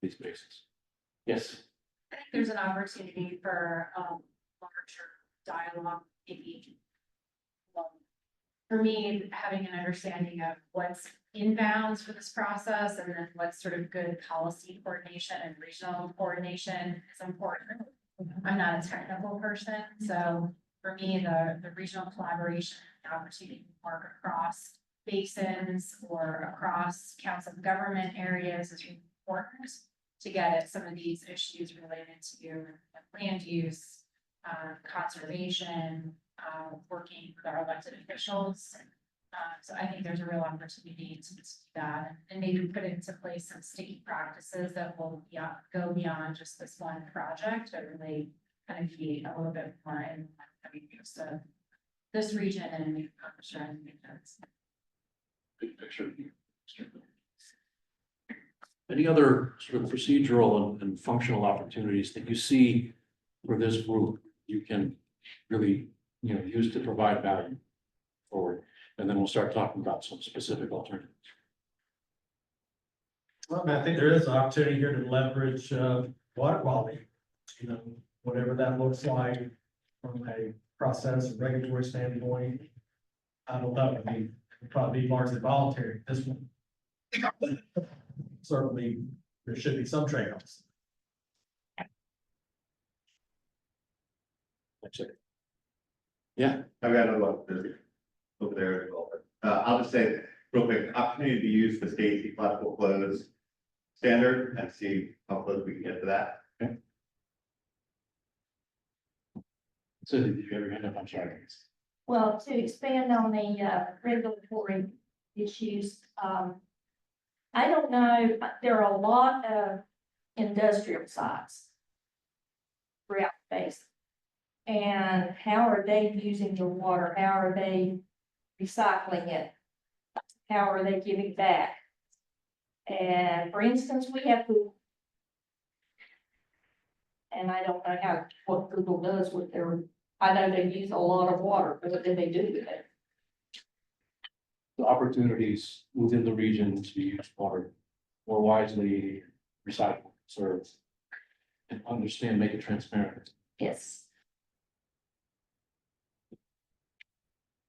these spaces? Yes. I think there's an opportunity for larger dialogue, maybe. For me, having an understanding of what's inbounds for this process and then what's sort of good policy coordination and regional coordination is important. I'm not a technical person, so for me, the regional collaboration, the opportunity to work across basins or across council of government areas is important. to get at some of these issues related to land use, conservation, working with our elected officials. So I think there's a real opportunity to do that and maybe put into place some sticky practices that will go beyond just this one project, but really kind of be a little bit more in just this region and make sure and make sense. Big picture. Any other sort of procedural and functional opportunities that you see for this group you can really, use to provide value forward? And then we'll start talking about some specific alternatives. Well, I think there is an opportunity here to leverage water quality, whatever that looks like from a process and regulatory standpoint. I don't know, it'd probably be largely voluntary at this one. Certainly, there should be some trade-offs. Yeah. I've got a lot over there as well. I'll just say real quick, opportunity to use the state flexible flows standard and see how close we can get to that. Okay. So did you ever end up on charges? Well, to expand on the regulatory issues, I don't know, there are a lot of industrial sites throughout the basin. And how are they using the water? How are they recycling it? How are they giving back? And for instance, we have Google. And I don't know what Google does with their, I know they use a lot of water, but what do they do with it? The opportunities within the region to use water more wisely, recycle, serve, and understand, make it transparent. Yes.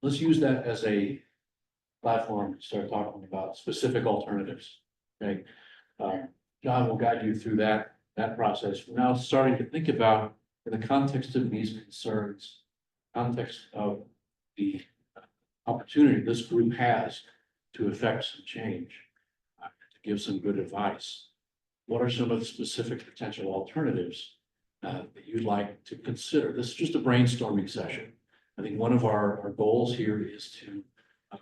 Let's use that as a platform to start talking about specific alternatives. Okay, John will guide you through that process. We're now starting to think about, in the context of these concerns, context of the opportunity this group has to affect some change, to give some good advice. What are some of the specific potential alternatives that you'd like to consider? This is just a brainstorming session. I think one of our goals here is to,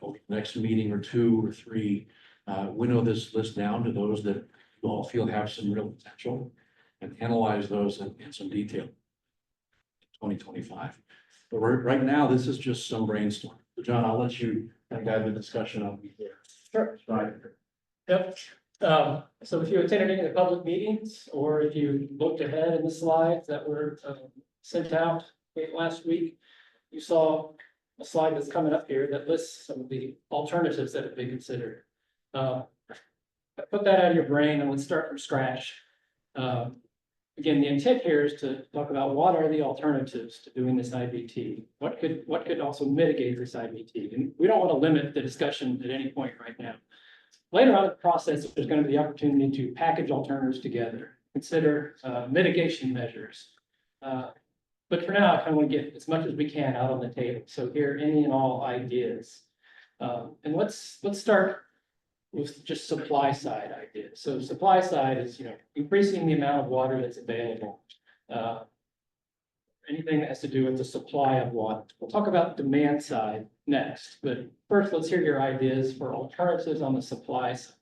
over the next meeting or 2 or 3, winnow this list down to those that you all feel have some real potential and analyze those in some detail. 2025. But right now, this is just some brainstorm. So John, I'll let you kind of guide the discussion on here. Sure. Right. Yep. So if you attended any of the public meetings, or if you looked ahead in the slides that were sent out last week, you saw a slide that's coming up here that lists some of the alternatives that have been considered. Put that out of your brain and let's start from scratch. Again, the intent here is to talk about what are the alternatives to doing this IBT? What could also mitigate this IBT? And we don't want to limit the discussion at any point right now. Later on in the process, there's going to be the opportunity to package alternatives together, consider mitigation measures. But for now, I kind of want to get as much as we can out on the table. So here, any and all ideas. And let's start with just supply side ideas. So supply side is, increasing the amount of water that's available. Anything that has to do with the supply of water. We'll talk about demand side next, but first let's hear your ideas for alternatives on the supply side.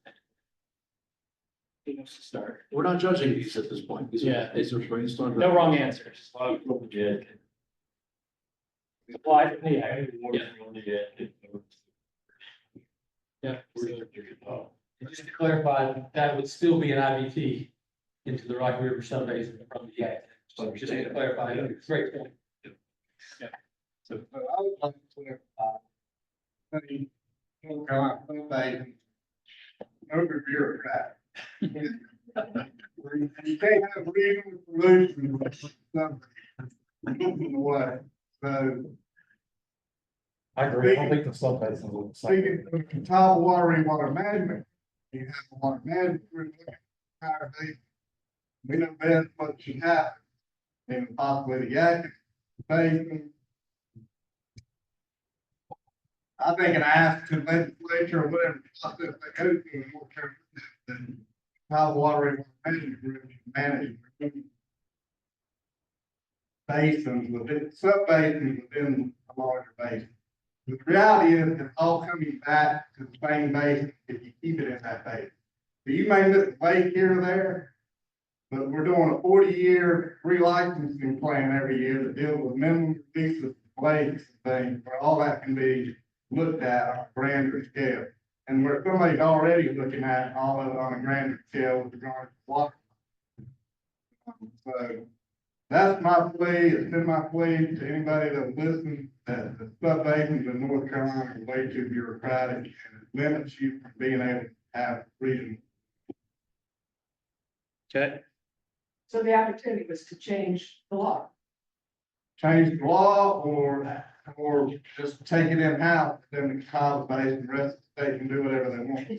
Who wants to start? We're not judging these at this point. These are brainstorm. No wrong answers. Supply, yeah. Just to clarify, that would still be an IBT into the Rocky River subbasin from the act. So just to clarify, great point. Yeah. So I would like to clarify. North Carolina subbasin, no bureaucrat. You can't have regional solutions with something away. So I agree. I don't think the subbasin will. speaking of Catawba water management, you have a water management group looking at entire basin. We know best what should happen. And possibly the Yankee basin. I think an ask to legislature or whatever process they go through in North Carolina, then how the water management group manage basins within, sub-basins within a larger basin. The reality is it's all coming back to the same basin if you keep it in that basin. So you may miss a lake here or there, but we're doing a 40-year relicensing plan every year that deals with minimum releases of lakes and things, where all that can be looked at on a grander scale. And where somebody's already looking at all of it on a grander scale with regard to water. So that's my plea, it's been my plea to anybody that listens, that the sub-basins in North Carolina are way too bureaucratic and it limits you from being able to have freedom. Okay. So the opportunity was to change the law. Change the law or just take it in-house, then the Kyle Basin, the rest of the state can do whatever they want.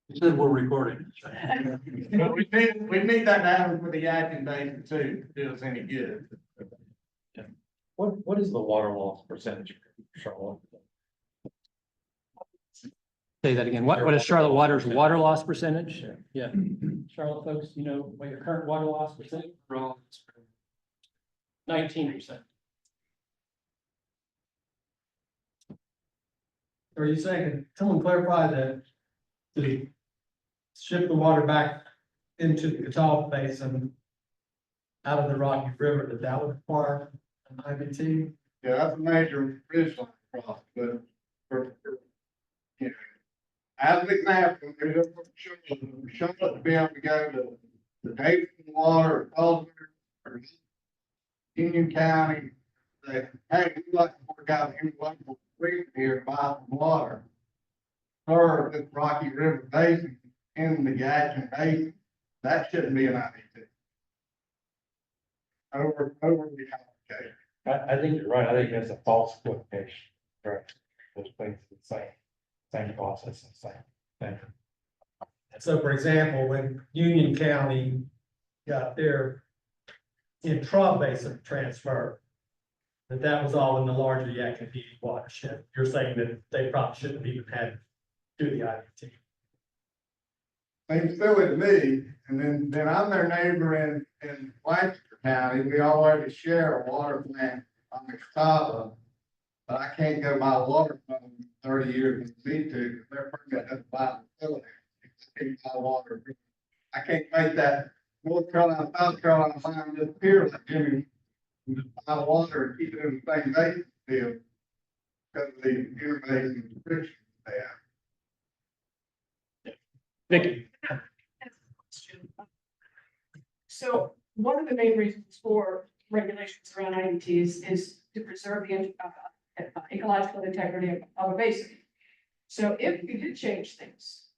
You said we're recording. But we need that to happen for the acting basin too, to do us any good. What is the water loss percentage, Charlotte? Say that again. What is Charlotte Water's water loss percentage? Yeah. Charlotte folks, you know what your current water loss percentage? 19%. Are you saying, someone clarify that to ship the water back into the Catawba Basin out of the Rocky River, that would require an IBT? Yeah, that's a major bridge line cross, but you know, as an example, Charlotte to be able to go to the Davidson Water or Salisbury or Union County, say, hey, we'd like to work out any local street here to buy some water. Or this Rocky River Basin in the Gadsden Basin, that shouldn't be an IBT. Overly complicated. I think you're right. I think that's a false equivocation. Correct. Those places are the same process, and same thing. So for example, when Union County got their intra-basin transfer, that was all in the larger Yakima watershed. You're saying that they probably shouldn't have even had to do the IBT. Seems silly to me, and then I'm their neighbor in Lancaster County, we already share a water plant on the Catawba. But I can't go buy water from them 30 years and need to, because their permit doesn't buy the facility. I can't buy water. I can't make that North Carolina, South Carolina line disappear like Jimmy. Just buy water and keep it in the same basin still, because of the interbasin restrictions they have. Vicky. So one of the main reasons for regulations around IBTs is to preserve the ecological integrity of a basin. So if you did change things,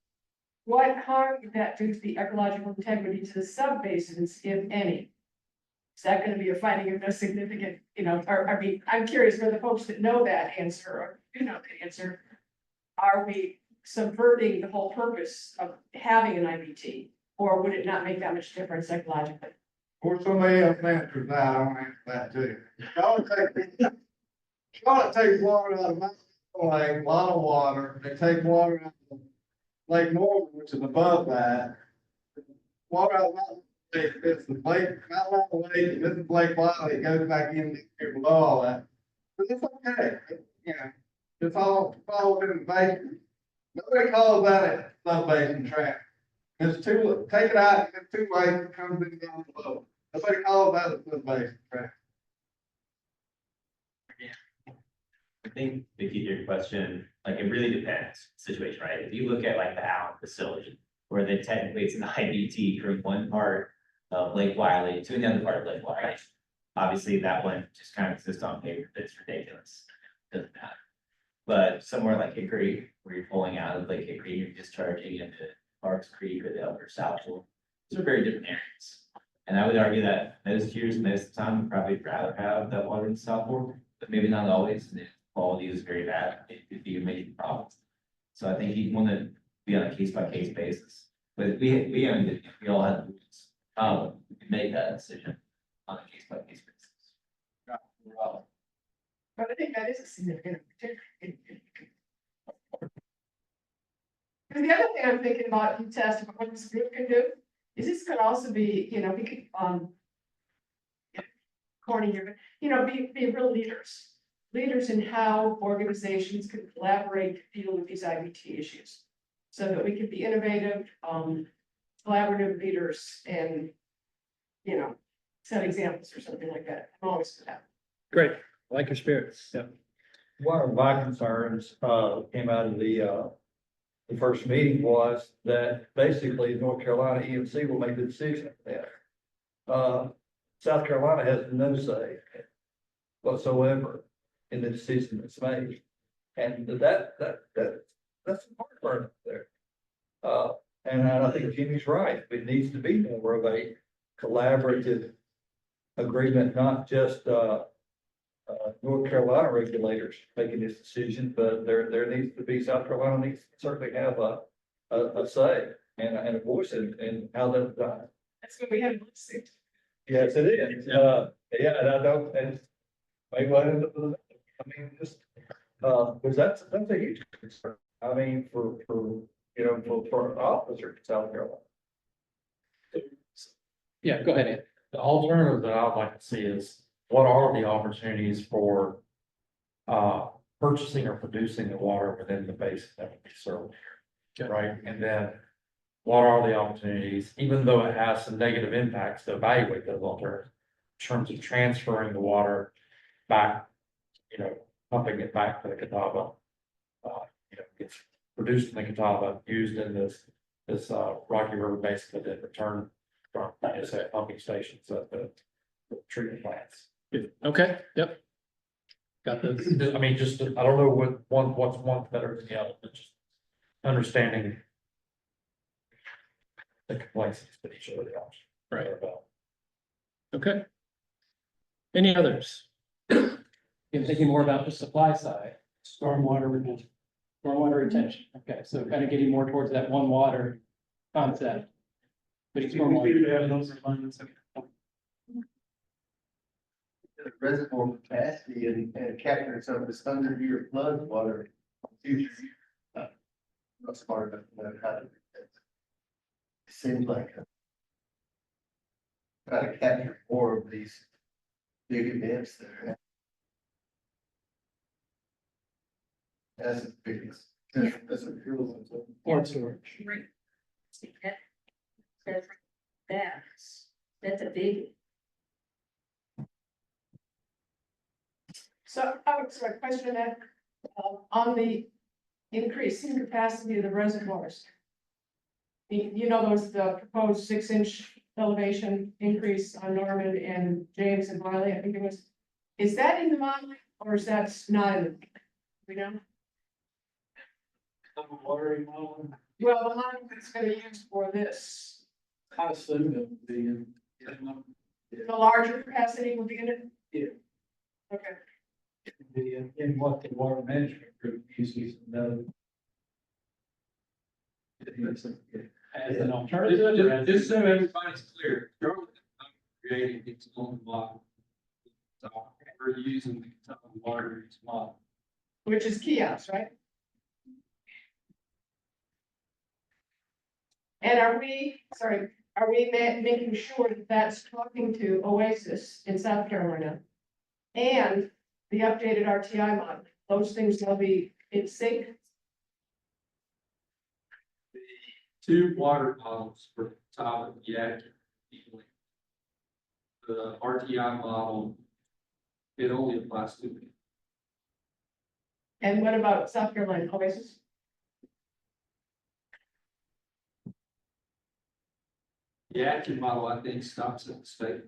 what harm would that do to the ecological integrity to the sub-basins, if any? Is that going to be a finding of no significant, or, I mean, I'm curious for the folks that know that answer, or do know the answer, are we subverting the whole purpose of having an IBT? Or would it not make that much difference ecologically? Or somebody else answers that, I'll answer that too. Charlotte takes water out of my lake, a lot of water, they take water out of Lake Norman, which is above that. Water out of my lake, it's the lake, not like the lake, this is Lake Wiley, it goes back in here below all that. But it's okay, it's all within the basin. Nobody calls that a sub-basin trap. It's too, take it out, it's too late, it comes in down below. Nobody calls that a sub-basin trap. I think to get your question, like it really depends situation, right? If you look at like the Allen facility, where they technically it's an IBT from one part of Lake Wiley to another part of Lake Wiley. Obviously, that one just kind of exists on paper, but it's ridiculous. Doesn't matter. But somewhere like Hickory, where you're pulling out of Lake Hickory, you're discharging into Parks Creek or the Upper South Shore. Those are very different areas. And I would argue that most years, most of the time, we'd probably rather have that water in the South Fork, but maybe not always. And if quality is very bad, it could be a major problem. So I think you want to be on a case by case basis. But we all have rules. We can make that decision on a case by case basis. But I think that is a significant. Because the other thing I'm thinking about, you test what this group can do, is this could also be, we could, corny here, but, be real leaders. Leaders in how organizations can collaborate to deal with these IBT issues. So that we can be innovative, collaborative leaders and, set examples or something like that. I'm always for that. Great, I like your spirits, yeah. One of my concerns, came out of the first meeting was that basically North Carolina EMC will make the decision on that. South Carolina has no say whatsoever in the decision that's made. And that's a heartburn there. And I think Jimmy's right. It needs to be more of a collaborative agreement, not just, North Carolina regulators making this decision, but there needs to be, South Carolina needs to certainly have a say and a voice in how that's done. That's what we have. Yes, it is. Yeah, and I don't, and maybe I mean, just, because that's a huge concern. I mean, for for officers in South Carolina. Yeah, go ahead, Ed. The alternative that I'd like to see is, what are the opportunities for purchasing or producing the water within the basin that would be served here, right? And then what are the opportunities, even though it has some negative impacts, to evaluate those alternatives in terms of transferring the water back, pumping it back to the Catawba. It's produced in the Catawba, used in this Rocky River basin, but then returned from, say, pumping stations at the treatment plants. Okay, yep. Got those. I mean, just, I don't know what's one better than the other, but just understanding the complexities that each of the options Right. are about. Okay. Any others? You thinking more about the supply side? Stormwater retention. Stormwater retention, okay, so kind of getting more towards that one water concept. But it's stormwater. The reservoir capacity and capturing some of this 100-year flood water. Future, not smart enough to know how to do that. It seems like try to capture more of these big events there. That's the biggest. That's a fuel. Or storage. Right. That's a big. So I was a question that, on the increasing capacity of the reservoirs. Those, the proposed 6-inch elevation increase on Norman and James and Wiley, I think it was. Is that in the modeling or is that not in the, we know? Water model. Well, the line that's gonna use for this, I assume it would be in. the larger capacity will be in it? Yeah. Okay. In what the water management group uses, no. As an alternative. Just so everybody's clear, Charlotte is not creating its own model. So we're using the water use model. Which is kiosks, right? And are we making sure that that's talking to Oasis in South Carolina? And the updated RTI model, those things will be in sync? Two water models for top of the active. The RTI model, it only applies to me. And what about South Carolina Oasis? The active model, I think, stops at the state.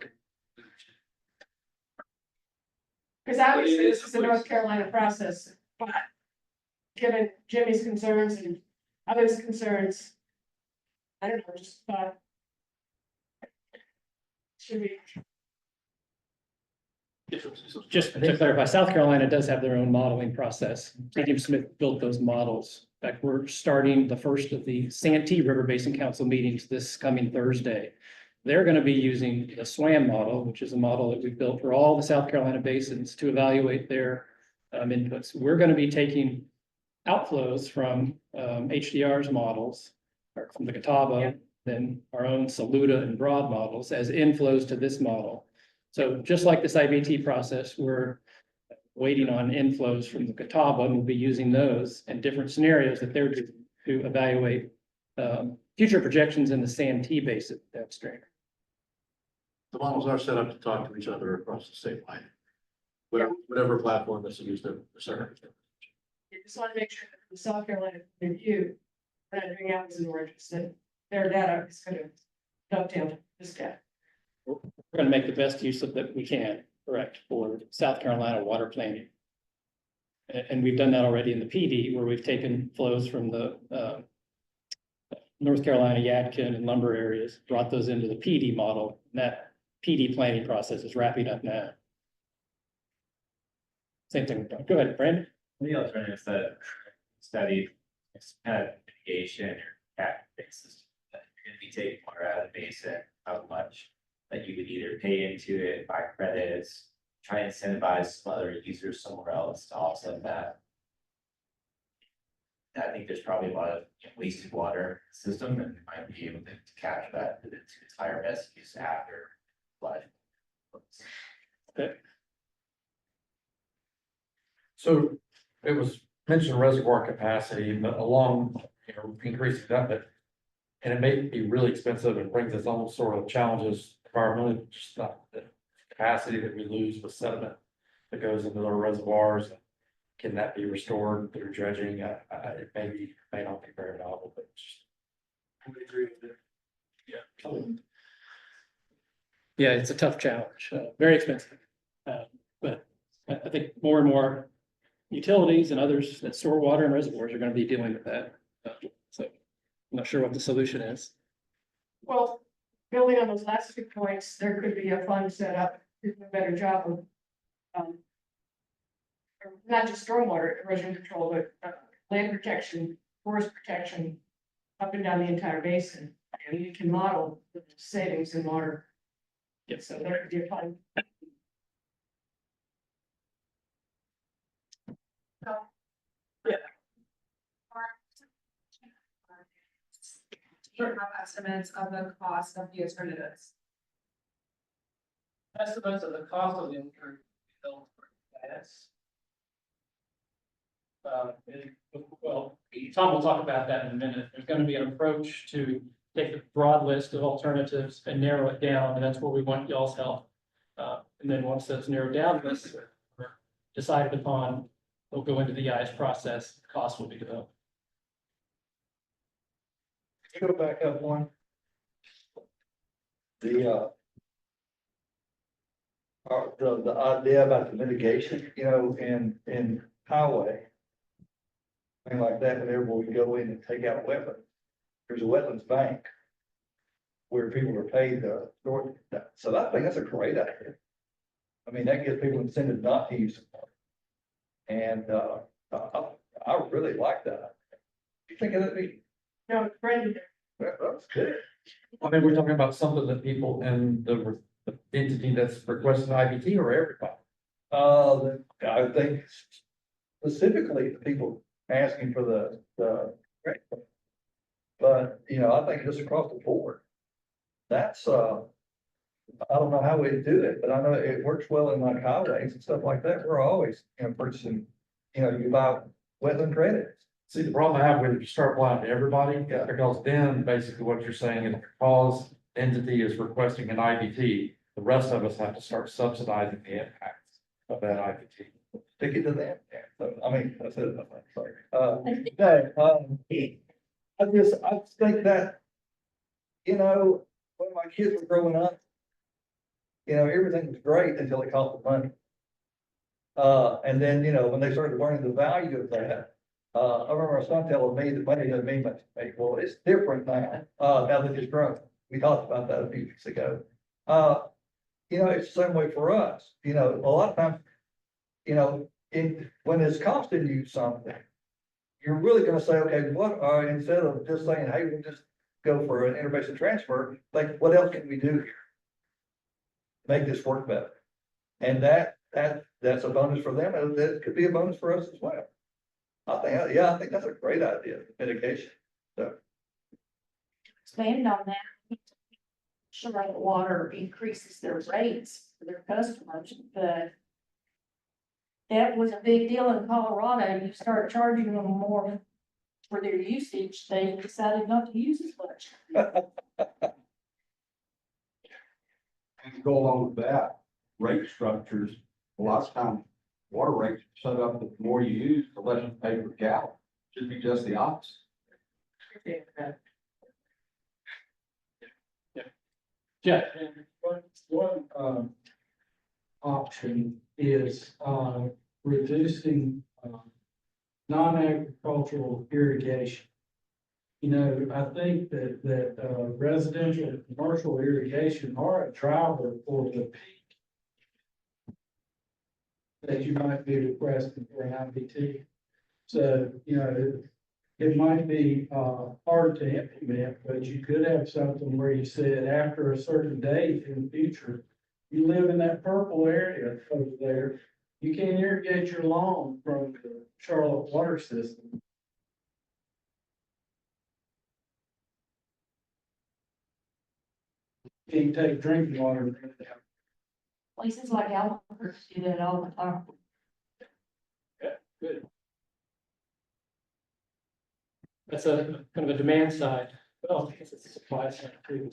Because obviously this is a North Carolina process, but given Jimmy's concerns and others' concerns, I don't know, just thought. Should we? Just to clarify, South Carolina does have their own modeling process. William Smith built those models. In fact, we're starting the first of the Santee River Basin Council meetings this coming Thursday. They're going to be using the SWAM model, which is a model that we've built for all the South Carolina basins to evaluate their inputs. We're going to be taking outflows from HDR's models, or from the Catawba, then our own Saluda and Broad models as inflows to this model. So just like this IBT process, we're waiting on inflows from the Catawba, and we'll be using those and different scenarios that they're doing to evaluate future projections in the SAM-T basin downstream. The models are set up to talk to each other across the state line. Whatever platform is used to serve. You just want to make sure that the South Carolina review, we're not doing apples and oranges, that their data is going to dovetail this data. We're going to make the best use of that we can, correct, for South Carolina water planning. And we've done that already in the PD, where we've taken flows from the North Carolina, Yadkin and lumber areas, brought those into the PD model. And that PD planning process is wrapping up now. Same thing. Go ahead, Brandon. The alternatives that studied kind of mitigation or cap basis, that you're gonna be taking water out of the basin, how much that you would either pay into it, buy credits, try and incentivize some other users somewhere else to offset that. I think there's probably a lot of wasted water system, and we might be able to capture that to its higher best use after flood. Okay. So it was mentioned reservoir capacity, but along, increasing that, but. And it may be really expensive and brings its own sort of challenges environmentally, just not the capacity that we lose with sediment that goes into the reservoirs. Can that be restored through dredging? It may not be very valuable, but it's just. I would agree with it. Yeah. Yeah, it's a tough challenge, very expensive. But I think more and more utilities and others that store water in reservoirs are going to be dealing with that. So I'm not sure what the solution is. Well, building on those last 2 points, there could be a fund set up to do a better job of not just stormwater erosion control, but land protection, forest protection up and down the entire basin. And you can model the savings in water. Yep. So there could be a fund. Yeah. Do you have estimates of the cost of the alternatives? Estimates of the cost of the alternative gas. Well, Tom will talk about that in a minute. There's going to be an approach to take the broad list of alternatives and narrow it down, and that's where we want y'all's help. And then once that's narrowed down, this decided upon, we'll go into the EIS process. The cost will be developed. Can you go back up one? The idea about the mitigation, in highway. Thing like that, whenever we go in and take out wetlands, there's a wetlands bank. Where people are paid to store that, so I think that's a great idea. I mean, that gives people incentive not to use it. And I really like that. You think of that? No, it's Brandon. That's good. I mean, we're talking about something that people in the entity that's requesting IBT or everybody. I think specifically the people asking for the, but, I think just across the board. That's, I don't know how we do it, but I know it works well in like highways and stuff like that. We're always, purchasing, you buy wetland credits. See, the problem I have when you start applying to everybody, because then basically what you're saying is because the entity is requesting an IBT, the rest of us have to start subsidizing the impacts of that IBT. Stick it to them. Yeah. So, I mean, that's it. Sorry. I think that, when my kids were growing up, everything was great until it cost the money. And then, when they started learning the value of that, I remember my son telling me that money doesn't mean much to me. Well, it's different now, now that it's grown. We talked about that a few weeks ago. It's the same way for us. A lot of times, when it's costing you something, you're really gonna say, okay, instead of just saying, hey, we'll just go for an interbasin transfer, think, what else can we do here? Make this work better. And that's a bonus for them, and that could be a bonus for us as well. I think that's a great idea, mitigation. Expand on that. Charlotte Water increases their rates for their customers, but that was a big deal in Colorado. You start charging them more for their usage, they decided not to use as much. And to go along with that, rate structures, a lot of times, water rates are set up that the more you use, the less you pay per gallon. Should be just the opposite. Yeah, and one, option is, reducing, non-agricultural irrigation. You know, I think that residential and commercial irrigation are a driver for the peak that you might be requesting for an IBT. So, you know, it might be hard to implement, but you could have something where you said after a certain date in the future, you live in that purple area over there, you can't irrigate your lawn from the Charlotte water system. You can take drinking water and bring it out. Places like Albuquerque do that all the time. Yeah, good. That's a kind of a demand side. Well, I guess it's a supply side too.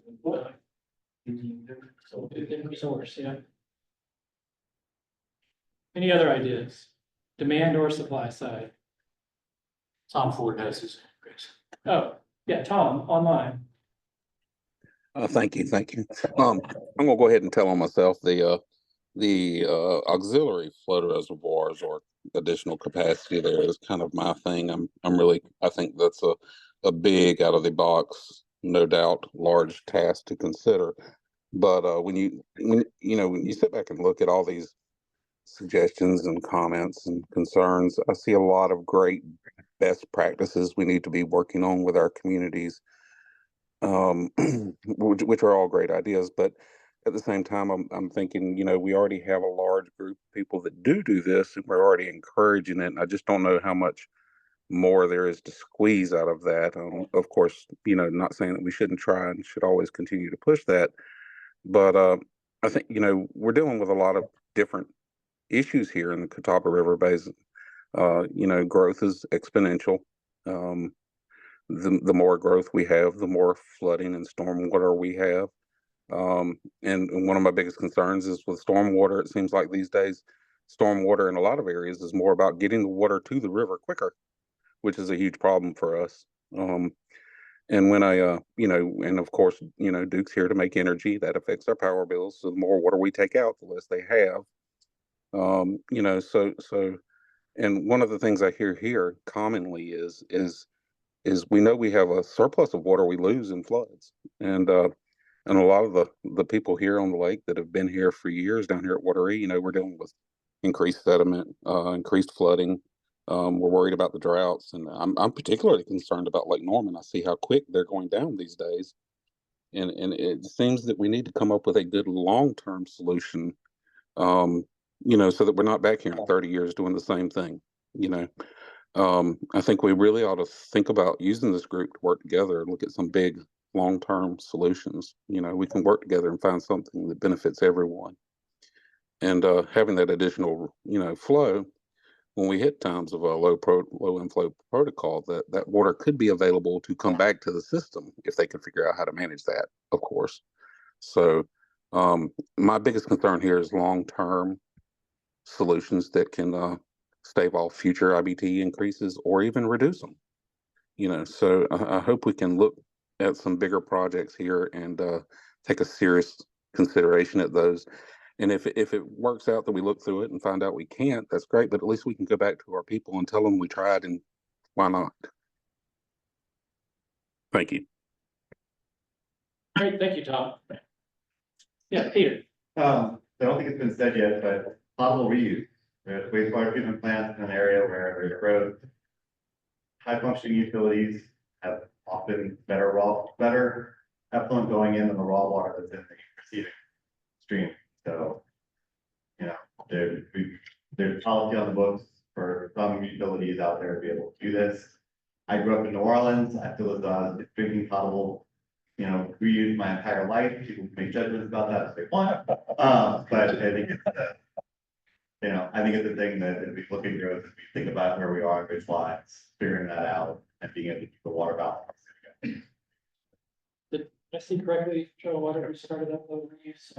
So it resource, yeah. Any other ideas? Demand or supply side? Tom Ford has his. Oh, yeah, Tom, online. Thank you. I'm gonna go ahead and tell on myself the auxiliary flow reservoirs or additional capacity there is kind of my thing. I think that's a big out of the box, no doubt, large task to consider. But when you sit back and look at all these suggestions and comments and concerns, I see a lot of great best practices we need to be working on with our communities, which are all great ideas. But at the same time, I'm thinking, we already have a large group of people that do this, and we're already encouraging it. And I just don't know how much more there is to squeeze out of that. Of course, not saying that we shouldn't try and should always continue to push that, but I think we're dealing with a lot of different issues here in the Catawba River Basin. Growth is exponential. The more growth we have, the more flooding and stormwater we have. And one of my biggest concerns is with stormwater. It seems like these days, stormwater in a lot of areas is more about getting the water to the river quicker, which is a huge problem for us. And when and of course, Duke's here to make energy that affects our power bills. So the more water we take out, the less they have. And one of the things I hear here commonly is we know we have a surplus of water we lose in floods. And a lot of the people here on the lake that have been here for years down here at Wateree, we're dealing with increased sediment, increased flooding. We're worried about the droughts, and I'm particularly concerned about Lake Norman. I see how quick they're going down these days. And it seems that we need to come up with a good long-term solution, so that we're not back here in 30 years doing the same thing. I think we really ought to think about using this group to work together and look at some big long-term solutions. We can work together and find something that benefits everyone. And having that additional, flow when we hit times of a low inflow protocol, that water could be available to come back to the system if they can figure out how to manage that, of course. So my biggest concern here is long-term solutions that can stave off future IBT increases or even reduce them. So I hope we can look at some bigger projects here and take a serious consideration at those. And if it works out that we look through it and find out we can't, that's great. But at least we can go back to our people and tell them we tried, and why not? Thank you. Great, thank you, Tom. Yeah, Peter. I don't think it's been said yet, but possible reuse. There's wastewater treatment plants in an area where there's growth. High functioning utilities have often better effluent going in than the raw water that's in the receiving stream. So, there's policy on the books for some utilities out there to be able to do this. I grew up in New Orleans. I feel as though I was drinking potable, reused my entire life. People can make judgments about that if they want. But I think it's, I think it's a thing that as we look into it, as we think about where we are in which lives, figuring that out and being able to keep the water balance. Did I see correctly, Joe, whatever started up over use?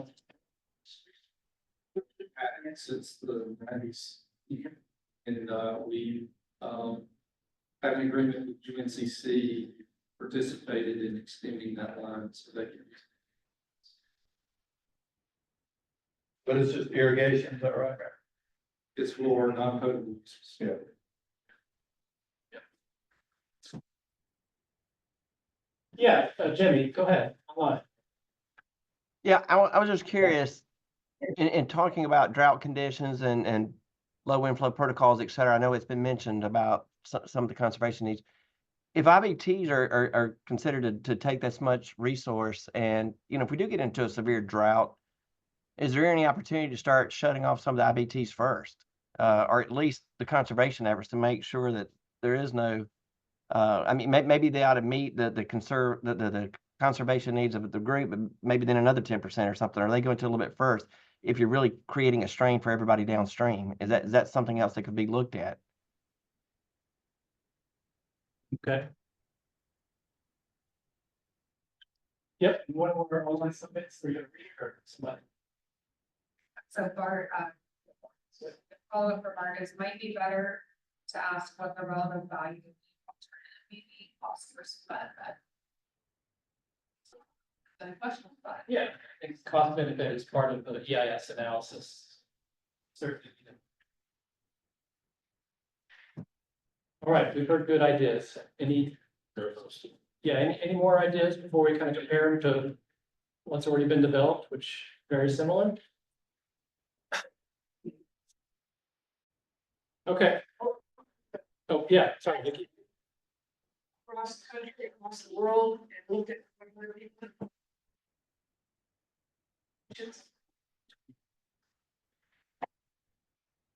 Since the nineties. And, we, had an agreement with UNCC, participated in extending that line so they can. But it's just irrigation, is that right? It's for non-potable uses. Yeah. Yeah, Jimmy, go ahead. Come on. Yeah, I was just curious, in talking about drought conditions and low inflow protocols, et cetera, I know it's been mentioned about some of the conservation needs. If IBTs are considered to take this much resource and, if we do get into a severe drought, is there any opportunity to start shutting off some of the IBTs first? Or at least the conservation efforts to make sure that there is no, maybe they ought to meet the conservation needs of the group, but maybe then another 10% or something. Are they going to a little bit first? If you're really creating a strain for everybody downstream, is that something else that could be looked at? Okay. Yep, one more online submits for you to read or somebody. So Bart, follow up for Bart, it might be better to ask what the relative value of the alternative may be, cost versus benefit. The question about it. Yeah, I think cost benefit is part of the EIS analysis. Certainly. All right, we've heard good ideas. Any more ideas before we kind of compare them to what's already been developed, which very similar? Okay. Oh, yeah, sorry, Nikki. Across the country, across the world, and look at where people.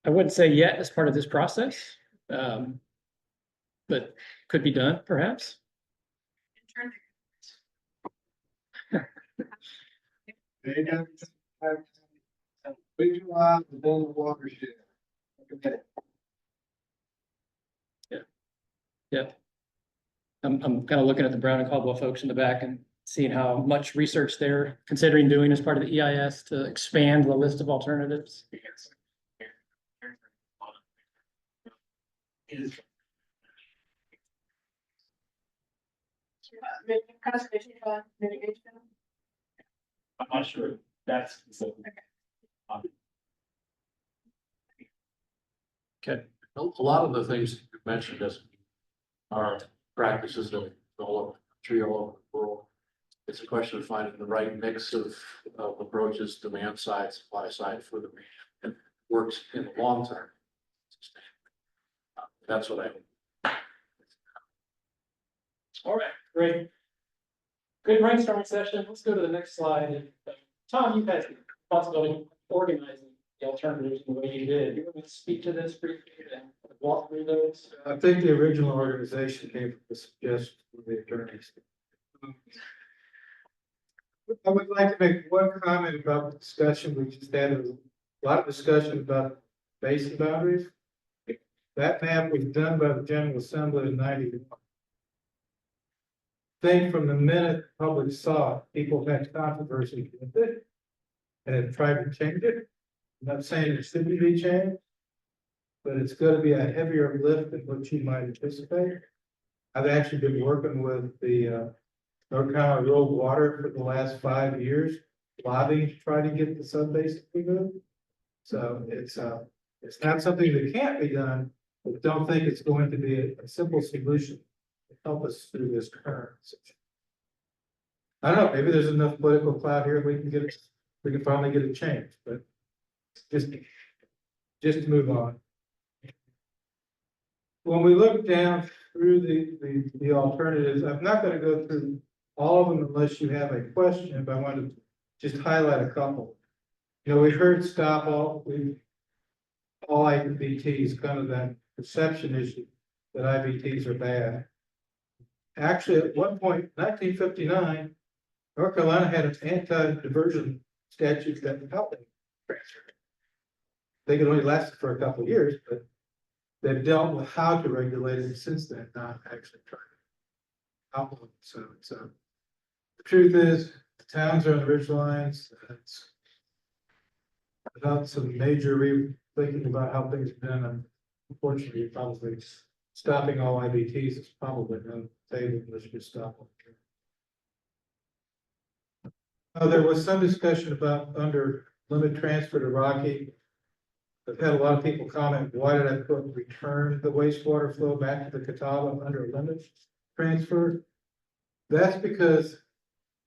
I wouldn't say yet as part of this process, but could be done perhaps. They got visualize the watershed. Yeah. I'm kind of looking at the Brown and Caldwell folks in the back and seeing how much research they're considering doing as part of the EIS to expand the list of alternatives. Conservation fund mitigation. I'm not sure that's so. Okay, a lot of the things you mentioned as are practices that all over the country, all over the world. It's a question of finding the right mix of approaches, demand side, supply side for the region that works in the long term. That's what I. All right, great. Good brainstorming session. Let's go to the next slide. Tom, you've had the responsibility of organizing the alternatives the way you did. You want to speak to this briefly and walk through those? I think the original organization came from the suggestion from the attorneys. I would like to make one comment about the discussion. We just had a lot of discussion about basin boundaries. That map was done by the General Assembly in '91. Think from the minute the public saw it, people had controversy with it and have tried to change it. I'm not saying it shouldn't be changed, but it's going to be a heavier lift than what you might anticipate. I've actually been working with the North Carolina Rural Water for the last 5 years, lobbying to try to get the sub-basin removed. So it's not something that can't be done, but don't think it's going to be a simple solution to help us through this current situation. I don't know, maybe there's enough political clout here, we can finally get it changed, but just to move on. When we look down through the alternatives, I'm not going to go through all of them unless you have a question, but I want to just highlight a couple. We've heard stop all, all IBTs, kind of that perception issue that IBTs are bad. Actually, at one point, 1959, North Carolina had an anti-diversion statute that helped them transfer. They could only last for a couple of years, but they've dealt with how to regulate it since then, not actually trying to outlaw it. So the truth is, the towns are on the ridge lines. It's without some major rethinking about how things are done, and unfortunately, probably stopping all IBTs is probably no table. Let's just stop them. There was some discussion about under limit transfer to Rocky. I've had a lot of people comment, why did I put return the wastewater flow back to the Catawba under limit transfer? That's because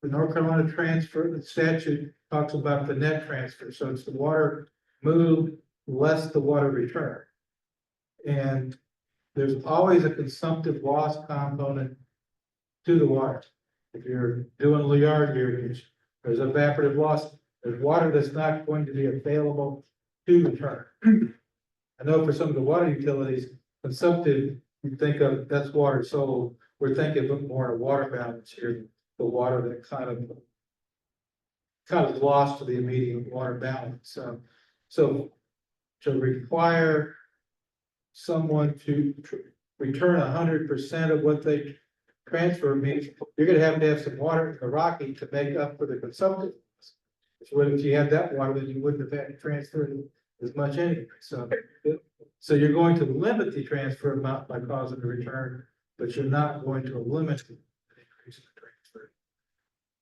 the North Carolina transfer, the statute talks about the net transfer, so it's the water moved less the water returned. And there's always a consumptive loss component to the water. If you're doing yard irrigation, there's evaporative loss, there's water that's not going to be available to return. I know for some of the water utilities, consumptive, you think of that's water sold, we're thinking of more of water balance here, the water that kind of lost to the immediate water balance. So to require someone to return 100% of what they transfer means you're going to have some water in the Rocky to make up for the consumptive. So if you had that water, then you wouldn't have had to transfer as much anyway. So you're going to limit the transfer amount by causing the return, but you're not going to limit the increase in the transfer.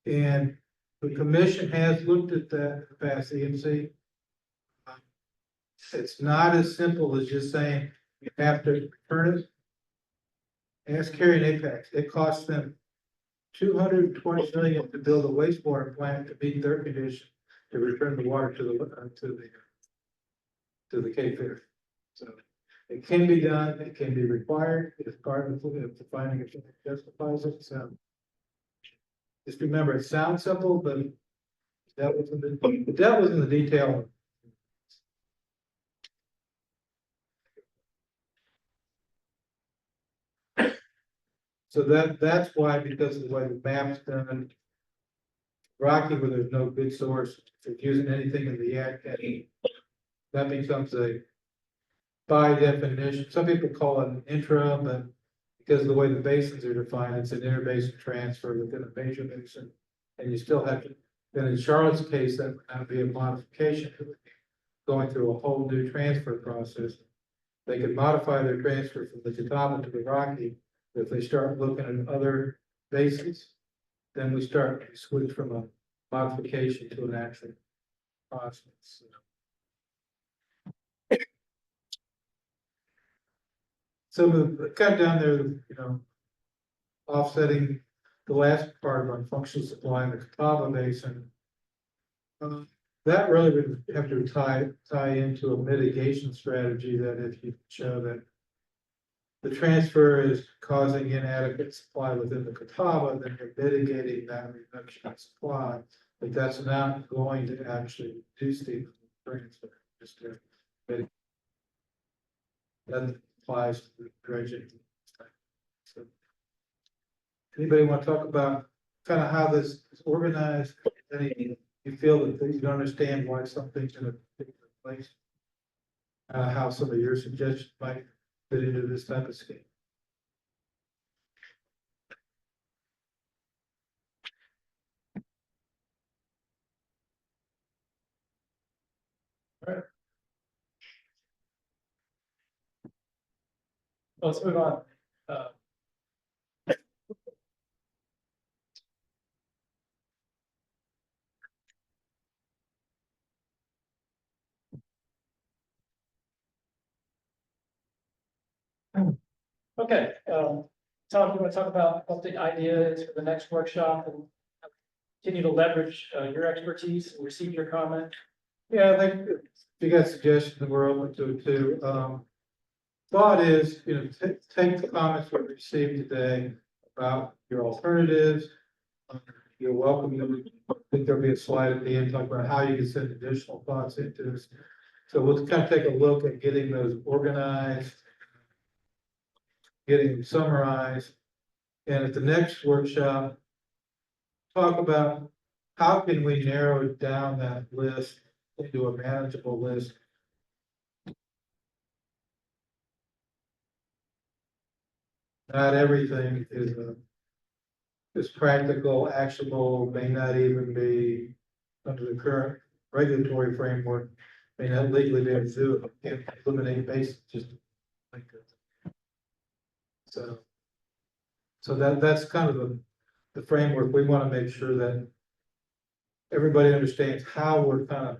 And the commission has looked at that past EMC. It's not as simple as just saying you have to return it. Ask Carrie and Apex, it costs them $220 million to build a wastewater plant to meet their condition to return the water to the Cape Fear. So it can be done, it can be required, it's part of the finding if it justifies it. So just remember, it sounds simple, but that was in the detail. So that's why, because of the way the map's done, Rocky, where there's no good source, if using anything in the ag, that becomes a, by definition, some people call it an intra, but because of the way the basins are defined, it's an interbasin transfer within a major basin. And you still have to, then in Charlotte's case, that would be a modification, going through a whole new transfer process. They can modify their transfer from the Catawba to the Rocky. If they start looking at other basins, then we switch from a modification to an actual process. So the cut down there, offsetting the last part on functional supply in the Catawba Basin. That really would have to tie into a mitigation strategy that if you show that the transfer is causing inadequate supply within the Catawba, then you're mitigating that reduction in supply. But that's not going to actually reduce the transfer, just to mitigate. That applies to the dredging. So, anybody want to talk about kind of how this is organized? You feel that you don't understand why something's in a particular place? How some of your suggestions might fit into this type of scheme. All right. Let's move on. Okay, Tom, you want to talk about what the idea is for the next workshop and continue to leverage your expertise and receive your comment? Yeah, I think if you got suggestions, we're open to it too. Thought is, take the comments we received today about your alternatives. You're welcome. I think there'll be a slide at the end talking about how you can send additional thoughts into this. So we'll kind of take a look at getting those organized, getting them summarized. And at the next workshop, talk about how can we narrow down that list into a manageable list. Not everything is practical, actionable, may not even be under the current regulatory framework, may not legally be able to do it, eliminate base, just like that. So that's kind of the framework. We want to make sure that everybody understands how we're kind of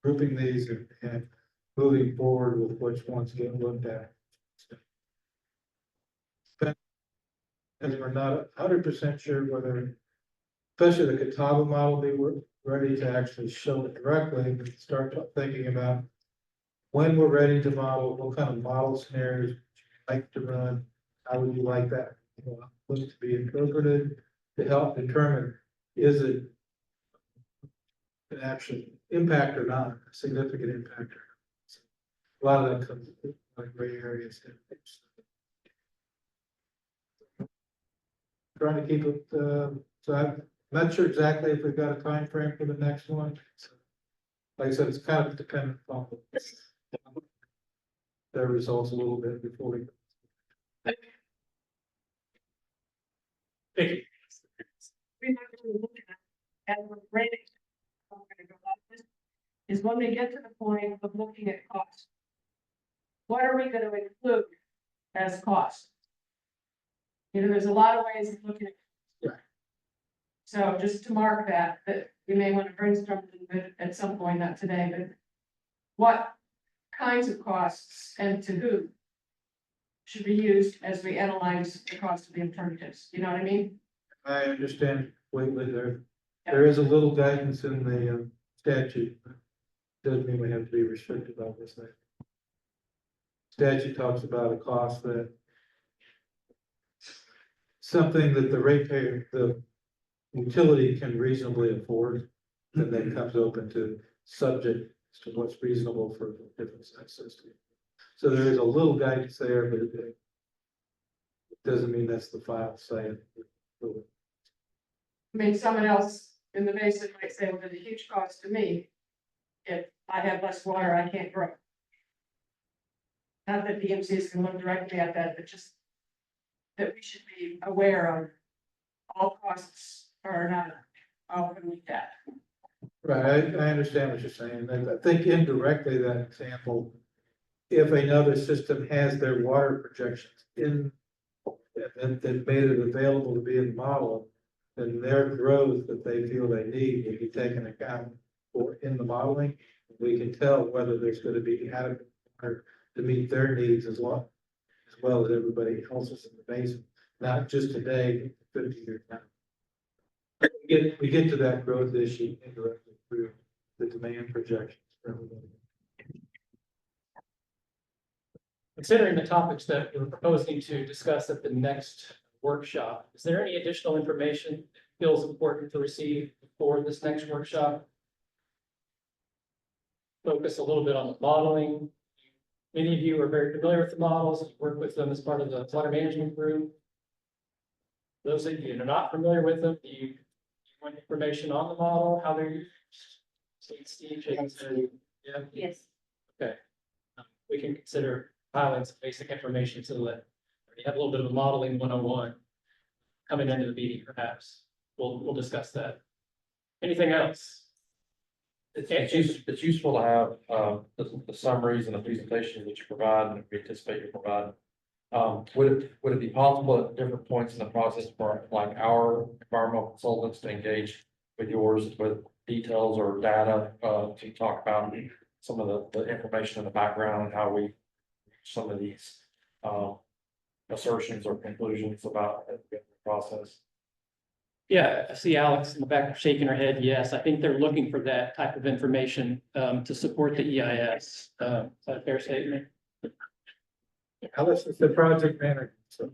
grouping these and moving forward with which ones get looked at. And we're not 100% sure whether, especially the Catawba model, they were ready to actually show it directly, and start thinking about when we're ready to model, what kind of model scenarios would you like to run, how would you like that look to be interpreted to help determine, is it an actual impact or not, a significant impact. A lot of that comes in like gray areas. Trying to keep it, so I'm not sure exactly if we've got a time frame for the next one. So, like I said, it's kind of dependent on their results a little bit before we. Thank you. We might want to look at, and we're ready. I'm gonna go off this, is when we get to the point of looking at cost. What are we gonna include as cost? You know, there's a lot of ways of looking at. Yeah. So just to mark that we may want to brainstorm a little bit at some point, not today, but what kinds of costs and to who should be used as we analyze the cost of the alternatives, you know what I mean? I understand completely. There is a little guidance in the statute. Doesn't mean we have to be restricted on this thing. Statute talks about a cost that something that the ratepayer, the utility can reasonably afford, and then comes open to subject to what's reasonable for different size system. So there is a little guidance there, but it doesn't mean that's the final say. I mean, someone else in the basin might say, well, there's a huge cost to me. If I have less water, I can't grow. Not that PMCs can look directly at that, but just that we should be aware of all costs are not often looked at. Right, I understand what you're saying. And I think indirectly that example, if another system has their water projections in, that made it available to be in the model, then their growth that they feel they need will be taken account for in the modeling. We can tell whether there's going to be adequate water to meet their needs as well as everybody else's in the basin, not just today, but 50 years now. We get to that growth issue indirectly through the demand projections for everybody. Considering the topics that we're proposing to discuss at the next workshop, is there any additional information that feels important to receive before this next workshop? Focus a little bit on the modeling. Many of you are very familiar with the models, you work with them as part of the water management group. Those of you that are not familiar with them, do you want information on the model, how they're used? Steve, yeah. Yes. Okay. We can consider piling some basic information so that you have a little bit of a modeling 101 coming into the meeting, perhaps. We'll discuss that. Anything else? It's useful to have the summaries and the presentations that you provide and we anticipate you provide. Would it be possible at different points in the process for like our environmental consultants to engage with yours with details or data to talk about some of the information in the background and how we some of these assertions or conclusions about the process? Yeah, I see Alex in the back shaking her head. Yes, I think they're looking for that type of information to support the EIS. Is that a fair statement? Alex is the project manager. So.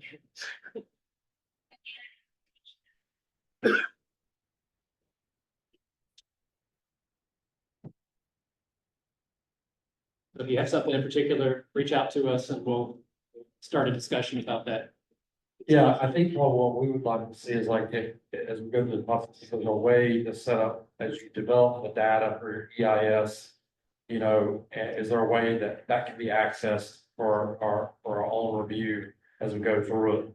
If you have something in particular, reach out to us and we'll start a discussion about that. Yeah, I think what we would like to see is like, as we go through the process, if there's a way to set up, as you develop the data for your EIS. You know, is there a way that can be accessed for our own review as we go through it,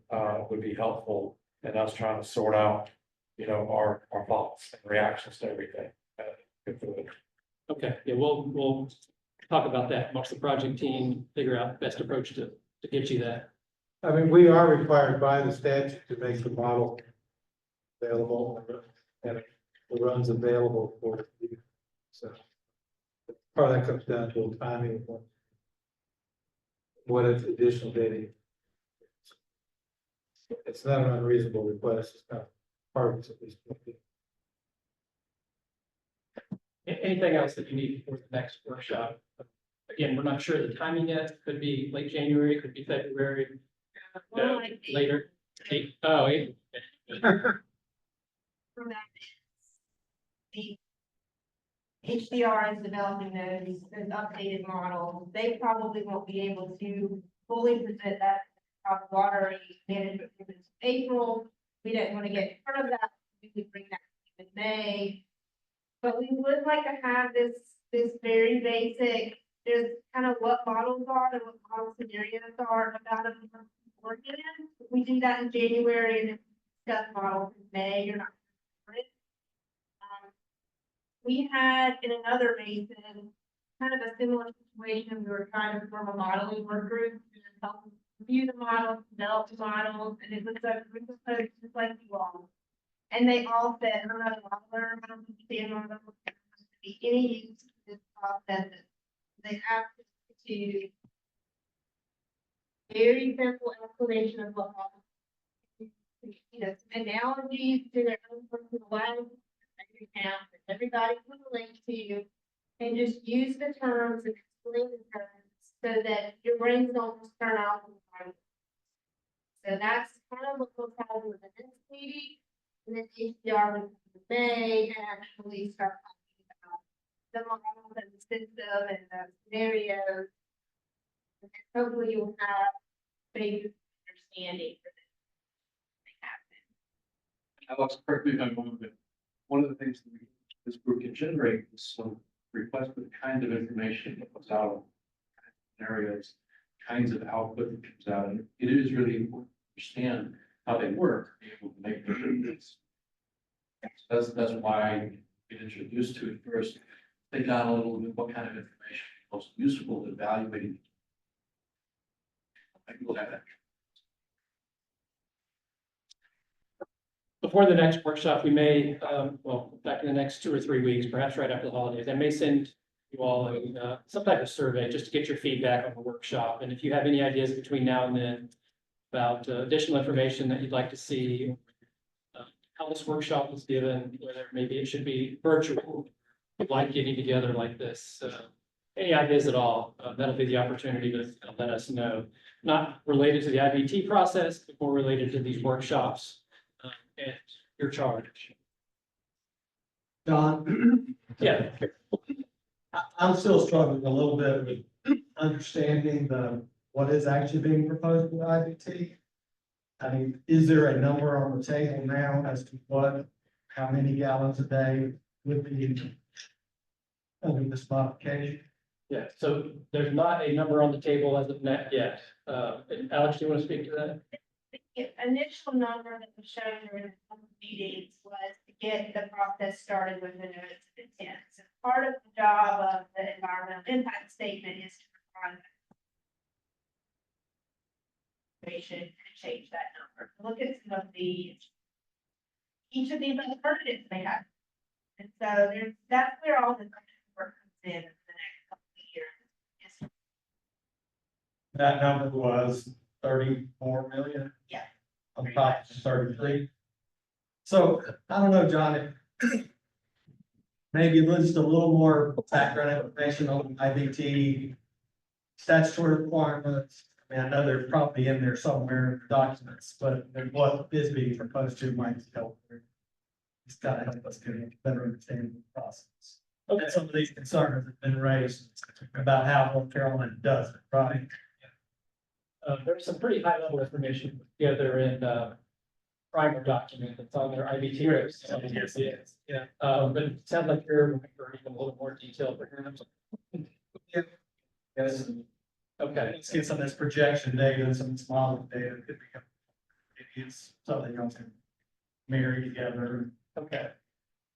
would be helpful in us trying to sort out, you know, our thoughts and reactions to everything. Okay, yeah, we'll talk about that amongst the project team, figure out the best approach to get you that. I mean, we are required by the statute to make the model available and it runs available for you. So part of that comes down to timing of what is additional data. It's not an unreasonable request. It's not part of it, at least. Anything else that you need for the next workshop? Again, we're not sure the timing yet. Could be late January, could be February. Later. Eight. From that, the HDR is developing those updated models. They probably won't be able to fully present that water management in April. We didn't want to get in front of that. We could bring that in May. But we would like to have this very basic, there's kind of what models are and what model scenarios are about them beforehand. If we do that in January and then discuss models in May, you're not. We had in another basin, kind of a similar situation. We were trying to form a modeling work group to help review the models, develop the models, and it was a group of folks just like you all. And they all said, I'm not a modeler, I don't understand models, there has to be any use to this process. They have to very simple explanation of what models, you know, analogies to their own personal life. Everybody can relate to, and just use the terms and explain the terms so that your brains don't just turn off. So that's kind of what we'll have with the next meeting, and then HDR will May and actually start talking about the models and the system and the scenarios. And hopefully you'll have basic understanding for this. Alex, correct me if I'm wrong, but one of the things that this group can generate is some request for the kind of information that comes out, scenarios, kinds of output that comes out. And it is really important to understand how they work, be able to make decisions. That's why I get introduced to it first. Think on a little bit what kind of information is most useful to evaluating. I think we'll have that. Before the next workshop, we may, well, back in the next 2 or 3 weeks, perhaps right after the holidays, I may send you all some type of survey just to get your feedback on the workshop. And if you have any ideas between now and then about additional information that you'd like to see, how this workshop was given, whether maybe it should be virtual, like getting together like this, any ideas at all, that'll be the opportunity to let us know. Not related to the IBT process, but more related to these workshops. And your charge. John? Yeah. I'm still struggling a little bit with understanding what is actually being proposed with IBT. I mean, is there a number on the table now as to how many gallons a day would be under this modification? Yeah, so there's not a number on the table as of yet. Alex, do you want to speak to that? The initial number that was shown during the meetings was to get the process started with the notice of intent. So part of the job of the environmental impact statement is to provide information and change that number. Look at some of each of these alternatives they have. And so that's where all this work comes in the next couple of years. That number was 34 million. Yeah. On top of 33. So I don't know, John, maybe just a little more background information on IBT statutory requirements. I mean, I know they're probably in there somewhere in the documents, but what is being proposed to might help. It's got to help us get a better understanding of the process. Okay. And some of these concerns have been raised about how North Carolina does it, right? There's some pretty high level information together in, primer document that's on their IBT rates. Yes. Yeah. But it sounds like you're looking for even a little more detail perhaps. Yeah. Yes. Okay. Let's get some of this projection data and some of this modeling data. Could become, it's something else can marry together. Okay.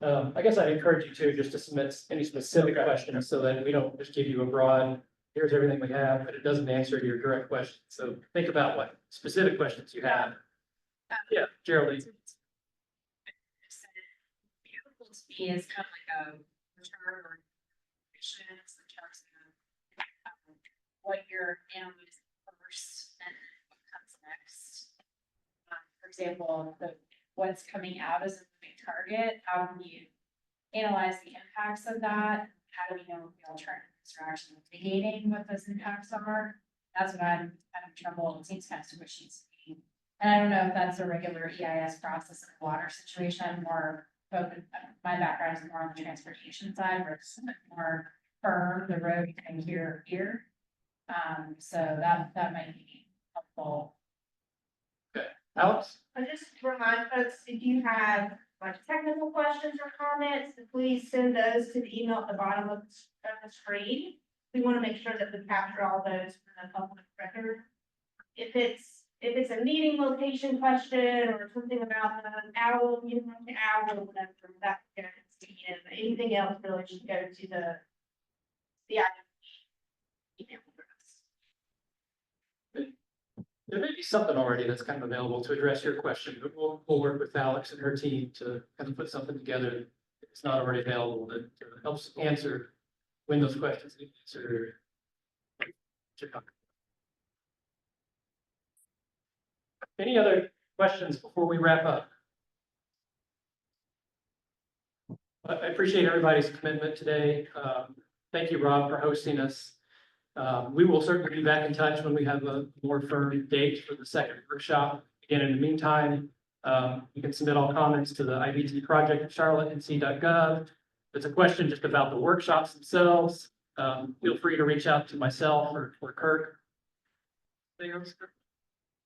I guess I'd encourage you to just to submit any specific questions so that we don't just give you a broad, here's everything we have, but it doesn't answer your direct question. So think about what specific questions you have. Yeah, Geraldine. Beautiful to me is kind of like a return or visions in terms of what your animal is first and what comes next. For example, what's coming out as a moving target, how do you analyze the impacts of that? How do we know if the alternatives are actually mitigating what those impacts are? That's what I'm kind of troubled. It seems kind of squishy to me. And I don't know if that's a regular EIS process in the water situation. I'm more focused, my background is more on the transportation side versus more firm, the road and here. So that might be helpful. Alex? I just remind folks, if you have like technical questions or comments, please send those to the email at the bottom of the screen. We want to make sure that we capture all those for the public record. If it's a meeting location question or something about the owl, you know, the owl, or whatever, that goes to him. Anything else really should go to the email address. There may be something already that's kind of available to address your question, but we'll work with Alex and her team to kind of put something together. If it's not already available that helps answer when those questions need answered. Any other questions before we wrap up? I appreciate everybody's commitment today. Thank you, Rob, for hosting us. We will certainly be back in touch when we have a more firm date for the second workshop. Again, in the meantime, you can submit all comments to the IBT project at charlotte.nc.gov. If it's a question just about the workshops themselves, feel free to reach out to myself or Kirk. Anything else?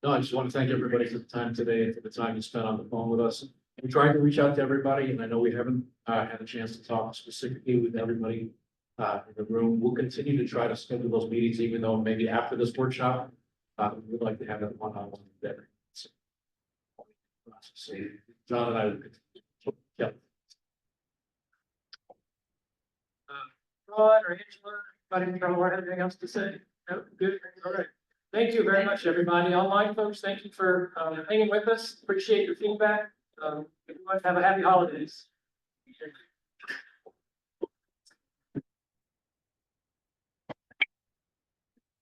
No, I just want to thank everybody for the time today and for the time you spent on the phone with us. We tried to reach out to everybody, and I know we haven't had a chance to talk specifically with everybody in the room. We'll continue to try to schedule those meetings, even though maybe after this workshop, we'd like to have that one-on-one there. So John and I will continue. Yeah. Ron or Angela, anybody have anything else to say? No, good. All right. Thank you very much, everybody. Online folks, thank you for hanging with us. Appreciate your feedback. Everyone have a happy holidays.